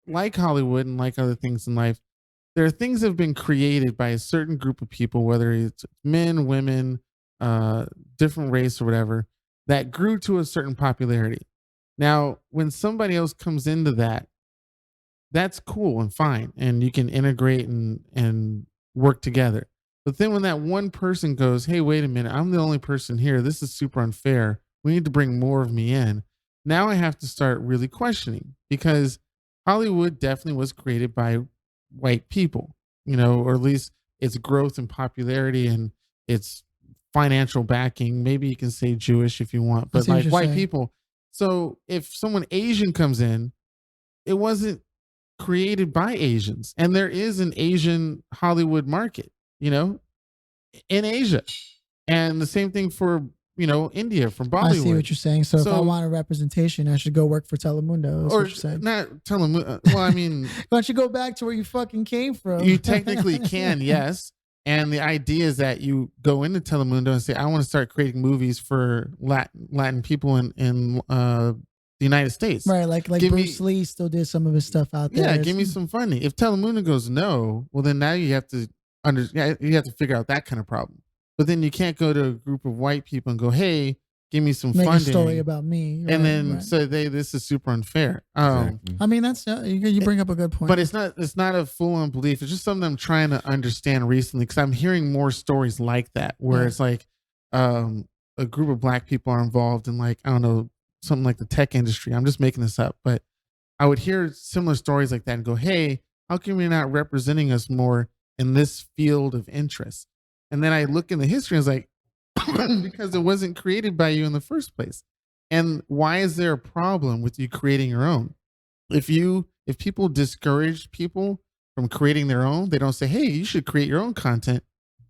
B: like Hollywood and like other things in life. There are things that have been created by a certain group of people, whether it's men, women, different race or whatever, that grew to a certain popularity. Now, when somebody else comes into that, that's cool and fine. And you can integrate and work together. But then when that one person goes, hey, wait a minute, I'm the only person here. This is super unfair. We need to bring more of me in. Now I have to start really questioning because Hollywood definitely was created by white people, you know, or at least its growth and popularity and its financial backing. Maybe you can say Jewish if you want,
A: I
B: but
A: see what
B: like
A: you're
B: white
A: saying.
B: people. So if someone Asian comes in, it wasn't created by Asians. And there is an Asian Hollywood market, you know, in Asia. And the same thing for, you know, India, for Bollywood.
A: I see what you're saying. So if I
B: So-
A: want a representation, I should go work for Telemundo. That's
B: or
A: what you're saying.
B: not tell them. Well, I mean,
A: Why don't you go back to where you fucking came from?
B: you technically can, yes. And the idea is that you go into Telemundo and say, I want to start creating movies for Latin people in the United States.
A: Right, like
B: Give me-
A: Bruce Lee still did some of his stuff out there.
B: Yeah, give me some funding. If Telemundo goes no, well then now you have to you have to figure out that kind of problem. But then you can't go to a group of white people and go, hey, give me some
A: make
B: funding.
A: a story about me, right,
B: and then
A: right.
B: say this is super unfair.
D: Exactly.
A: I mean, that's you bring up a good point.
B: But it's not a full on belief. It's just something I'm trying to understand recently because I'm hearing more stories like that where
A: Yeah.
B: it's like a group of black people are involved in like, I don't know, something like the tech industry. I'm just making this up, but I would hear similar stories like that and go, hey, how come you're not representing us more in this field of interest? And then I look in the history and it's like, because it wasn't created by you in the first place. And why is there a problem with you creating your own? If people discourage people from creating their own, they don't say, hey, you should create your own content.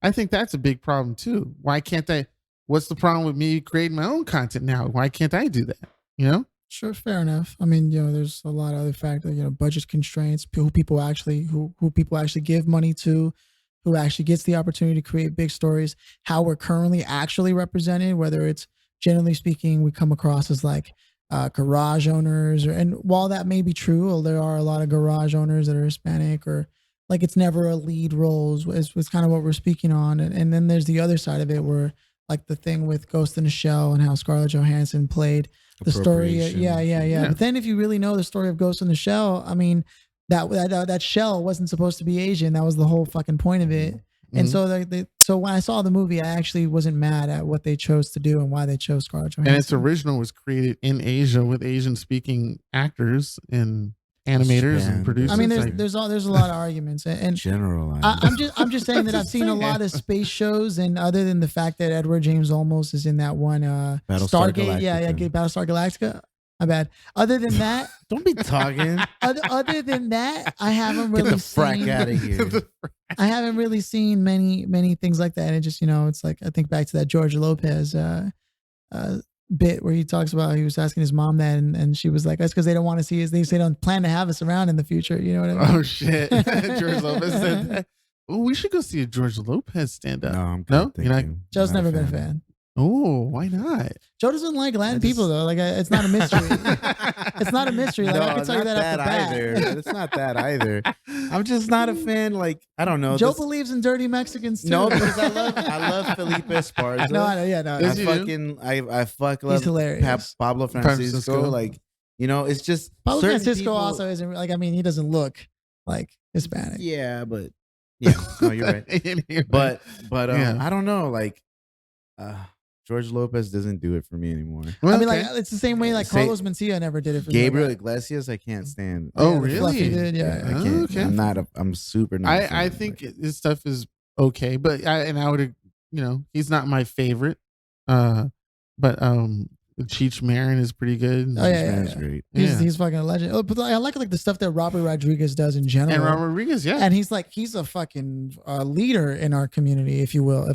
B: I think that's a big problem too. Why can't I? What's the problem with me creating my own content now? Why can't I do that? You know?
A: Sure, fair enough. I mean, you know, there's a lot of other factors, you know, budget constraints, who people actually give money to, who actually gets the opportunity to create big stories, how we're currently actually represented, whether it's generally speaking, we come across as like garage owners, and while that may be true, there are a lot of garage owners that are Hispanic, or like it's never a lead role is kind of what we're speaking on. And then there's the other side of it where like the thing with Ghost in the Shell and how Scarlett Johansson played the story. Yeah. But then if you really know the story of Ghost in the Shell, I mean, that shell wasn't supposed to be Asian. That was the whole fucking point of it. And so when I saw the movie, I actually wasn't mad at what they chose to do and why they chose Scarlett Johansson.
B: And its original was created in Asia with Asian speaking actors and animators and producers.
A: I mean, there's a lot of arguments and
D: general.
A: I'm just saying that I've seen a lot of space shows, and other than the fact that Edward James Olmos is in that one
D: Battlestar
A: Stargate, Battlestar Galactica. My bad. Other than that,
D: don't be talking.
A: Other than that, I haven't really
D: Get the frack out of here.
A: I haven't really seen many things like that. And it just, it's like I think back to that George Lopez bit where he talks about he was asking his mom that, and she was like, "That's because they don't want to see us. They don't plan to have us around in the future." You know what I mean?
B: Oh shit! George Lopez said that. Oh, we should go see a George Lopez stand up.
D: No,
B: you're not.
A: Joe's never been a fan.
B: Oh, why not?
A: Joe doesn't like Latin people though. Like it's not a mystery. It's not a mystery. Like I can tell you that off the bat.
D: Either. It's not that either. I'm just not a fan. Like I don't know.
A: Joe believes in dirty Mexicans too.
D: No, because I love Felipe Esparza.
A: No.
D: I fuck love.
A: He's hilarious.
D: Pablo Francisco. Like it's just
A: Pablo Francisco also isn't like. I mean, he doesn't look like Hispanic.
D: Yeah, but no, you're right. But I don't know. Like George Lopez doesn't do it for me anymore.
A: Well, I mean, like it's the same way like Carlos Mencia never did it for
D: Gabriel
A: me.
D: Iglesias, I can't stand.
B: Oh, really?
A: Fluffy did, yeah.
D: I can't. Okay. I'm super not.
B: I think his stuff is okay, but I would, he's not my favorite. But Cheech Marin is pretty good.
A: Oh yeah,
D: great.
A: He's fucking a legend. Oh, but I like the stuff that Robert Rodriguez does in general.
B: And Robert Rodriguez, yeah.
A: And he's a fucking leader in our community, if you will,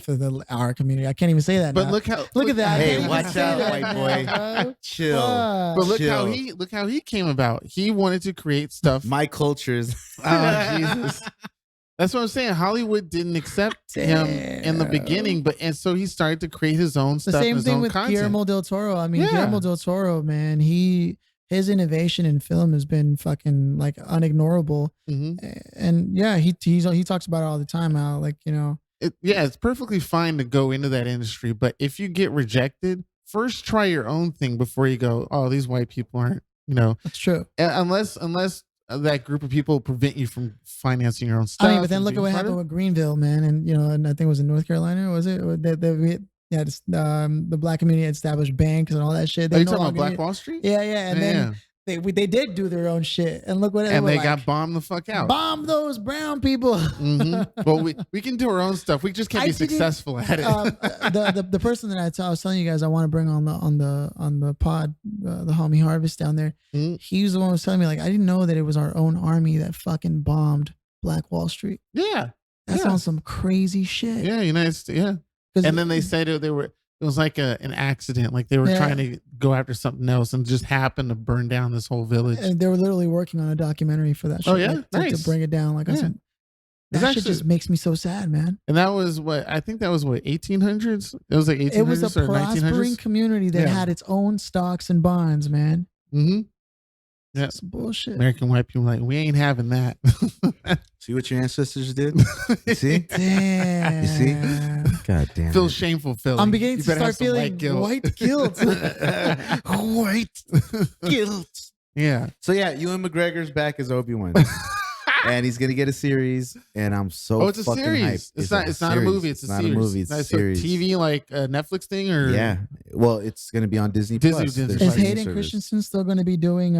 A: our community. I can't even say that.
B: But
A: now.
B: look
A: at that.
D: Hey, watch out, white boy. Chill.
B: But look how he came about. He wanted to create stuff.
D: My cultures.
B: Oh Jesus. That's what I'm saying. Hollywood didn't accept him in the beginning, and so he started to create his own stuff.
A: The same thing with Guillermo del Toro. I mean, Guillermo del Toro, man, his innovation in film has been fucking like unignorable. And yeah, he talks about it all the time. How like
B: it's perfectly fine to go into that industry, but if you get rejected, first try your own thing before you go. Oh, these white people aren't.
A: That's true.
B: Unless that group of people prevent you from financing your own stuff.
A: I mean, but then look at what happened with Greenville, man, and I think it was in North Carolina, was it? The black community had established banks and all that shit.
B: Are you talking about Black Wall Street?
A: Yeah, and then they did do their own shit, and look what
B: they got bombed the fuck out.
A: Bomb those brown people.
B: Well, we can do our own stuff. We just can't be successful at it.
A: The person that I was telling you guys I want to bring on the pod, the homie Harvest down there. He was the one who was telling me like I didn't know that it was our own army that fucking bombed Black Wall Street.
B: Yeah,
A: that's on some crazy shit.
B: Yeah, United States. Yeah, and then they said it was like an accident. Like they were trying to go after something else and just happened to burn down this whole village.
A: And they were literally working on a documentary for that shit.
B: Oh, yeah?
A: Like, to bring it down. Like I said, that shit just makes me so sad, man.
B: And that was 1800s? It was like 1800s.
A: It was a
B: or 1900s?
A: prospering community that had its own stocks and bonds, man.
B: Yeah.
A: That's some bullshit.
B: American white people like, we ain't having that.
D: See what your ancestors did? You see?
A: Damn.
D: You see? God damn.
B: Feel shameful, Phil.
A: I'm beginning to start feeling white guilt.
D: White guilt.
B: Yeah.
D: So yeah, Ewan McGregor's back as Obi-Wan. And he's gonna get a series, and I'm so
B: it's a
D: fucking
B: series.
D: hyped.
B: It's not a movie. It's a series.
D: Not a movie. It's a series.
B: TV like a Netflix thing, or
D: yeah. Well, it's gonna be on Disney Plus.
A: Is Hayden Christensen still going to be doing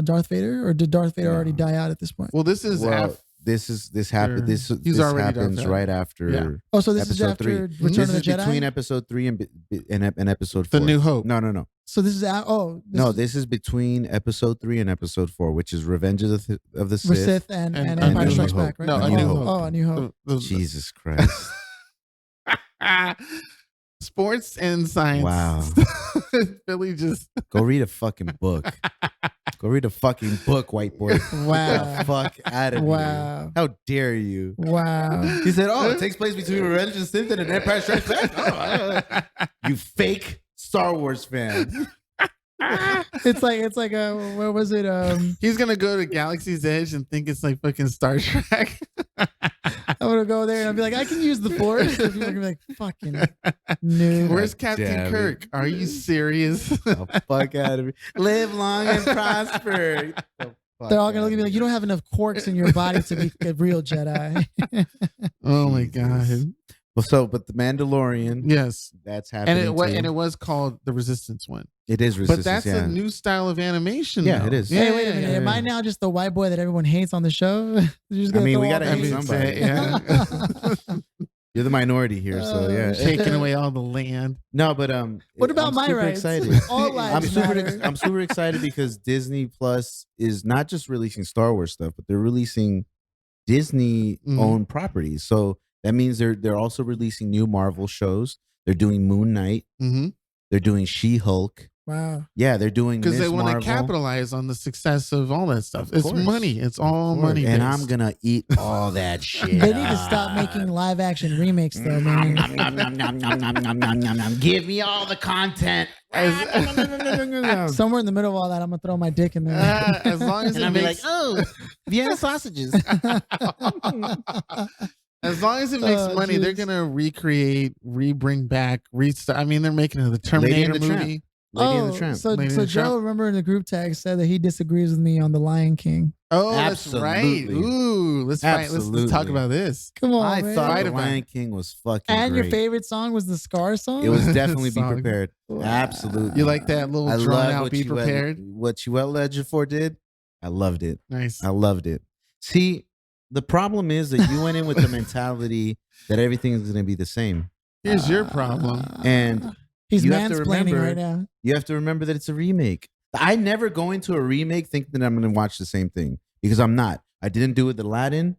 A: Darth Vader, or did Darth Vader already die out at this point?
B: Well, this happened. This
D: happens right after.
B: Yeah.
A: Oh, so this is after
D: 3.
A: Return of the Jedi.
D: Between episode 3 and episode 4.
B: The New Hope.
D: No.
A: So this is
D: this is between episode 3 and episode 4, which is Revenge of the
A: Sith and Empire Strikes Back, right?
B: No, A New Hope.
A: Oh, A New Hope.
D: Jesus Christ.
B: Sports and science.
D: Wow.
B: Billy just
D: go read a fucking book. Go read a fucking book, white boy.
A: Wow.
D: Get the fuck out of here. How dare you?
A: Wow.
D: He said, it takes place between Revenge of the Sith and Empire Strikes Back. You fake Star Wars fan.
A: It's like what was it?
B: He's gonna go to Galaxy's Edge and think it's like fucking Star Trek.
A: I'm gonna go there and I'll be like, I can use the force. And people are gonna be like, fucking noob.
B: Where's Captain Kirk? Are you serious?
D: The fuck out of me. Live long and prosper.
A: They're all gonna look at me like, you don't have enough quarks in your body to be a real Jedi.
B: Oh my god.
D: Well, but the Mandalorian,
B: Yes,
D: that's happening.
B: and it was called the Resistance one.
D: It is Resistance,
B: but that's
D: yeah.
B: a new style of animation.
D: Yeah,
B: though.
D: it is.
A: Hey, wait a minute. Am I now just the white boy that everyone hates on the show?
D: I mean, we gotta hate somebody.
B: Yeah.
D: You're the minority here, so yeah.
B: Taking away all the land.
D: No, but
A: what about
D: I'm
A: my
D: super
A: rights?
D: excited.
A: All lives matter.
D: I'm super excited because Disney Plus is not just releasing Star Wars stuff, but they're releasing Disney owned properties. So that means they're also releasing new Marvel shows. They're doing Moon Knight.
B: Mm-hmm.
D: They're doing She-Hulk.
A: Wow.
D: Yeah, they're doing
B: because they want
D: Marvel.
B: to capitalize on the success of all that stuff. It's
D: course.
B: money. It's all money.
D: And
B: based.
D: I'm gonna eat all that shit.
A: They need to stop making live action remakes though, man.
D: Give me all the content.
A: Somewhere in the middle of all that, I'm gonna throw my dick in there.
B: As long as it makes,
D: oh, Vienna sausages.
B: as long as it makes money,
A: geez.
B: they're gonna recreate, bring back, restart. I mean, they're making the
D: Lady
B: Terminator
D: and the
B: movie.
D: Tramp. Lady and the Tramp.
A: So
B: Lady and the
A: Joe,
B: Tramp.
A: remember in the group text said that he disagrees with me on the Lion King.
B: Oh, that's right.
D: Absolutely.
B: Ooh, let's fight. Let's talk
D: Absolutely.
B: about this.
A: Come on,
D: I
A: man.
D: thought
B: Fight
D: the
B: about
D: Lion
B: it.
D: King was fucking
A: And
D: great.
A: your favorite song was the Scar song.
D: It was definitely Be
B: Song.
D: Prepared.
A: Wow.
D: Absolutely.
B: You like that little
D: I
B: drawn
D: love
B: out?
D: what
B: Be prepared.
D: What Chiwetel Ejiofor did. I loved it.
B: Nice.
D: I loved it. See, the problem is that you went in with the mentality that everything is going to be the same.
B: Here's your problem.
D: And
A: He's
D: you have to
A: mansplaining
D: remember-
A: right now.
D: you have to remember that it's a remake. I never go into a remake thinking that I'm going to watch the same thing because I'm not. I didn't do it with Aladdin.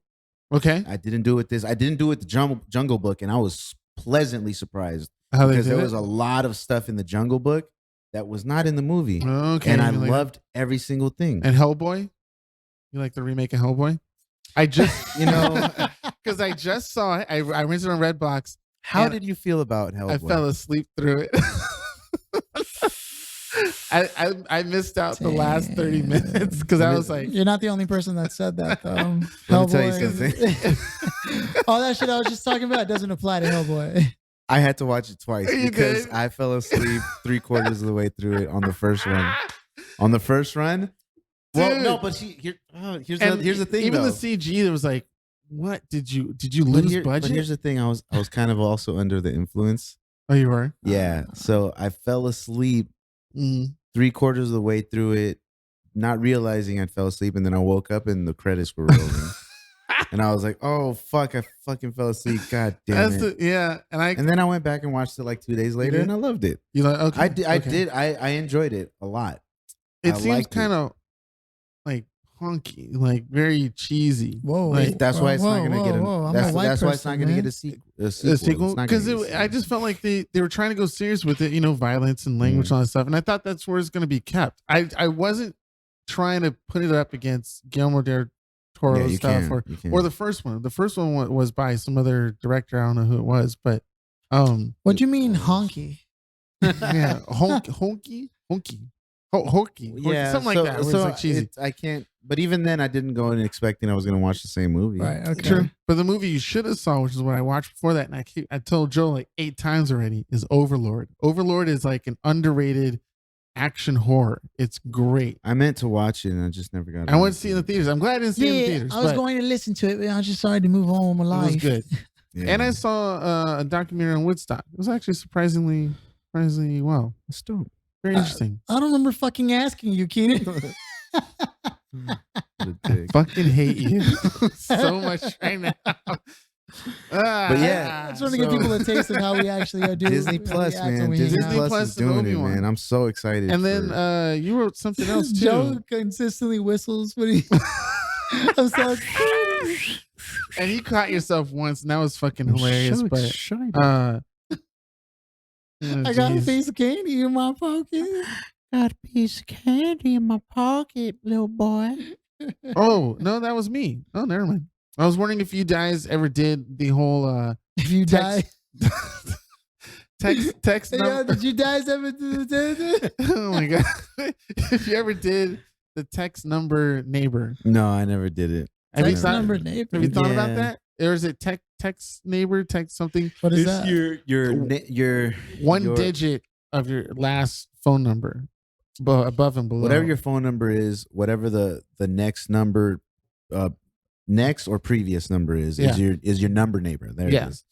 B: Okay.
D: I didn't do it with this. I didn't do it with the Jungle Book, and I was pleasantly surprised
B: How they
D: because
B: did
D: there
B: it?
D: was a lot of stuff in the Jungle Book that was not in the movie,
B: Okay.
D: and I
B: you like-
D: loved every single thing.
B: And Hellboy. You like the remake of Hellboy? I just, because I just saw it. I rented it on Redbox.
D: How
B: and
D: did you feel about Hellboy?
B: I fell asleep through it. I missed out the last 30 minutes because I was like,
A: You're not the only person that said that, though.
D: Let me tell you
A: Hellboy. All that shit I was just talking about doesn't apply to Hellboy.
D: I had to watch it twice
B: You
D: because
B: did?
D: I fell asleep 3/4 of the way through it on the first run. On the first run, well,
B: Dude.
D: no, but here's the thing.
B: Even
D: though.
B: the CG, it was like, what did you
D: But
B: lose
D: here-
B: budget?
D: But here's the thing: I was kind of also under the influence.
B: Oh, you were?
D: Yeah, so I fell asleep
B: Mm.
D: 3/4 of the way through it, not realizing I fell asleep, and then I woke up and the credits were rolling, and I was like, "Oh fuck! I fucking fell asleep! God damn it!" And then I went back and watched it like 2 days later,
B: did?
D: and I loved it.
B: You like? Okay,
D: I did.
B: okay.
D: I enjoyed it a lot.
B: It
D: I
B: seems
D: liked it.
B: kind of like honky, like very cheesy.
A: Whoa.
B: Like,
D: That's why it's not going to get
A: whoa. I'm
D: a.
A: a white
D: That's why it's not
A: person,
D: going to
A: man.
D: get a sequel.
B: a sequel
D: It's not
B: because
D: gonna get a
B: I just felt like they were trying to go serious with it, violence and language
D: Mm.
B: and all that stuff, and I thought that's where it's going to be kept. I wasn't trying to put it up against Guillermo del Toro
D: Yeah, you
B: stuff
D: can, you can.
B: or the first one. The first one was by some other director. I don't know who it was, but
A: What do you mean honky?
B: yeah, honky,
D: Yeah,
B: something like that. It was like cheesy.
D: I can't. But even then, I didn't go in expecting I was going to watch the same movie.
A: Right. Okay.
B: True. But the movie you should have saw, which is what I watched before that, and I told Joe like 8 times already, is Overlord. Overlord is like an underrated action horror. It's great.
D: I meant to watch it, and I just never got.
B: I went to see it in the theaters. I'm glad I didn't see it in the
A: Yeah,
B: theaters.
A: I was
B: but
A: going to listen to it, but I just started to move on with my
B: it
A: life.
B: was good.
D: Yeah.
B: And I saw a documentary on Woodstock. It was actually surprisingly well.
D: It's dope.
B: Very interesting.
A: I don't remember fucking asking you, Keenan.
D: What a dick.
B: Fucking hate you so much right now.
D: But yeah,
A: I just want to give people a taste of how we actually do.
D: Disney
A: how we
D: Plus,
A: act when
D: man.
A: we hang
D: Disney
A: out.
B: Disney
D: Plus
B: Plus
D: is
B: and
D: doing it,
B: Obi-Wan.
D: man. I'm so excited.
B: And then
D: for-
B: you wrote something else too.
A: Joe consistently whistles when he. I'm so.
B: And you caught yourself once, and that was fucking hilarious.
D: So
B: But
D: excited.
A: I got a piece of candy in my pocket.
D: got a piece of candy in my pocket, little boy.
B: oh no, that was me. Oh, never mind. I was wondering if you guys ever did the whole
A: If you die,
B: text
A: yeah,
B: number.
A: did you guys ever do that?
B: Oh my god! If you ever did the text number neighbor,
D: No, I never did it.
B: have you
A: Text
B: thought,
A: number neighbor.
B: have you thought about
D: Yeah.
B: that? or is it text neighbor, text something?
A: What is
D: It's
A: that?
D: your
B: One digit of your last phone number, above and below.
D: whatever your phone number is, whatever the next number, next or previous number is your number neighbor. There it is.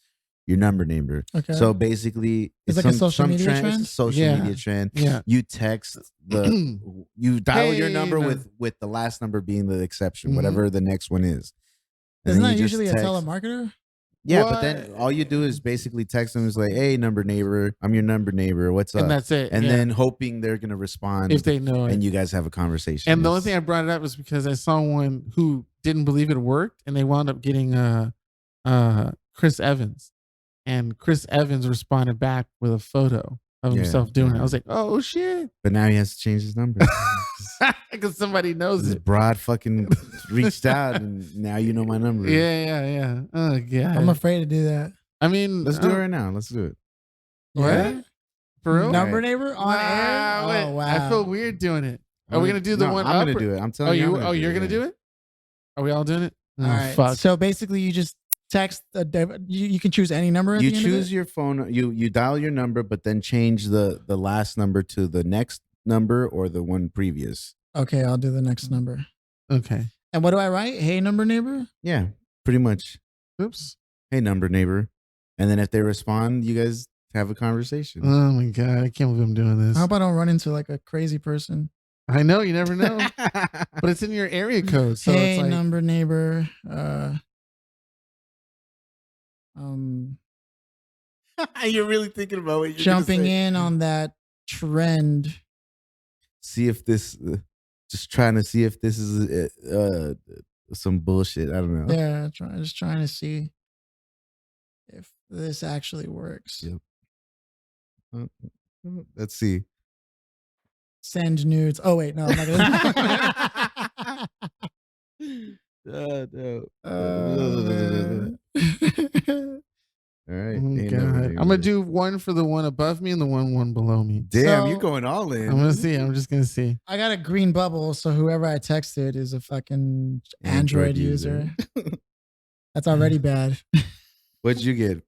D: Your number neighbor.
A: Okay.
D: So basically,
A: It's like a social media trend?
D: Social media trend.
B: Yeah.
D: You text you dial your
B: Hey,
D: number
B: man.
D: with the last number being the exception,
B: Mhm.
D: whatever the next one is. And
A: Isn't
D: then
A: that
D: you just
A: usually a
D: text.
A: telemarketer?
D: Yeah,
B: What?
D: but then all you do is basically text them. Is like, hey, number neighbor, I'm your number neighbor. What's up?
B: And that's it.
D: And
B: yeah.
D: then hoping they're gonna respond
B: if they know it.
D: and you guys have a conversation.
B: And the only thing I brought it up was because I saw one who didn't believe it worked, and they wound up getting Chris Evans, and Chris Evans responded back with a photo of himself doing it. I was like, oh shit,
D: but now he has to change his number.
B: because somebody knows
D: This
B: it.
D: broad fucking reached out, and now you know my number.
B: Yeah. Oh god,
A: I'm afraid to do that.
B: I mean,
D: Let's do it right now. Let's do it.
B: What?
A: Yeah?
B: For real?
A: Number neighbor on air?
B: Wait,
A: Oh, wow.
B: I feel weird doing it. Are we gonna do the
D: No,
B: one?
D: I'm
B: up
D: gonna
B: or-
D: do it. I'm telling you.
B: You're gonna do it? Are we all doing it?
A: All
B: Oh,
A: right.
B: fuck.
A: So basically, you just text. You can choose any number. At
D: You
A: the end of
D: choose
A: it?
D: your phone. You dial your number, but then change the last number to the next number or the one previous.
A: Okay, I'll do the next number.
B: Okay.
A: And what do I write? Hey, number neighbor.
D: Yeah, pretty much.
B: Oops.
D: Hey, number neighbor. And then if they respond, you guys have a conversation.
B: Oh my god, I can't believe I'm doing this.
A: I hope I don't run into like a crazy person.
B: I know, you never know. But it's in your area code. So
A: Hey,
B: it's like,
A: number neighbor.
D: You're really thinking about what you're
A: Jumping in on that trend.
D: See if this. Just trying to see if this is some bullshit. I don't know.
A: Yeah, just trying to see if this actually works.
D: Yep. Let's see.
A: Send nudes. Oh wait, no, I'm not gonna.
D: No. All right.
B: oh
D: Ain't
B: god.
D: never
B: I'm gonna do one for the one above me and the one below me.
D: Damn,
A: So-
D: you're going all in.
B: I'm gonna see. I'm just gonna see.
A: I got a green bubble, so whoever I texted is a fucking Android user. That's already bad.
D: What'd you get?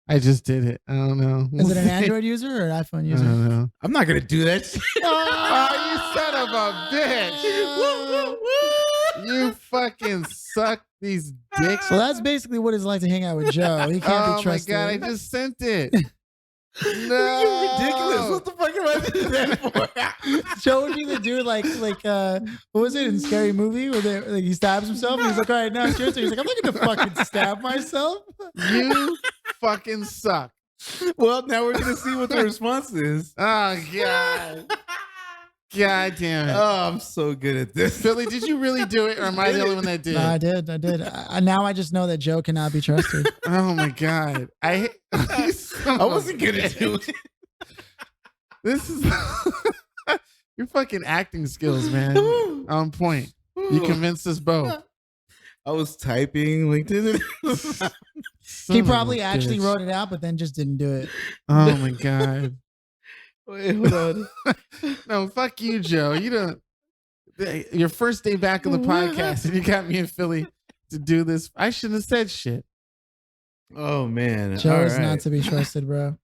B: I just did it. I don't know.
A: Is it an Android user or an iPhone
B: I
A: user?
B: don't know.
D: I'm not gonna do that.
B: Oh, you son of a bitch! You fucking suck these dicks.
A: So that's basically what it's like to hang out with Joe. He can't
B: Oh
A: be
B: my
A: trusted.
B: god! I just sent it. No,
D: You're ridiculous. What the fuck am I doing that for?
A: Joe would either do like what was it in Scary Movie where like he stabs himself and he's like, all right, now it's your turn. He's like, I'm not gonna fucking stab myself.
B: You fucking suck.
D: Well, now we're gonna see what the response is.
B: Oh god. God damn it.
D: Oh, I'm so good at this.
B: Philly, did you really do it, or am I the only one that did?
A: No, I did. Now I just know that Joe cannot be trusted.
B: Oh my god. I
D: wasn't gonna do it.
B: This is your fucking acting skills, man. On point. You convinced us both.
D: I was typing LinkedIn.
A: He probably actually wrote it out, but then just didn't do it.
B: Oh my god.
D: Wait, hold on.
B: No, fuck you, Joe. You don't. Your first day back on the podcast, and you got me in Philly to do this. I shouldn't have said shit.
D: Oh man,
A: Joe
D: All
A: is
D: right.
A: not to be trusted, bro.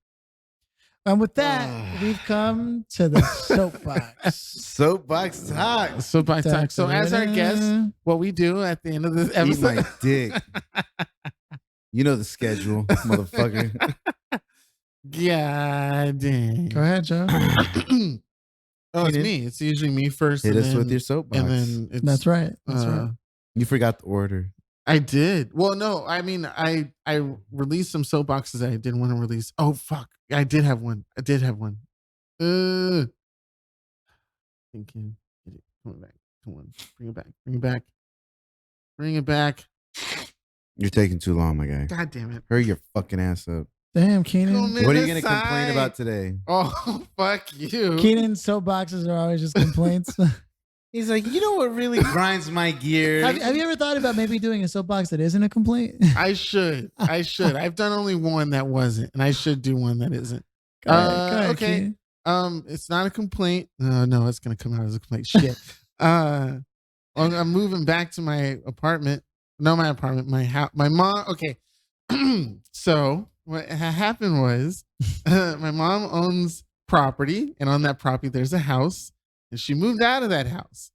A: And with that, we've come to the soapbox.
D: Soapbox talk.
B: So by time. So as our guest, what we do at the end of this
D: Eat
B: episode.
D: my dick. You know the schedule, motherfucker.
B: God dang.
A: Go ahead, Joe.
B: Oh, it's
D: Keenan.
B: me. It's usually me first.
D: Hit
B: and
D: us
B: then-
D: with your soapbox.
B: And then it's,
A: That's right. That's right.
D: You forgot the order.
B: I did. Well, no, I mean, I released some soapboxes I didn't want to release. Oh fuck, I did have one. Thank you. Get it. Come back. Come on. Bring it back. Bring it back. Bring it back.
D: You're taking too long, my guy.
B: God damn it.
D: Hurry your fucking ass up.
A: Damn, Keenan.
D: What are you gonna complain about today?
B: Oh, fuck you.
A: Keenan's soapboxes are always just complaints.
D: He's like, you know what really grinds my gears?
A: have you ever thought about maybe doing a soapbox that isn't a complaint?
B: I should. I've done only one that wasn't, and I should do one that isn't.
A: Go ahead,
B: Okay.
A: Keenan.
B: It's not a complaint. No, it's gonna come out as a complaint. Shit. I'm moving back to my apartment. No, my apartment, my house, my mom. Okay. So what happened was my mom owns property, and on that property there's a house, and she moved out of that house.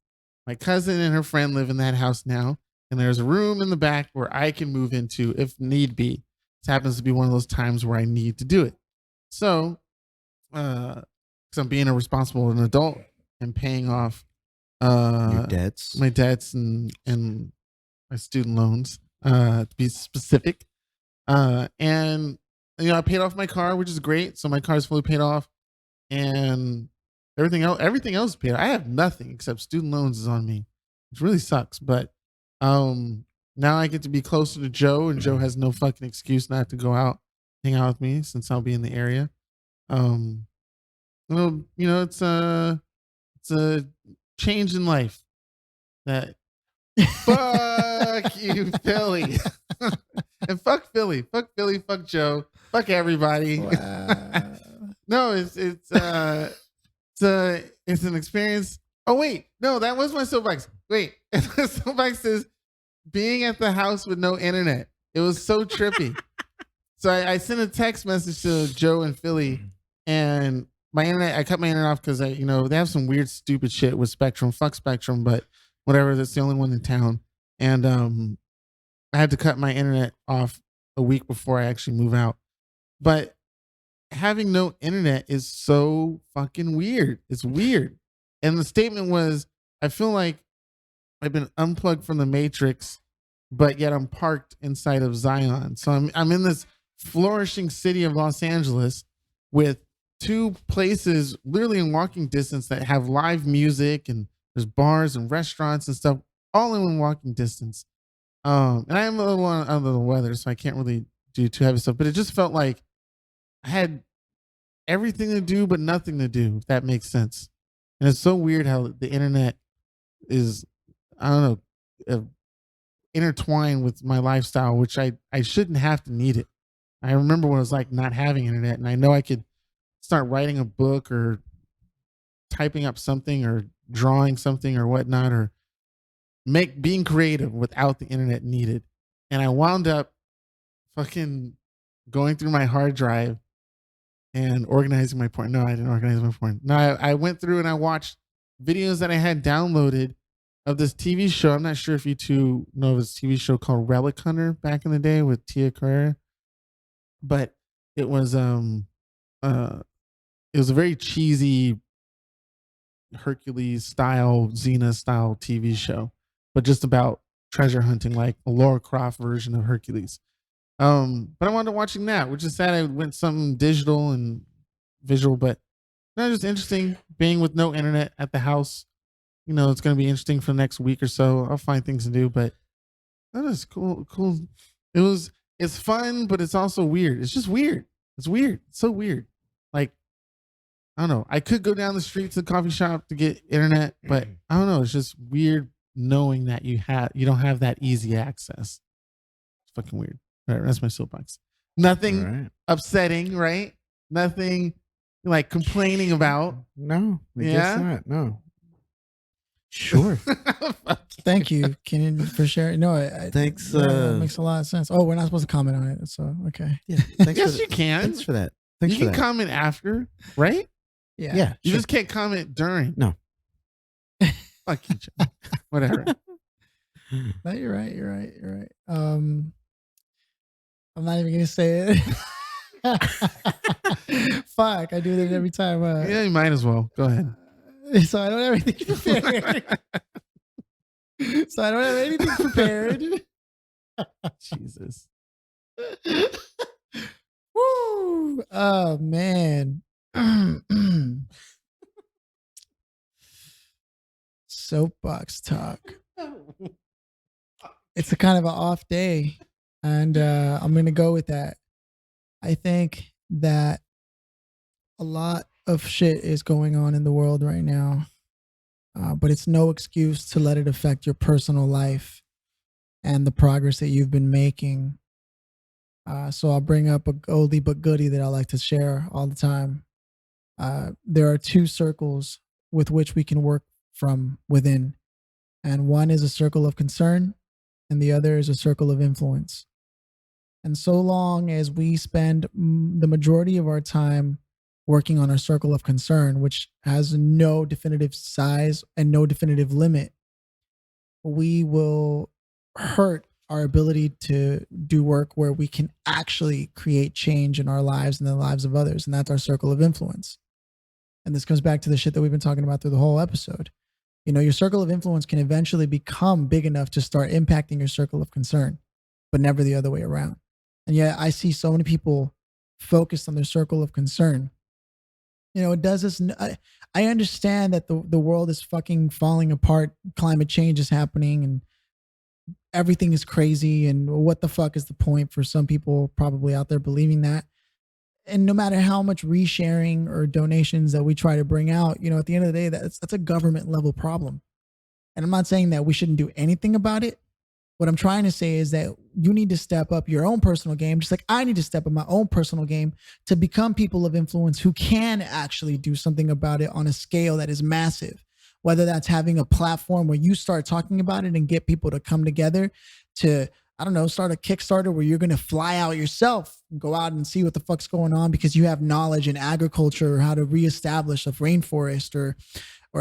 B: My cousin and her friend live in that house now, and there's a room in the back where I can move into if need be. This happens to be one of those times where I need to do it. So, because I'm being a responsible adult and paying off
D: Your debts.
B: my debts and my student loans, to be specific. And I paid off my car, which is great. So my car is fully paid off, and everything else is paid. I have nothing except student loans is on me, which really sucks. But now I get to be closer to Joe, and Joe has no fucking excuse not to go out, hang out with me since I'll be in the area. It's a change in life that fuck you, Philly. And fuck Philly, fuck Joe, fuck everybody.
A: Wow.
B: No, it's an experience. Oh wait, no, that was my soapbox. Wait, my soapbox is being at the house with no internet. It was so trippy. So I sent a text message to Joe and Philly, and I cut my internet off because they have some weird stupid shit with Spectrum. Fuck Spectrum, but whatever. That's the only one in town, and I had to cut my internet off a week before I actually move out. But having no internet is so fucking weird. It's weird. And the statement was, I feel like I've been unplugged from the Matrix, but yet I'm parked inside of Zion. So I'm in this flourishing city of Los Angeles with two places literally in walking distance that have live music, and there's bars and restaurants and stuff all in walking distance. And I am a little under the weather, so I can't really do too heavy stuff, but it just felt like I had everything to do but nothing to do, if that makes sense. And it's so weird how the internet is, I don't know, intertwined with my lifestyle, which I shouldn't have to need it. I remember what it was like not having internet, and I know I could start writing a book or typing up something or drawing something or whatnot, or being creative without the internet needed. And I wound up fucking going through my hard drive and organizing my porn. No, I didn't organize my porn. No, I went through and I watched videos that I had downloaded of this TV show. I'm not sure if you two know of this TV show called Relic Hunter back in the day with Tia Carrere, but it was a very cheesy Hercules style, Xena style TV show, but just about treasure hunting, like a Laura Croft version of Hercules. But I wound up watching that, which is sad. I went something digital and visual, but no, just interesting being with no internet at the house. It's going to be interesting for the next week or so. I'll find things to do, but that is cool. It's fun, but it's also weird. It's just weird. It's weird. It's so weird. Like, I don't know. I could go down the street to the coffee shop to get internet, but I don't know. It's just weird knowing that you don't have that easy access. It's fucking weird. All right, that's my soapbox. Nothing upsetting, right? Nothing like complaining about.
D: No, I guess not. No. Sure.
A: Thank you, Kenan, for sharing. No,
D: thanks.
A: It makes a lot of sense. Oh, we're not supposed to comment on it, so okay.
D: Yeah. Thanks
B: yes, you can.
D: Thanks for that. Thanks
B: you
D: for
B: can
D: that.
B: comment after, right?
A: Yeah.
D: Yeah.
B: You
D: Sure.
B: just can't comment during.
D: No.
B: Fuck you, Joe. Whatever.
A: No, you're right. You're right. I'm not even gonna say it. Fuck, I do that every time.
B: Yeah, you might as well. Go ahead.
A: So I don't have anything prepared.
B: Jesus.
A: Woo! Oh man. Soapbox talk. It's a kind of an off day, and I'm gonna go with that. I think that a lot of shit is going on in the world right now, but it's no excuse to let it affect your personal life and the progress that you've been making. So I'll bring up a oldie but goodie that I like to share all the time. There are two circles with which we can work from within, and one is a circle of concern, and the other is a circle of influence. And so long as we spend the majority of our time working on our circle of concern, which has no definitive size and no definitive limit, we will hurt our ability to do work where we can actually create change in our lives and the lives of others. And that's our circle of influence. And this comes back to the shit that we've been talking about through the whole episode. You know, your circle of influence can eventually become big enough to start impacting your circle of concern, but never the other way around. And yet I see so many people focused on their circle of concern. You know, it does this. I understand that the world is fucking falling apart. Climate change is happening and everything is crazy. And what the fuck is the point for some people probably out there believing that? And no matter how much resharing or donations that we try to bring out, you know, at the end of the day, that's a government level problem. And I'm not saying that we shouldn't do anything about it. What I'm trying to say is that you need to step up your own personal game, just like I need to step up my own personal game to become people of influence who can actually do something about it on a scale that is massive. Whether that's having a platform where you start talking about it and get people to come together to, I don't know, start a Kickstarter where you're going to fly out yourself and go out and see what the fuck's going on because you have knowledge in agriculture or how to reestablish a rainforest or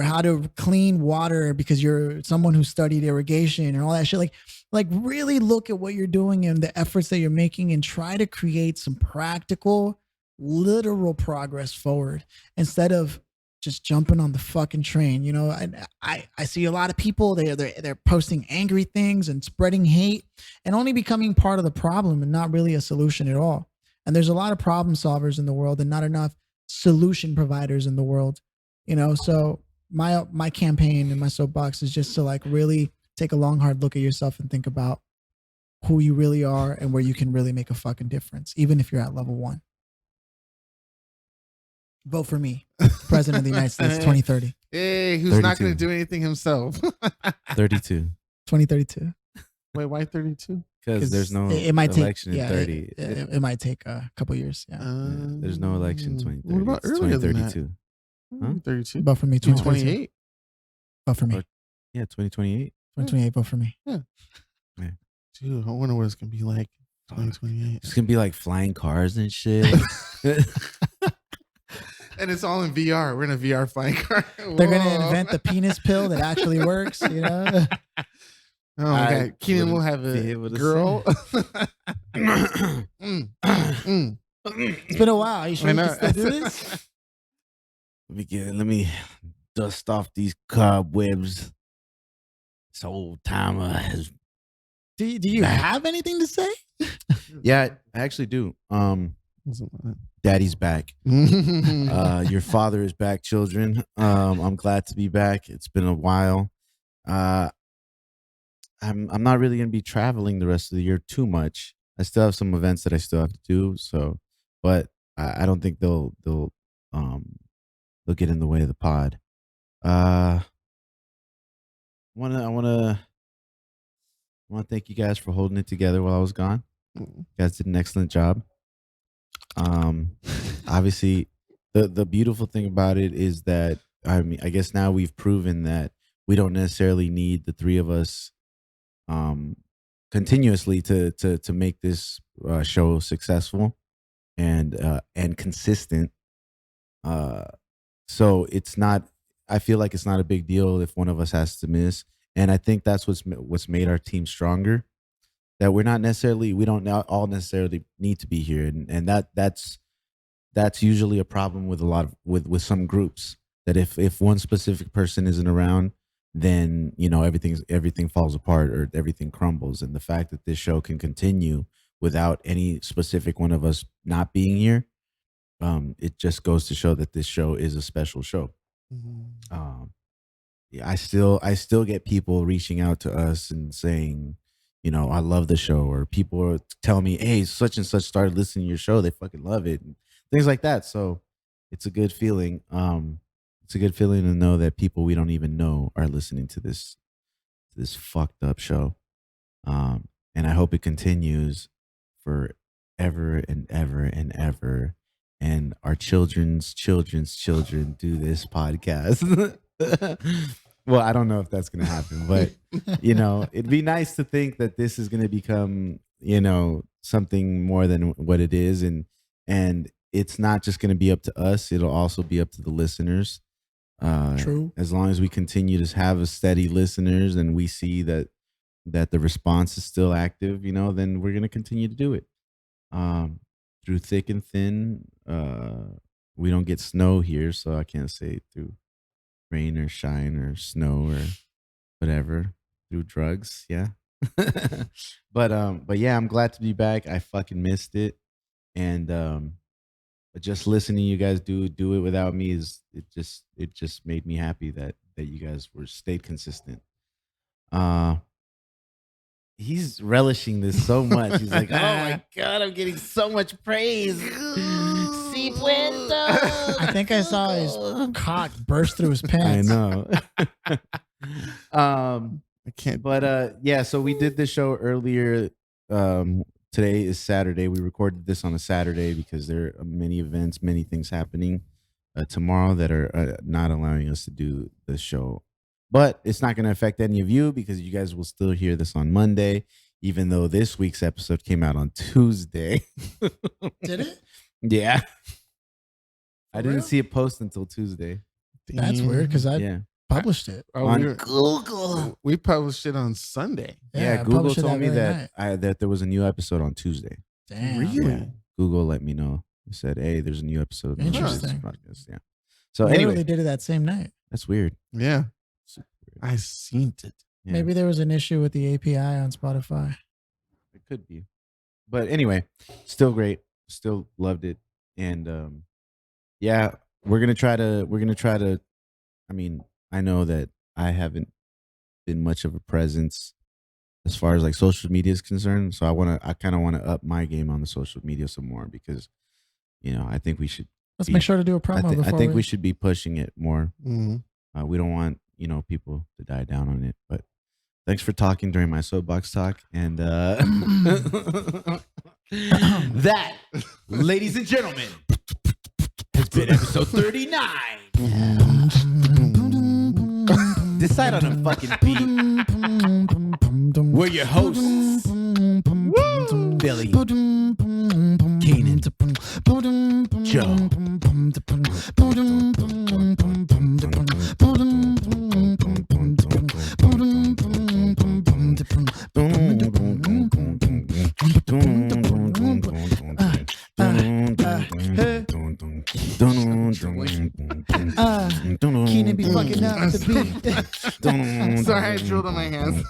A: how to clean water because you're someone who studied irrigation and all that shit. Like really look at what you're doing and the efforts that you're making and try to create some practical, literal progress forward instead of just jumping on the fucking train. You know, I see a lot of people, they're posting angry things and spreading hate and only becoming part of the problem and not really a solution at all. And there's a lot of problem solvers in the world and not enough solution providers in the world, you know? So my campaign and my soapbox is just to like really take a long, hard look at yourself and think about who you really are and where you can really make a fucking difference, even if you're at level 1. Vote for me, President of the United States, 2030.
B: Hey, who's
D: 32.
B: not going to do anything himself?
D: 32.
A: 2032.
B: Wait, why 32?
D: Because there's no
A: it might
D: election
A: take,
D: in 30.
A: It might take a couple years. Yeah.
D: There's no election in 2030.
B: What about earlier than that?
D: 2032.
B: 32.
A: Vote for me, 2032.
B: 28.
A: Vote for me.
D: Yeah, 2028.
A: 2028, vote for me.
B: Yeah.
D: Yeah.
B: Dude, I wonder what it's going to be like 2028.
D: It's gonna be like flying cars and shit.
B: And it's all in VR. We're in a VR flying car.
A: They're going to invent the penis pill that actually works, you know?
B: Oh my God. Keenan will have a girl.
A: It's been a while. You sure you can still do this?
D: Let me dust off these cobwebs. This old timer has.
A: Do you have anything to say?
D: Yeah, I actually do. Daddy's back. Your father is back, children. I'm glad to be back. It's been a while. I'm not really gonna be traveling the rest of the year too much. I still have some events that I still have to do. So, but I don't think they'll get in the way of the pod. I wanna thank you guys for holding it together while I was gone. You guys did an excellent job. Obviously, the beautiful thing about it is that I guess now we've proven that we don't necessarily need the three of us continuously to make this show successful and consistent. So it's not. I feel like it's not a big deal if one of us has to miss, and I think that's what's made our team stronger. That we don't all necessarily need to be here, and that's usually a problem with with some groups. That if one specific person isn't around, then everything falls apart or everything crumbles. And the fact that this show can continue without any specific one of us not being here, it just goes to show that this show is a special show. Yeah, I still get people reaching out to us and saying, I love the show, or people tell me, hey, such and such started listening to your show, they fucking love it, and things like that. So it's a good feeling. It's a good feeling to know that people we don't even know are listening to this fucked up show. And I hope it continues for ever and ever and ever. And our children's children's children do this podcast. Well, I don't know if that's going to happen, but it'd be nice to think that this is going to become, something more than what it is. And it's not just going to be up to us. It'll also be up to the listeners.
A: True.
D: As long as we continue to have a steady listeners and we see that the response is still active, then we're going to continue to do it. Through thick and thin, we don't get snow here, so I can't say through rain or shine or snow or whatever, through drugs. Yeah. but yeah, I'm glad to be back. I fucking missed it. And but just listening to you guys do it without me it just made me happy that you guys stayed consistent. He's relishing this so much. He's like, oh my God, I'm getting so much praise. Si puedo.
A: I think I saw his cock burst through his pants.
D: I know. I can't. But yeah, so we did this show earlier. Today is Saturday. We recorded this on a Saturday because there are many events, many things happening tomorrow that are not allowing us to do the show. But it's not going to affect any of you because you guys will still hear this on Monday, even though this week's episode came out on Tuesday.
A: Did it?
D: Yeah. I didn't
A: real?
D: see it post until Tuesday.
A: That's weird because I published it.
D: On
B: Google. We published it on Sunday.
D: Yeah,
A: I
D: Google
A: published it
D: told me
A: very night.
D: that there was a new episode on Tuesday.
A: Damn.
B: Really?
D: Yeah. Google let me know. They said, hey, there's a new episode. on this
A: Interesting.
D: podcast. Yeah. So
A: Literally
D: anyway,
A: did it that same night.
D: that's weird.
B: Yeah.
D: Super weird.
B: I seen it.
D: Yeah,
A: Maybe there was an issue with the API on Spotify.
D: it could be. But anyway, still great. Still loved it. And yeah, we're gonna try to I mean, I know that I haven't been much of a presence as far as like social media is concerned. So I kind of want to up my game on the social media some more because, I think we should.
A: Let's make sure to do a promo
D: I
A: before
D: think we should be pushing it more.
B: Mm-hmm.
D: We don't want, people to die down on it. But thanks for talking during my soapbox talk. And
C: That, ladies and gentlemen, has been episode 39. Decide on a fucking beat. We're your hosts, Billy, Keenan, Joe.
A: Keenan be fucking up the beat.
B: Sorry, I drilled on my hands.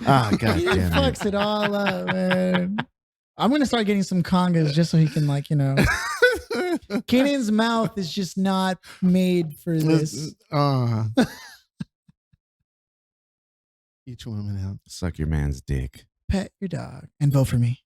D: Ah, god
A: He
D: damn it.
A: fucks it all up, man. I'm gonna start getting some congas just so he can Keenan's mouth is just not made for this.
B: Each woman out.
D: Suck your man's dick.
A: Pet your dog and vote for me.